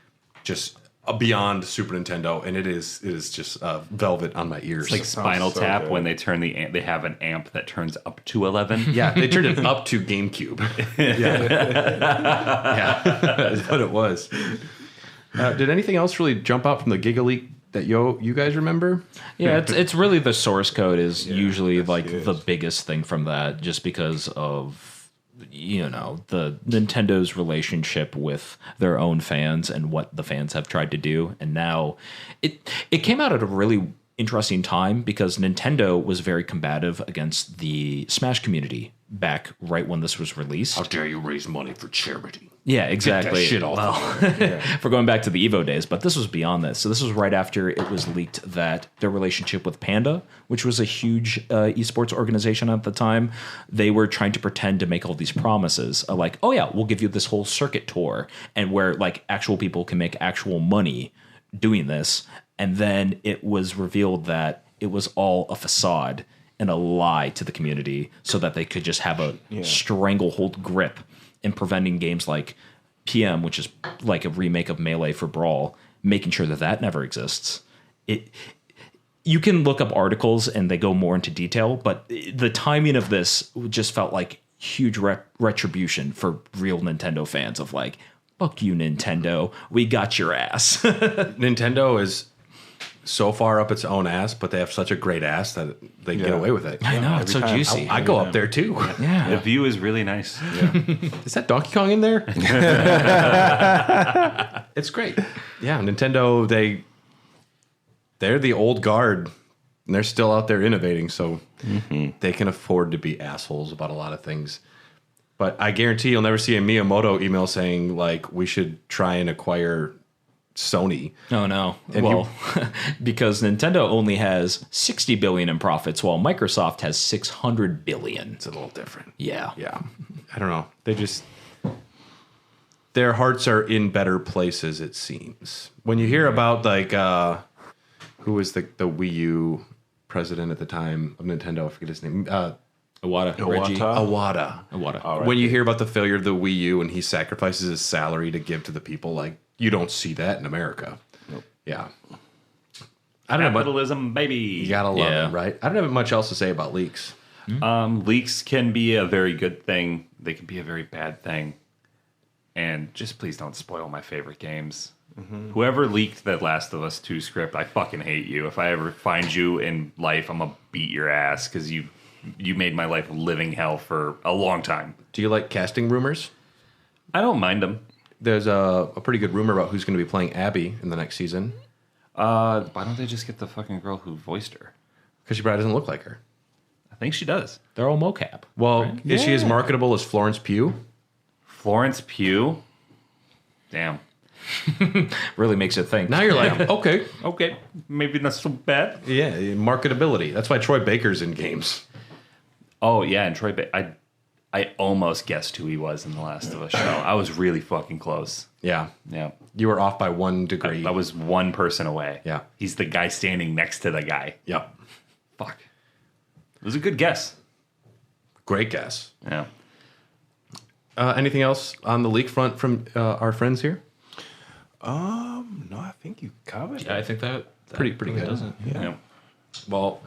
just beyond Super Nintendo, and it is just velvet on my ears. It's like Spinal so Tap good. when they turn the amp, they have an amp that turns up to 11. yeah, they turned it up to GameCube. yeah, that's what it was. Did anything else really jump out from the GigaLeak that you guys remember? Yeah, it's really the source code is usually that's like huge. the biggest thing from that, just because of the Nintendo's relationship with their own fans and what the fans have tried to do. And now it came out at a really interesting time because Nintendo was very combative against the Smash community back right when this was released. How dare you raise money for charity? Yeah, exactly. Get that shit off. Well, for going back to the Evo days, but this was beyond this. So this was right after it was leaked that their relationship with Panda, which was a huge esports organization at the time, they were trying to pretend to make all these promises, like, oh yeah, we'll give you this whole circuit tour, and where like actual people can make actual money doing this. And then it was revealed that it was all a facade and a lie to the community so that they could just have a stranglehold grip in preventing games like PM, which is like a remake of Melee for Brawl, making sure that that never exists. You can look up articles and they go more into detail, but the timing of this just felt like huge retribution for real Nintendo fans of like, fuck you, Nintendo, we got your ass. Nintendo is so far up its own ass, but they have such a great ass that they get away with it. I know, it's so time. juicy. I go up there too. Yeah. The view is really nice. Is that Donkey Kong in there? It's great. Yeah, Nintendo, they're the old guard, and they're still out there innovating, so they can afford to be assholes about a lot of things. But I guarantee you'll never see a Miyamoto email saying, like, we should try and acquire Sony. Oh no. And well, because Nintendo only has 60 billion in profits while Microsoft has 600 billion. It's a little different. Yeah. Yeah. I don't know. Their hearts are in better places, it seems. When you hear about, like, who was the Wii U president at the time of Nintendo? I forget his name. Iwata. Reggie. Iwata. When you hear about the failure of the Wii U and he sacrifices his salary to give to the people, like, you don't see that in America. Nope. Yeah. I don't know, but Capitalism, baby. you gotta love it, right? I don't have much else to say about leaks. Leaks can be a very good thing. They can be a very bad thing. And just please don't spoil my favorite games. Whoever leaked that Last of Us 2 script, I fucking hate you. If I ever find you in life, I'm gonna beat your ass because you made my life a living hell for a long time. Do you like casting rumors? I don't mind them. There's a pretty good rumor about who's going to be playing Abby in the next season. Why don't they just get the fucking girl who voiced her? Because she probably doesn't look like her. I think she does. They're all mocap. Well, is she as marketable as Florence Pugh? Florence Pugh? Damn. Really makes it think. Now you're like, okay. Okay, maybe not so bad. Yeah, marketability. That's why Troy Baker's in games. Oh, yeah, and Troy I almost guessed who he was in The Last of Us show. I was really fucking close. Yeah. Yeah. You were off by 1 degree. I was one person away. Yeah. He's the guy standing next to the guy. Yep. Fuck. It was a good guess. Great guess. Yeah. Anything else on the leak front from our friends here? No, I think you covered it. I think that Pretty good. doesn't. Yeah. Well,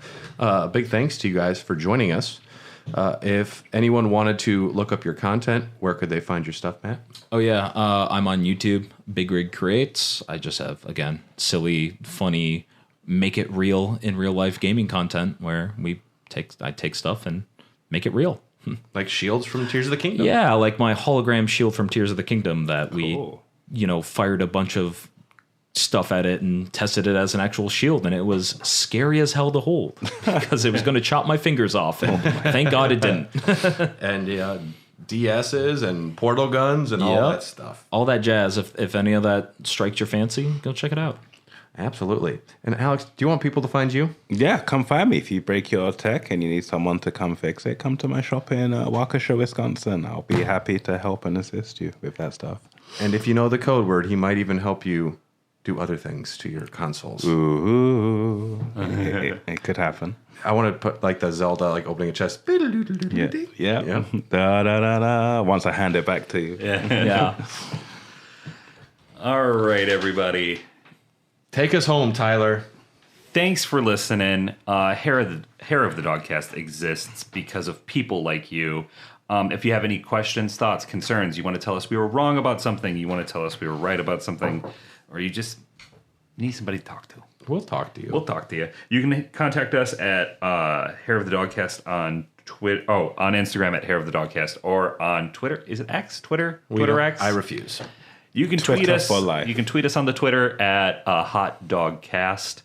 big thanks to you guys for joining us. If anyone wanted to look up your content, where could they find your stuff, Matt? Oh yeah, I'm on YouTube. BigRig Creates. I just have again silly, funny, make it real in real life gaming content where I take stuff and make it real. Like shields from Tears of the Kingdom. Yeah, like my hologram shield from Tears of the Kingdom that Cool. we fired a bunch of stuff at it and tested it as an actual shield, and it was scary as hell to hold because it was going to chop my fingers off, and thank God it didn't. And DSs and portal guns and all that stuff. All that jazz. If any of that strikes your fancy, go check it out. Absolutely. And Alex, do you want people to find you? Yeah, come find me. If you break your tech and you need someone to come fix it, come to my shop in Waukesha, Wisconsin. I'll be happy to help and assist you with that stuff. And if you know the code word, he might even help you do other things to your consoles. Ooh. It could happen. I want to put like the Zelda, like opening a chest. Yeah. Da, da, da, da. Once I hand it back to you. Yeah. All right, everybody. Take us home, Tyler. Thanks for listening. Hair of the Dogcast exists because of people like you. If you have any questions, thoughts, concerns, you want to tell us we were wrong about something, you want to tell us we were right about something, or you just need somebody to talk to, We'll talk to you. we'll talk to you. You can contact us at Hair of the Dogcast on Twitter. Oh, on Instagram at Hair of the Dogcast, or on Twitter. Is it X? Twitter X? I refuse. You can tweet Twitter us. for life. You can tweet us on the Twitter at Hot Dogcast.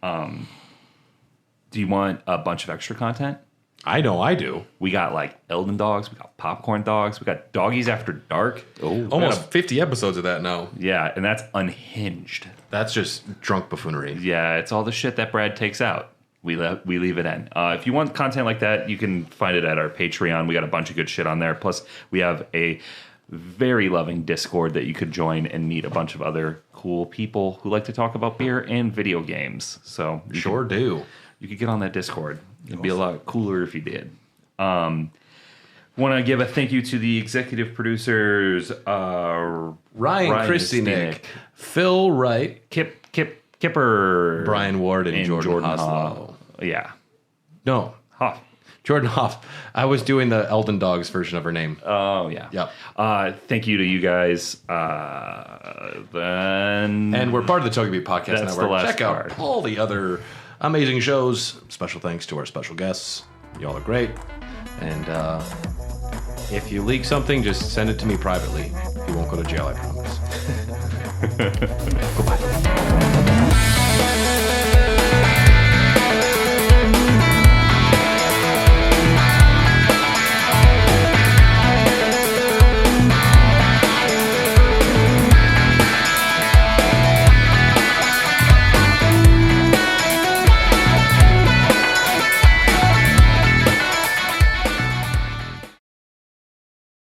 Do you want a bunch of extra content? I know I do. We got like Elden Dogs, we got Popcorn Dogs, we got Doggies After Dark. Oh, Almost 50 episodes of that now. Yeah, and that's unhinged. That's just drunk buffoonery. Yeah, it's all the shit that Brad takes out. We leave it in. If you want content like that, you can find it at our Patreon. We got a bunch of good shit on there. Plus, we have a very loving Discord that you could join and meet a bunch of other cool people who like to talk about beer and video games. So you could get on that Discord. It'd be a lot cooler if you did. Want to give a thank you to the executive producers, Ryan Christinick, Christinick, Phil Wright, Kipper, Brian Ward, and Jordan Hoslow. Yeah. No, Hoff. Jordan Hoff. I was doing the Elden Dogs version of her name. Oh, yeah. Yep. Thank you to you guys. Then And we're part of the Togepi Podcast That's Network. the last Check out part. all the other amazing shows. Special thanks to our special guests. Y'all are great. And if you leak something, just send it to me privately. You won't go to jail, I promise. Goodbye.